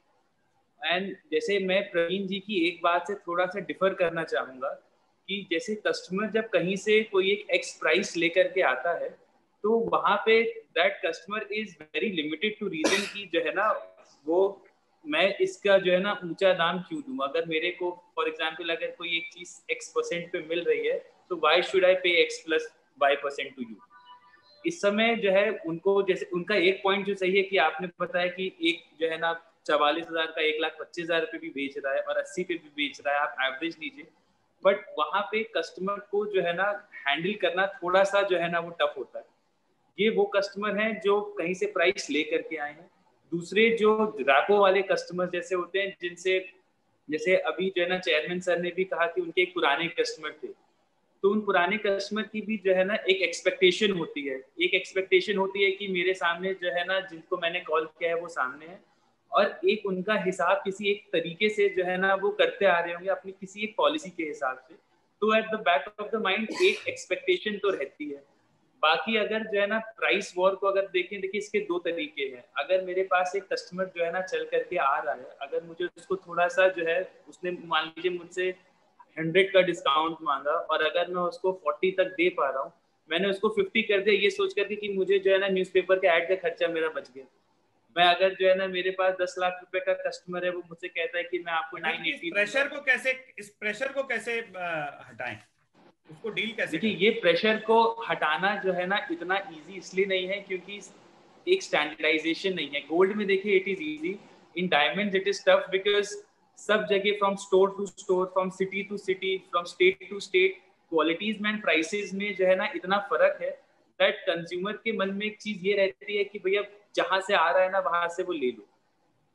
एंड जैसे मैं प्रवीण जी की एक बात से थोड़ा सा डिफर करना चाहूँगा कि जैसे कस्टमर जब कहीं से कोई एक एक्स प्राइस लेकर के आता है, तो वहाँ पे that customer is very limited to region की जो है ना वो मैं इसका जो है ना ऊंचा दाम क्यों दूँ. अगर मेरे को फॉर एग्जांपल अगर कोई एक चीज़ x% पे मिल रही है, तो वाई शुड आई पे x + y% टू यू. इस समय जो है उनको जैसे उनका एक पॉइंट जो सही है कि आपने बताया कि एक जो है ना 44,000 का 1,25,000 पे भी बेच रहा है और 80 पे भी बेच रहा है, आप एवरेज लीजिए, बट वहाँ पे कस्टमर को जो है ना हैंडल करना थोड़ा सा जो है ना वो टफ होता है. ये वो कस्टमर हैं जो कहीं से प्राइस ले करके आए हैं. दूसरे जो रैपो वाले कस्टमर जैसे होते हैं, जिनसे जैसे अभी जो है ना चेयरमैन सर ने भी कहा कि उनके एक पुराने कस्टमर थे, तो उन पुराने कस्टमर की भी जो है ना एक एक्सपेक्टेशन होती है. एक एक्सपेक्टेशन होती है कि मेरे सामने जो है ना जिनको मैंने कॉल किया है वो सामने है, और एक उनका हिसाब किसी एक तरीके से जो है ना वो करते आ रहे होंगे अपनी किसी एक पॉलिसी के हिसाब से. तो at the back of the mind एक एक्सपेक्टेशन तो रहती है. बाकी अगर जो है ना प्राइस वॉर को अगर देखें, देखिए इसके दो तरीके हैं. अगर मेरे पास एक कस्टमर जो है ना चल करके आ रहा है, अगर मुझे उसको थोड़ा सा जो है उसने मान लीजिए मुझसे 100 का डिस्काउंट मांगा, और अगर मैं उसको 40 तक दे पा रहा हूँ, मैंने उसको 50 कर दिया ये सोच करके कि मुझे जो है ना न्यूज़पेपर के ऐड का खर्चा मेरा बच गया. मैं अगर जो है ना मेरे पास 10 लाख रुपए का कस्टमर है, वो मुझसे कहता है कि मैं आपको 980. इस प्रेशर को कैसे हटाएं, उसको डील कैसे? देखिए, ये प्रेशर को हटाना जो है ना इतना इजी इसलिए नहीं है क्योंकि एक स्टैंडर्डाइजेशन नहीं है. गोल्ड में देखिए it is easy, in diamonds it is tough, because सब जगह from store to store, from city to city, from state to state, qualities में प्राइसेस में जो है ना इतना फर्क है दैट कंज्यूमर के मन में एक चीज ये रहती है कि भैया जहां से आ रहा है ना वहां से वो ले लो.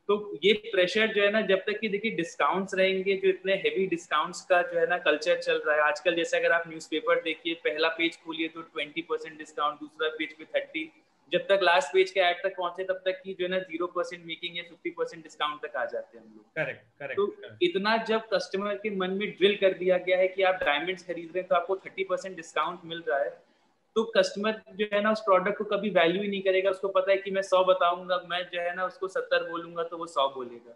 तो ये प्रेशर जो है ना जब तक कि देखिए डिस्काउंट्स रहेंगे, जो इतने हेवी डिस्काउंट्स का जो है ना कल्चर चल रहा है आजकल, जैसे अगर आप न्यूज़पेपर देखिए, पहला पेज खोलिए तो 20% डिस्काउंट, दूसरा पेज पे 30, जब तक लास्ट पेज के ऐड तक पहुंचे तब तक की जो है ना 0% मेकिंग या 50% डिस्काउंट तक आ जाते हैं हम लोग. करेक्ट. तो इतना जब कस्टमर के मन में ड्रिल कर दिया गया है कि आप डायमंड्स खरीद रहे हैं तो आपको 30% डिस्काउंट मिल रहा है, तो कस्टमर जो है ना उस प्रोडक्ट को कभी वैल्यू ही नहीं करेगा. उसको पता है कि मैं 100 बताऊंगा, मैं जो है ना उसको 70 बोलूंगा तो वो 100 बोलेगा.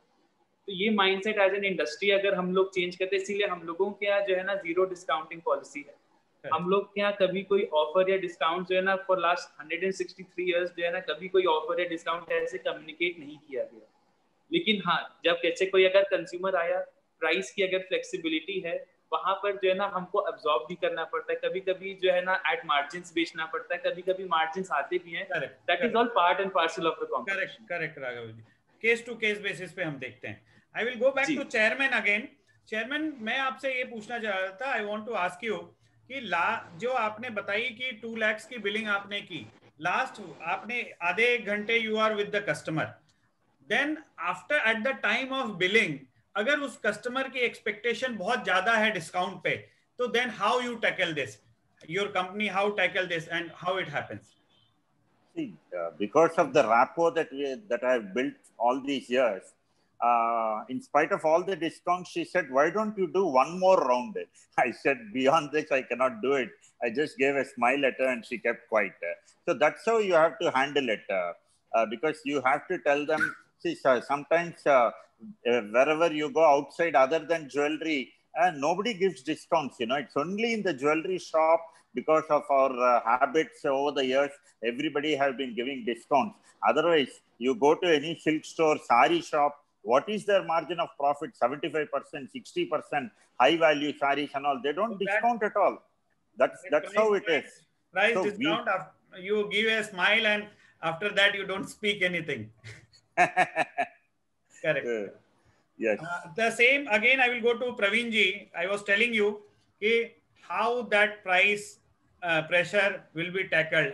तो ये माइंडसेट एज एन इंडस्ट्री अगर हम लोग चेंज करते, इसीलिए हम लोगों के यहाँ जो है ना जीरो डिस्काउंटिंग पॉलिसी है। हम लोग के यहाँ कभी कोई ऑफर या डिस्काउंट जो है ना फॉर लास्ट 163 इयर्स जो है ना कभी कोई ऑफर या डिस्काउंट ऐसे कम्युनिकेट नहीं किया गया। लेकिन हाँ, जब कैसे कोई अगर कंज्यूमर आया, प्राइस की अगर फ्लेक्सिबिलिटी है, वहां पर जो है ना हमको अब्सॉर्ब भी करना पड़ता है। कभी कभी जो है ना एट मार्जिन्स बेचना पड़ता है, कभी कभी मार्जिन्स आते भी हैं। That is all part and parcel of the competition. Correct Raghav ji, case to case basis पे हम देखते हैं। I will go back to chairman again. Chairman, मैं आपसे ये पूछना चाह रहा था, I want to ask you कि जो आपने बताई कि 2 लाख की बिलिंग आपने की लास्ट, आपने आधे एक घंटे you are with the customer, then after at the time of billing अगर उस कस्टमर की एक्सपेक्टेशन बहुत ज्यादा है डिस्काउंट पे, तो then how you tackle this, your company how tackle this and how it happens? Because of the rapport that I've built all these years, in spite of all the discounts, she said, why don't you do one more round? I said, beyond this, I cannot do it. I just gave a smile at her and she kept quiet. So that's how you have to handle it, because you have to tell them, see, sometimes wherever you go outside other than jewelry, nobody gives discounts. It's only in the jewelry shop, because of our habits over the years, everybody has been giving discounts. Otherwise, you go to any silk store, sari shop, what is their margin of profit? 75%, 60%, high value saris and all. They don't discount at all. That's how it is. Price so discount, you give a smile and after that you don't speak anything. Correct. Yes. The same again, I will go to Praveen ji. I was telling you how that price pressure will be tackled.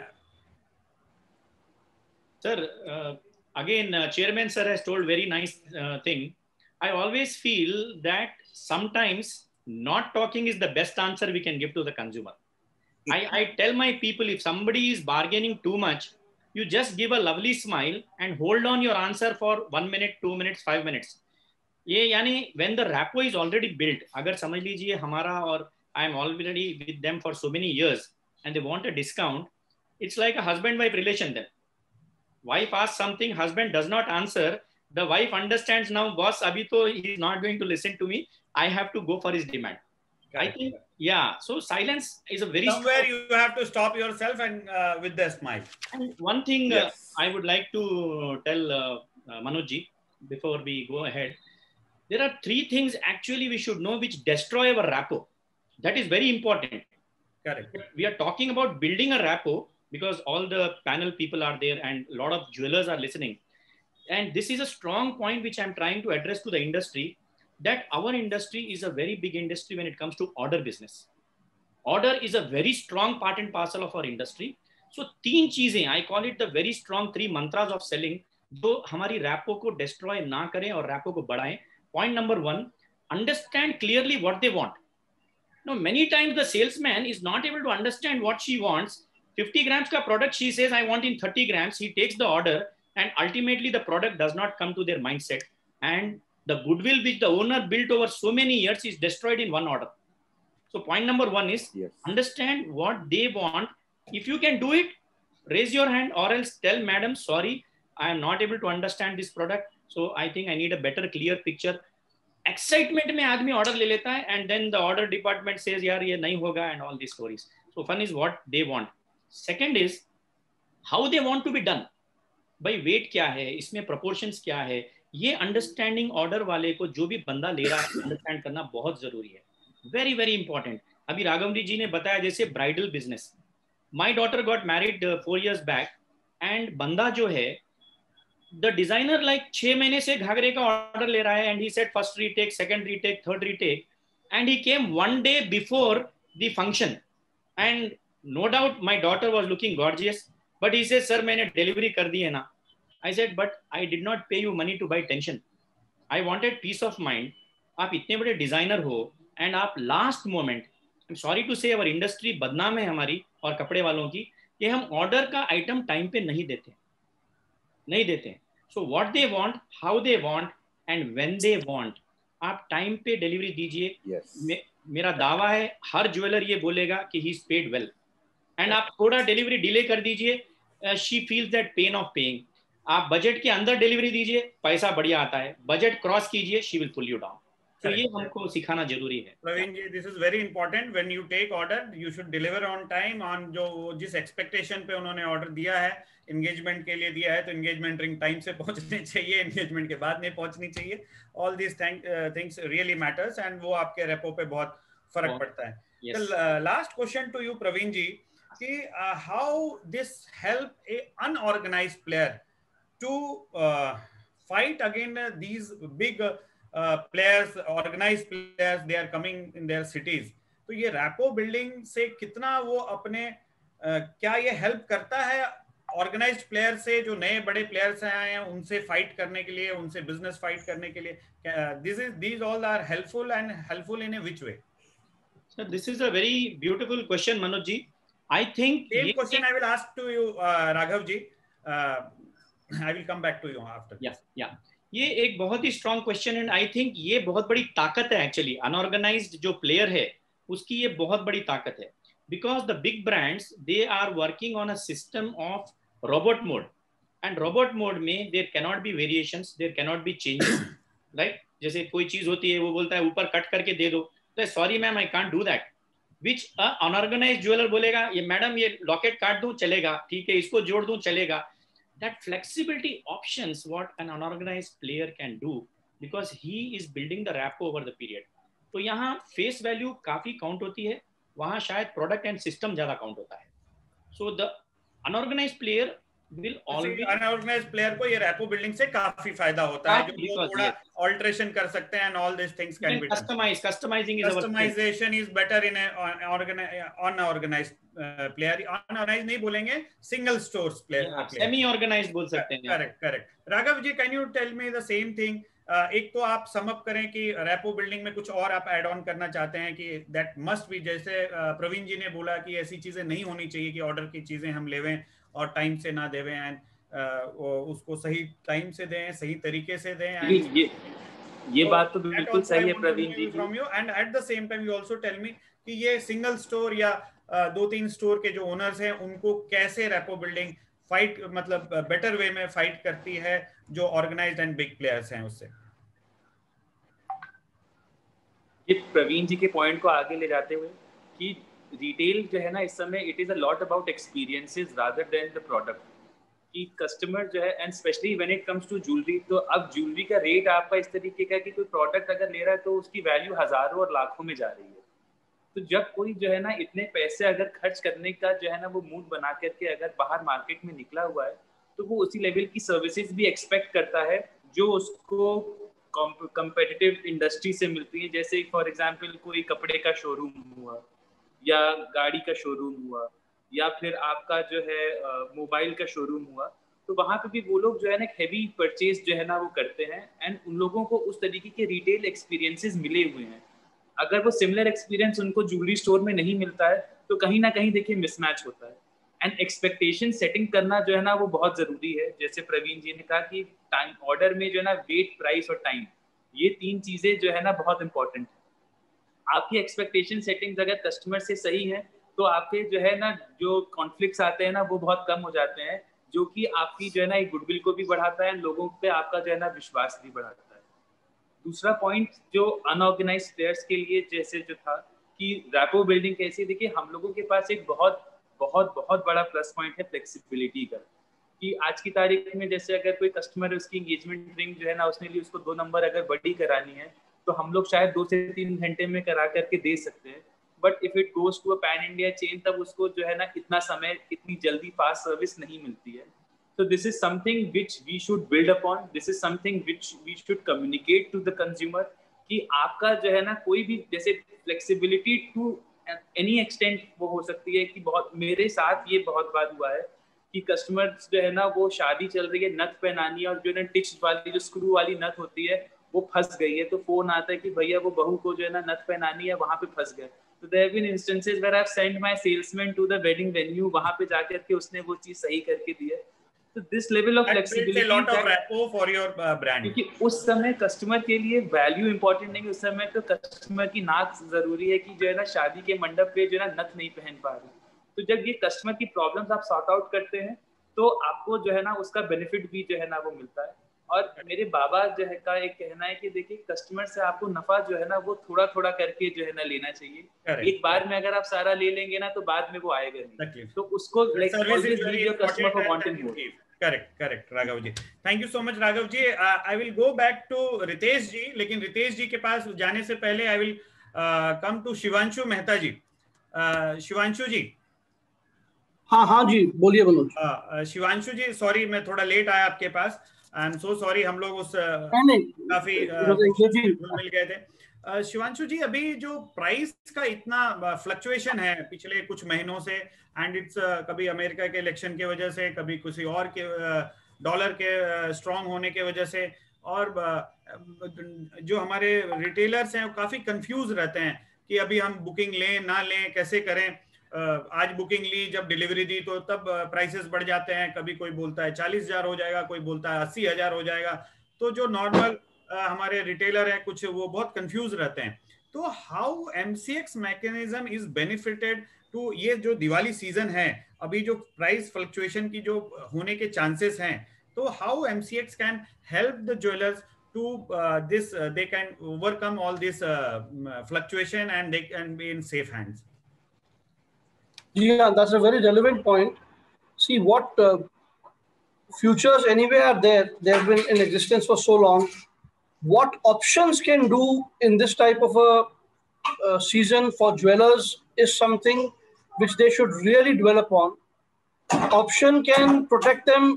Sir, again, Chairman sir has told very nice thing. I always feel that sometimes not talking is the best answer we can give to the consumer. I tell my people, if somebody is bargaining too much, you just give a lovely smile and hold on your answer for 1 minute, 2 minutes, 5 minutes. ये यानी when the rapport is already built, अगर समझ लीजिए हमारा और I am already with them for so many years and they want a discount, it's like a husband-wife relation then. Wife asks something, husband does not answer. The wife understands now, boss, abhi to he is not going to listen to me. I have to go for his demand. Correct. I think, yeah. So silence is a very somewhere strong... you have to stop yourself and with the smile. And one thing I would like to tell Manoj ji before we go ahead. There are 3 things actually we should know which destroy our rapport. That is very important. Correct. We are talking about building a rapport, because all the panel people are there and a lot of jewelers are listening. And this is a strong point which I'm trying to address to the industry, that our industry is a very big industry when it comes to order business. Order is a very strong part and parcel of our industry. So 3 चीजें, I call it the very strong 3 mantras of selling, जो हमारी rapport को destroy ना करें और rapport को बढ़ाएं. Point number 1, understand clearly what they want. Now, many times the salesman is not able to understand what she wants. 50 grams ka product she says I want in 30 grams. He takes the order and ultimately the product does not come to their mindset, and the goodwill which the owner built over so many years is destroyed in one order. So point number 1 is understand what they want. If you can do it, raise your hand, or else tell madam, sorry, I am not able to understand this product. So I think I need a better clear picture. Excitement में आदमी order ले लेता है and then the order department says यार ये नहीं होगा and all these stories. So one is what they want. Second is how they want to be done. भाई weight क्या है, इसमें proportions क्या है, ये understanding order वाले को जो भी बंदा ले रहा है understand करना बहुत जरूरी है. Very very important. अभी राघवरी जी ने बताया जैसे bridal business. My daughter got married 4 years back and बंदा जो है the designer like 6 महीने से घाघरे का order ले रहा है and he said first retake, second retake, third retake, and he came 1 day before the function and no doubt my daughter was looking gorgeous, but he says sir मैंने delivery कर दी है ना. I said but I did not pay you money to buy tension. I wanted peace of mind. आप इतने बड़े designer हो and आप last moment, I'm sorry to say our industry बदनाम है हमारी और कपड़े वालों की कि हम order का item time पे नहीं देते. So what they want, how they want and when they want, आप time पे delivery दीजिए. Yes. मेरा दावा है हर ज्वेलर ये बोलेगा कि he is paid well. And आप थोड़ा delivery delay कर दीजिए, she feels that pain of paying. आप बजट के अंदर डिलीवरी दीजिए, पैसा बढ़िया आता है, बजट क्रॉस कीजिए, she will pull you down. तो ये हमको सिखाना जरूरी है। Praveen ji, this is very important, when you take order you should deliver on time, on जो जिस एक्सपेक्टेशन पे उन्होंने ऑर्डर दिया है, एंगेजमेंट के लिए दिया है, तो एंगेजमेंट रिंग टाइम से पहुंचने चाहिए, एंगेजमेंट के बाद नहीं पहुंचनी चाहिए। All these things really matters and वो आपके रेपो पे बहुत फर्क पड़ता है। Last question to you Praveen ji, कि how this help a unorganized player to fight against these big players, organized players, they are coming in their cities। तो ये रैपो बिल्डिंग से कितना वो अपने क्या ये हेल्प करता है ऑर्गेनाइज्ड प्लेयर से, जो नए बड़े प्लेयर्स आए हैं उनसे फाइट करने के लिए, उनसे बिजनेस फाइट करने के लिए? these all are helpful, and helpful in a which way? Sir, this is a very beautiful question, Manoj ji. I think same question I will ask to you, Raghav ji. I will come back to you after. Yeah. ये एक बहुत ही strong question है। I think ये बहुत बड़ी ताकत है actually, unorganised जो प्लेयर है उसकी ये बहुत बड़ी ताकत है। Because the big brands they are working on a system of robot mode, and robot mode में there can not be variations, there can not be changes, right? जैसे कोई चीज होती है, वो बोलता है ऊपर कट करके दे दो, तो sorry ma'am I can't do that, which unorganised jeweller बोलेगा ये मैडम ये लॉकेट काट दूं चलेगा, ठीक है, इसको जोड़ दूं चलेगा। That flexibility options what an unorganized player can do, because he is building the rapport over the period। तो यहाँ फेस वैल्यू काफी काउंट होती है, वहाँ शायद प्रोडक्ट एंड सिस्टम ज्यादा काउंट होता है। So the unorganised player will always, unorganised player को ये रैपो बिल्डिंग से काफी फायदा होता है, जो वो थोड़ा ऑल्टरेशन कर सकते हैं, and all these things can be done। Customization is better in unorganized player। unorganized नहीं बोलेंगे, single stores player, semi organized बोल सकते हैं। Correct. Raghav ji, can you tell me the same thing? एक तो आप सम अप करें कि रैपो बिल्डिंग में कुछ और आप ऐड ऑन करना चाहते हैं कि दैट मस्ट बी, जैसे प्रवीण जी ने बोला कि ऐसी चीजें नहीं होनी चाहिए कि ऑर्डर की चीजें हम लेवें और टाइम से ना देवें, एंड उसको सही टाइम से दें, सही तरीके से दें। ये बात तो बिल्कुल सही है Praveen ji from you, and at the same time you also tell me कि ये सिंगल स्टोर या 2-3 स्टोर के जो ओनर्स हैं उनको कैसे रैपो बिल्डिंग फाइट, मतलब बेटर वे में फाइट करती है जो ऑर्गेनाइज्ड एंड बिग प्लेयर्स हैं उससे। ये प्रवीण जी के पॉइंट को आगे ले जाते हुए कि रिटेल जो है ना इस समय it is a lot about experiences rather than the product. कि कस्टमर जो है, and specially when it comes to jewellery, तो अब ज्वेलरी का रेट आपका इस तरीके का कि कोई प्रोडक्ट अगर ले रहा है तो उसकी वैल्यू हजारों और लाखों में जा रही है। तो जब कोई जो है ना इतने पैसे अगर खर्च करने का जो है ना वो मूड बना करके अगर बाहर मार्केट में निकला हुआ है, तो वो उसी लेवल की सर्विसेज भी एक्सपेक्ट करता है जो उसको कॉम्पिटिटिव इंडस्ट्री से मिलती है। जैसे फॉर एग्जांपल कोई कपड़े का शोरूम हुआ, या गाड़ी का शोरूम हुआ, या फिर आपका जो है मोबाइल का शोरूम हुआ, तो वहाँ पे भी वो लोग जो है ना हैवी परचेज जो है ना वो करते हैं, एंड उन लोगों को उस तरीके के रिटेल एक्सपीरियंसेस मिले हुए हैं। अगर वो सिमिलर एक्सपीरियंस उनको ज्वेलरी स्टोर में नहीं मिलता है तो कहीं ना कहीं देखिए मिसमैच होता है। एंड एक्सपेक्टेशन सेटिंग करना जो है ना वो बहुत जरूरी है। जैसे प्रवीण जी ने कहा कि टाइम ऑर्डर में जो है ना वेट, प्राइस और टाइम, ये 3 चीजें जो है ना बहुत इंपॉर्टेंट है। आपकी एक्सपेक्टेशन सेटिंग्स अगर कस्टमर से सही है तो आपके जो है ना जो कॉन्फ्लिक्ट्स आते हैं ना वो बहुत कम हो जाते हैं, जो कि आपकी जो है ना एक गुडविल को भी बढ़ाता है, लोगों पे आपका जो है ना विश्वास भी बढ़ाता है। दूसरा पॉइंट जो अनऑर्गेनाइज्ड प्लेयर्स के लिए जैसे जो था कि रैपो बिल्डिंग कैसी, देखिए हम लोगों के पास एक बहुत बहुत बहुत बड़ा प्लस पॉइंट है फ्लेक्सिबिलिटी का। कि आज की तारीख में जैसे अगर कोई कस्टमर है, उसकी एंगेजमेंट रिंग जो है ना उसने लिए उसको 2 नंबर अगर बड़ी करानी है तो हम लोग शायद 2 से 3 घंटे में करा करके दे सकते हैं। But if it goes to a pan India chain, तब उसको जो है ना इतना समय, इतनी जल्दी फास्ट सर्विस नहीं मिलती है। So this is something which we should build upon. This is something which we should communicate to the consumer कि आपका जो है ना कोई भी जैसे flexibility to any extent वो हो सकती है कि बहुत, मेरे साथ ये बहुत बार हुआ है कि कस्टमर्स जो है ना वो शादी चल रही है, नथ पहनानी है और जो है ना टिच वाली जो स्क्रू वाली नथ होती है वो फंस गई है, तो फोन आता है कि भैया वो बहू को जो है ना नथ पहनानी है, वहाँ पे फंस गए। So there have been instances where I've sent my salesman to the wedding venue, वहाँ पे जाकर के उसने वो चीज सही करके दी है। So this level of flexibility, a lot of rapport for your brand. क्योंकि उस समय कस्टमर के लिए वैल्यू इंपॉर्टेंट नहीं, उस समय तो कस्टमर की नाक जरूरी है कि जो है ना शादी के मंडप पे जो है ना नथ नहीं पहन पा रहे। तो जब ये कस्टमर की प्रॉब्लम्स आप सॉर्ट आउट करते हैं तो आपको जो है ना उसका बेनिफिट भी जो है ना वो मिलता है। और मेरे बाबा जो है का एक कहना है कि देखिए कस्टमर से आपको नफा जो है ना वो थोड़ा थोड़ा करके जो है ना लेना चाहिए। एक बार में अगर आप सारा ले लेंगे ना तो बाद में वो आएगा नहीं, तो उसको like always leave your customer for wanting more. Correct Raghav ji, thank you so much Raghav ji. I will go back to Ritesh ji, लेकिन रितेश जी के पास जाने से पहले I will come to Shivanshu Mehta ji. Shivanshu ji. हाँ जी, बोलिए मनोज। शिवांशु जी, सॉरी मैं थोड़ा लेट आया आपके पास, आई एम सो सॉरी, हम लोग उस काफी मिल गए थे। शिवांशु जी, अभी जो प्राइस का इतना फ्लक्चुएशन है पिछले कुछ महीनों से, एंड इट्स कभी अमेरिका के इलेक्शन की वजह से, कभी किसी और के डॉलर के स्ट्रांग होने की वजह से, और जो हमारे रिटेलर्स हैं वो काफी कंफ्यूज रहते हैं कि अभी हम बुकिंग लें ना लें, कैसे करें। आज बुकिंग ली, जब डिलीवरी दी तो तब प्राइसेस बढ़ जाते हैं, कभी कोई बोलता है 40,000 हो जाएगा, कोई बोलता है 80,000 हो जाएगा। तो जो नॉर्मल हमारे रिटेलर हैं कुछ, वो बहुत कंफ्यूज रहते हैं। तो how MCX mechanism is benefited to, ये जो दिवाली सीजन है अभी जो प्राइस फ्लक्चुएशन की जो होने के चांसेस हैं, तो how MCX can help the jewellers to this they can overcome all this fluctuation and they can be in safe hands. Yeah, that's a very relevant point. See, what futures anyway are there, they've been in existence for so long. What options can do in this type of a season for jewelers is something which they should really dwell upon. Option can protect them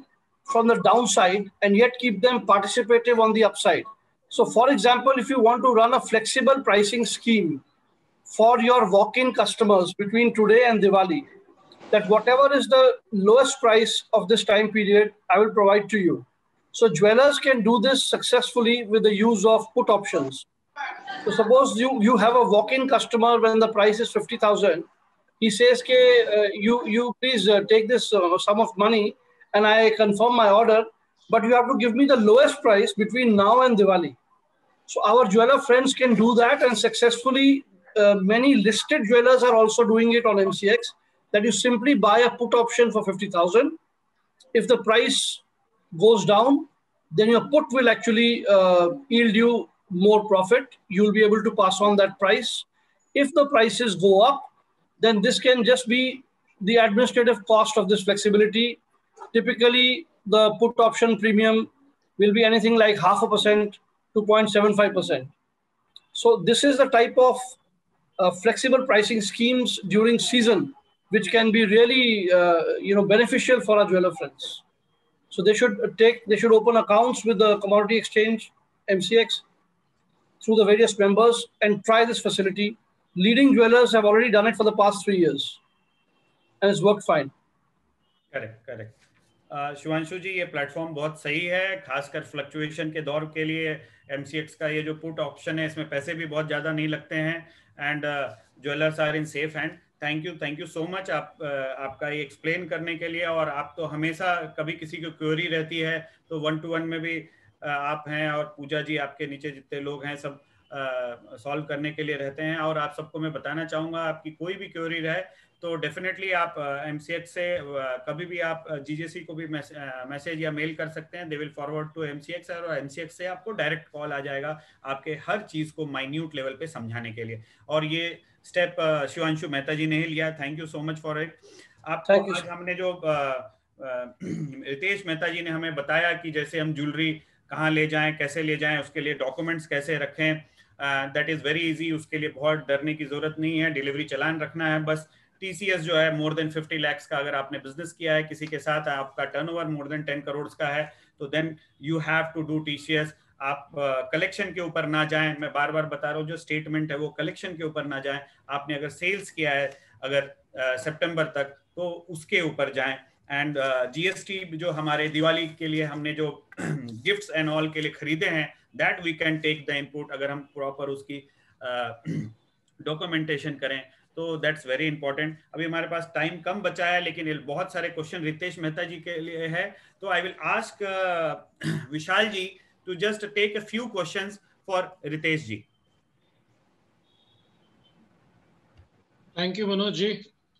from the downside and yet keep them participative on the upside. So for example, if you want to run a flexible pricing scheme for your walk-in customers between today and Diwali, that whatever is the lowest price of this time period, I will provide to you. So jewelers can do this successfully with the use of put options. So suppose you have a walk-in customer when the price is 50,000. He says, you please take this sum of money and I confirm my order, but you have to give me the lowest price between now and Diwali. So our jeweler friends can do that, and successfully many listed jewelers are also doing it on MCX, that you simply buy a put option for 50,000. If the price goes down, then your put will actually yield you more profit. You'll be able to pass on that price. If the prices go up, then this can just be the administrative cost of this flexibility. Typically, the put option premium will be anything like 0.5% to 0.75%. So this is the type of flexible pricing schemes during season, which can be really beneficial for our jeweler friends. So they should open accounts with the Commodity Exchange, MCX, through the various members and try this facility. Leading jewelers have already done it for the past 3 years, and it's worked fine. Correct. Shivanshu ji, ये platform बहुत सही है, खासकर fluctuation के दौर के लिए। MCX का ये जो पुट ऑप्शन है, इसमें पैसे भी बहुत ज़्यादा नहीं लगते हैं, and jewellers are in safe hand. Thank you so much आपका ये एक्सप्लेन करने के लिए। और आप तो हमेशा कभी किसी की क्वेरी रहती है तो 1-to-1 में भी आप हैं, और पूजा जी आपके नीचे जितने लोग हैं सब सॉल्व करने के लिए रहते हैं। और आप सबको मैं बताना चाहूँगा, आपकी कोई भी क्वेरी रहे तो डेफिनेटली आप एमसीएक्स से कभी भी आप जीजेसी को भी मैसेज या मेल कर सकते हैं। They will forward to MCX, और एमसीएक्स से आपको डायरेक्ट कॉल आ जाएगा आपके हर चीज़ को माइन्यूट लेवल पे समझाने के लिए। और ये स्टेप शिवांशु मेहता जी ने ही लिया। Thank you so much for it. आपको आज हमने जो रितेश मेहता जी ने हमें बताया कि जैसे हम ज्वेलरी कहाँ ले जाएं, कैसे ले जाएं, उसके लिए डॉक्यूमेंट्स कैसे रखें, दैट इज़ वेरी इजी। उसके लिए बहुत डरने की ज़रूरत नहीं है, डिलीवरी चालान रखना है बस। टीसीएस जो है मोर देन 50 लाख का, अगर आपने बिजनेस किया है किसी के साथ, आपका टर्नओवर मोर देन 10 करोड़ का है, तो then you have to do TCS. आप कलेक्शन के ऊपर ना जाएं, मैं बार बार बता रहा हूँ, जो स्टेटमेंट है वो कलेक्शन के ऊपर ना जाएं। आपने अगर सेल्स किया है अगर सितंबर तक, तो उसके ऊपर जाएं। एंड जीएसटी जो हमारे दिवाली के लिए हमने जो गिफ्ट्स एंड ऑल के लिए खरीदे हैं, that we can take the input, अगर हम प्रॉपर उसकी डॉक्यूमेंटेशन करें तो दैट्स वेरी इंपॉर्टेंट। अभी हमारे पास टाइम कम बचा है, लेकिन बहुत सारे क्वेश्चन रितेश मेहता जी के लिए है, तो I will ask Vishal ji to just take a few questions for Ritesh ji. Thank you Manoj ji.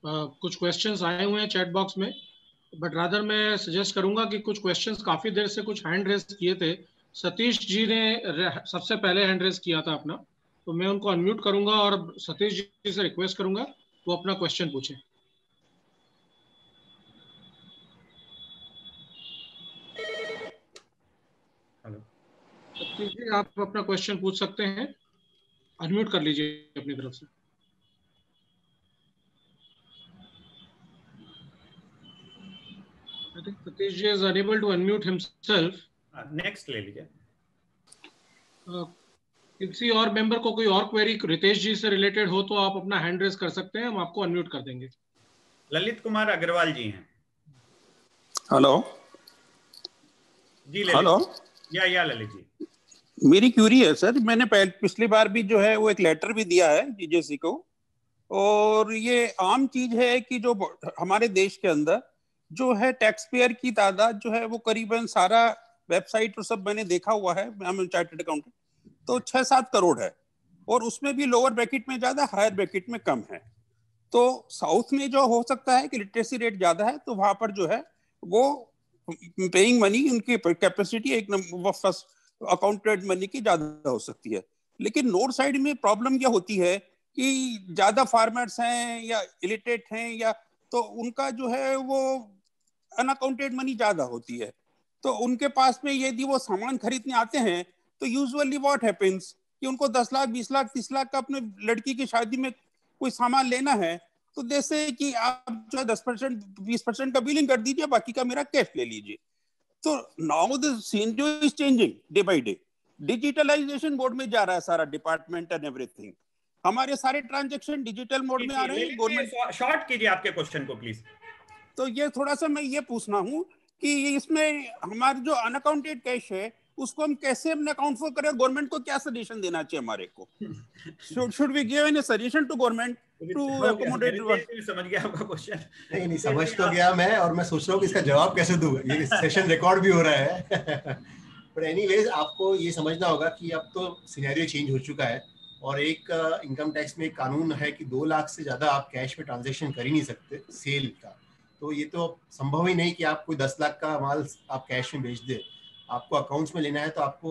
कुछ क्वेश्चंस आए हुए हैं चैट बॉक्स में, बट रादर मैं सजेस्ट करूंगा कि कुछ क्वेश्चंस काफी देर से कुछ हैंड रेज किए थे। सतीश जी ने सबसे पहले हैंड रेज किया था अपना, तो मैं उनको अनम्यूट करूंगा और सतीश जी से रिक्वेस्ट करूंगा वो अपना क्वेश्चन पूछें। हेलो सतीश जी, आप अपना क्वेश्चन पूछ सकते हैं, अनम्यूट कर लीजिए अपनी तरफ से। I think Satish ji is unable to unmute himself. Next ले लीजिए। किसी और मेंबर को कोई और क्वेरी रितेश जी से रिलेटेड हो तो आप अपना हैंड रेज कर सकते हैं, हम आपको अनम्यूट कर देंगे। ललित कुमार अग्रवाल जी हैं। हेलो जी ललित। हेलो या ललित जी, मेरी क्यूरी है सर, मैंने पिछली बार भी जो है वो एक लेटर भी दिया है जीजेसी को, और ये आम चीज है कि जो हमारे देश के अंदर जो है टैक्स पेयर की तादाद जो है वो करीबन सारा वेबसाइट और सब मैंने देखा हुआ है, आई एम चार्टर्ड अकाउंटेंट, तो 6-7 करोड़ है, और उसमें भी लोअर ब्रैकेट में ज्यादा, हायर ब्रैकेट में कम है। तो साउथ में जो हो सकता है कि लिटरेसी रेट ज्यादा है, तो वहां पर जो है वो पेइंग मनी, उनकी कैपेसिटी एक नंबर फर्स्ट अकाउंटेड मनी की ज्यादा हो सकती है। लेकिन नॉर्थ साइड में प्रॉब्लम क्या होती है कि ज्यादा फार्मर्स हैं या इलिटरेट हैं, या तो उनका जो है वो अनअकाउंटेड मनी ज्यादा होती है। तो उनके पास में यदि वो सामान खरीदने आते हैं तो यूजुअली व्हाट हैपेंस कि उनको 10 लाख 20 लाख 30 लाख का अपने लड़की की शादी में कोई सामान लेना है, तो जैसे कि आप जो 10% 20% का बिलिंग कर दीजिए, बाकी का मेरा कैश ले लीजिए। तो नाउ द सीन जो is changing day by day, digitalization mode में जा रहा है सारा डिपार्टमेंट एंड एवरीथिंग, हमारे सारे ट्रांजैक्शन डिजिटल मोड में आ रहे हैं। गवर्नमेंट शॉर्ट कीजिए आपके क्वेश्चन को प्लीज। तो ये थोड़ा सा मैं ये पूछना हूँ कि इसमें हमारे जो अनअकाउंटेड कैश है उसको हम कैसे अपने अकाउंट फॉर करें, गवर्नमेंट को क्या सजेशन देना चाहिए हमारे को? Should we give any suggestion to government to accommodate? समझ गया आपका क्वेश्चन। नहीं समझ तो गया मैं, और मैं सोच रहा हूँ कि इसका जवाब कैसे दूं। ये सेशन रिकॉर्ड भी हो रहा है बट एनीवेज आपको ये समझना होगा कि अब तो सिनेरियो चेंज हो चुका है, और एक इनकम टैक्स में एक कानून है कि 2 लाख से ज्यादा आप कैश में ट्रांजैक्शन कर ही नहीं सकते सेल का। तो ये तो संभव ही नहीं कि आप कोई 10 लाख का माल आप कैश में बेच दे। आपको अकाउंट्स में लेना है तो आपको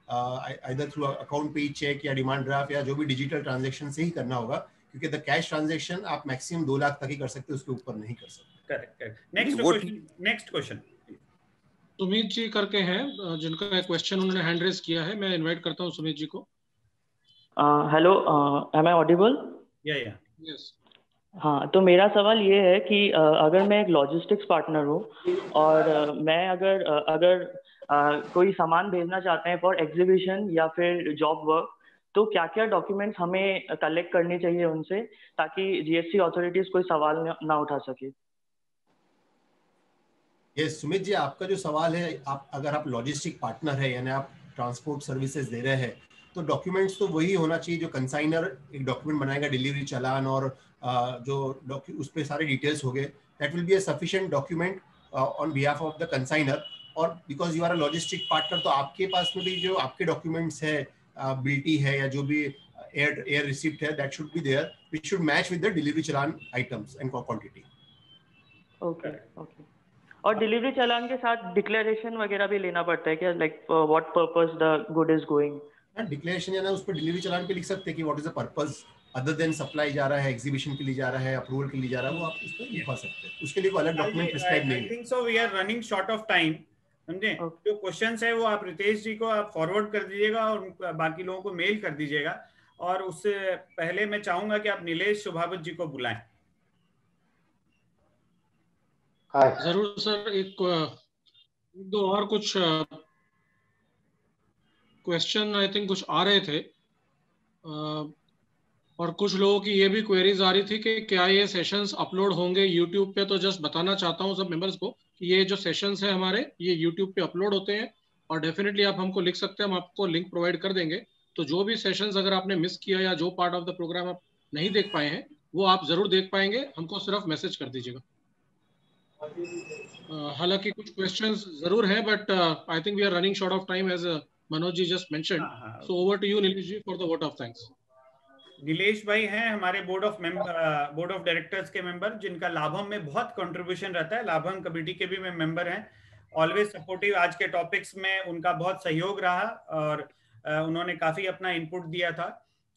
आइदर थ्रू अकाउंट पे चेक या डिमांड ड्राफ्ट या जो भी डिजिटल ट्रांजैक्शन से ही करना होगा, क्योंकि द कैश ट्रांजैक्शन आप मैक्सिमम 2 लाख तक ही कर सकते हो, उसके ऊपर नहीं कर सकते। Correct. Next question Sumit ji करके हैं जिनका क्वेश्चन उन्होंने हैंड रेज किया है, मैं इनवाइट करता हूं सुमित जी को। Hello, am I audible? Yes. हाँ, तो मेरा सवाल ये है कि अगर मैं एक लॉजिस्टिक्स पार्टनर हूँ और मैं अगर कोई सामान भेजना चाहते हैं फॉर एग्जीबिशन या फिर जॉब वर्क, तो क्या क्या डॉक्यूमेंट्स हमें कलेक्ट करनी चाहिए उनसे ताकि जीएसटी अथॉरिटीज कोई सवाल ना उठा सके? ये सुमित जी, आपका जो सवाल है, अगर आप लॉजिस्टिक पार्टनर है यानी आप ट्रांसपोर्ट सर्विसेज दे रहे हैं, तो डॉक्यूमेंट्स तो वही होना चाहिए जो कंसाइनर एक डॉक्यूमेंट बनाएगा, डिलीवरी चालान और जो उस पे सारे डिटेल्स हो गए, that will be a sufficient document on behalf of the consignor. और because you are a logistic partner, तो आपके पास में भी जो आपके डॉक्यूमेंट्स है, बिल्टी है या जो भी एयर रिसिप्ट है, that should be there, which should match with the delivery challan items and quantity. Okay. और डिलीवरी चालान के साथ डिक्लेरेशन वगैरह भी लेना पड़ता है क्या, like what purpose the good is going? Declaration है ना, उस पर डिलीवरी चालान पे लिख सकते हैं कि what is the purpose other than supply जा रहा है, एग्जीबिशन के लिए जा रहा है, अप्रूवल के लिए जा रहा है, वो आप उस पर लिखवा सकते हैं। उसके लिए कोई अलग डॉक्यूमेंट प्रिस्क्राइब नहीं है। I think so we are running short of time, समझे? जो क्वेश्चंस है वो आप रितेश जी को आप फॉरवर्ड कर दीजिएगा और बाकी लोगों को मेल कर दीजिएगा। और उससे पहले मैं चाहूंगा कि आप नीलेश शुभावत जी को बुलाएं। जरूर सर। एक दो और कुछ क्वेश्चन आई थिंक कुछ आ रहे थे, और कुछ लोगों की ये भी क्वेरीज आ रही थी कि क्या ये सेशंस अपलोड होंगे यूट्यूब पे। तो जस्ट बताना चाहता हूँ सब मेंबर्स को कि ये जो सेशंस हैं हमारे, ये यूट्यूब पे अपलोड होते हैं, और डेफिनेटली आप हमको लिख सकते हैं, हम आपको लिंक प्रोवाइड कर देंगे। तो जो भी सेशंस अगर आपने मिस किया या जो पार्ट ऑफ द प्रोग्राम आप नहीं देख पाए हैं वो आप जरूर देख पाएंगे, हमको सिर्फ मैसेज कर दीजिएगा। हालांकि कुछ क्वेश्चंस जरूर हैं, but I think we are running short of time as Manoj ji just mentioned. So over to you Nilesh ji for the vote of thanks. Nilesh भाई हैं हमारे बोर्ड ऑफ डायरेक्टर्स के मेंबर, जिनका लाभम में बहुत कंट्रीब्यूशन रहता है। लाभम कमेटी के भी मेंबर हैं, ऑलवेज सपोर्टिव। आज के टॉपिक्स में उनका बहुत सहयोग रहा और उन्होंने काफी अपना इनपुट दिया था।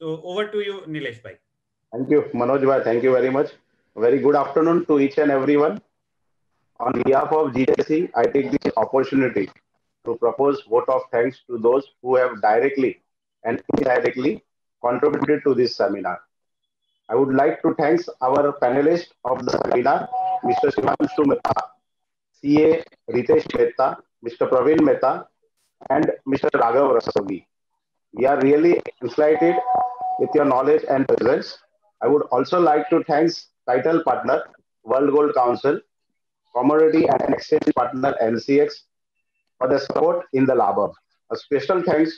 तो ओवर टू यू नीलेश भाई। थैंक यू मनोज भाई, thank you very much. Very good afternoon to each and everyone. On behalf of GJC, I take this opportunity to propose vote of thanks to those who have directly and indirectly contributed to this seminar. I would like to thank our panelists of the seminar, Mr. Shivanshu Mehta, CA Ritesh Mehta, Mr. Praveen Mehta, and Mr. Raghav Rastogi. We are really excited with your knowledge and presence. I would also like to thank title partner, World Gold Council, Commodity and Exchange partner NCX for the support in the Labam. A special thanks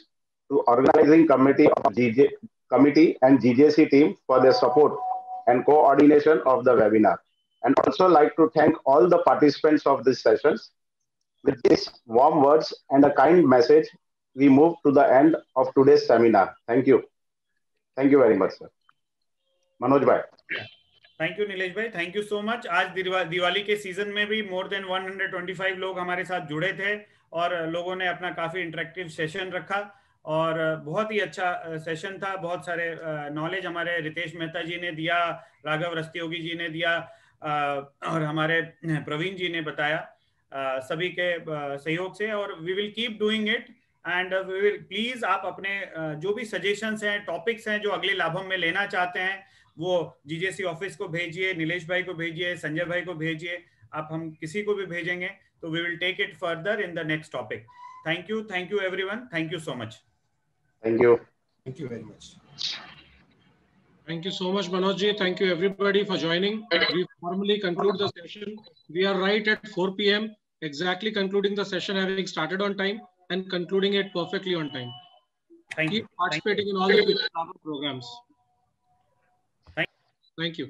to organizing committee and GJC team for their support and coordination of the webinar. And also like to thank all the participants of these sessions. With these warm words and a kind message, we move to the end of today's seminar. Thank you. Thank you very much, sir. Manoj bhai. Thank you Nilesh भाई, thank you so much. आज दिवाली के season में भी more than 125 लोग हमारे साथ जुड़े थे और लोगों ने अपना काफी इंटरेक्टिव सेशन रखा और बहुत ही अच्छा सेशन था। बहुत सारे नॉलेज हमारे रितेश मेहता जी ने दिया, राघव रस्तोगी जी ने दिया और हमारे प्रवीण जी ने बताया, सभी के सहयोग से। और we will keep doing it and we will please, आप अपने जो भी सजेशंस हैं, टॉपिक्स हैं जो अगले लाभम में लेना चाहते हैं, वो जीजेसी ऑफिस को भेजिए, नीलेश भाई को भेजिए, संजय भाई को भेजिए, आप हम किसी को भी भेजेंगे तो we will take it further in the next topic. Thank you everyone, thank you so much. Thank you very much. Thank you so much, Manoj ji. Thank you everybody for joining. We formally conclude the session. We are right at 4 p.m. exactly concluding the session, having started on time and concluding it perfectly on time. Keep participating in all the future programs. Thank you.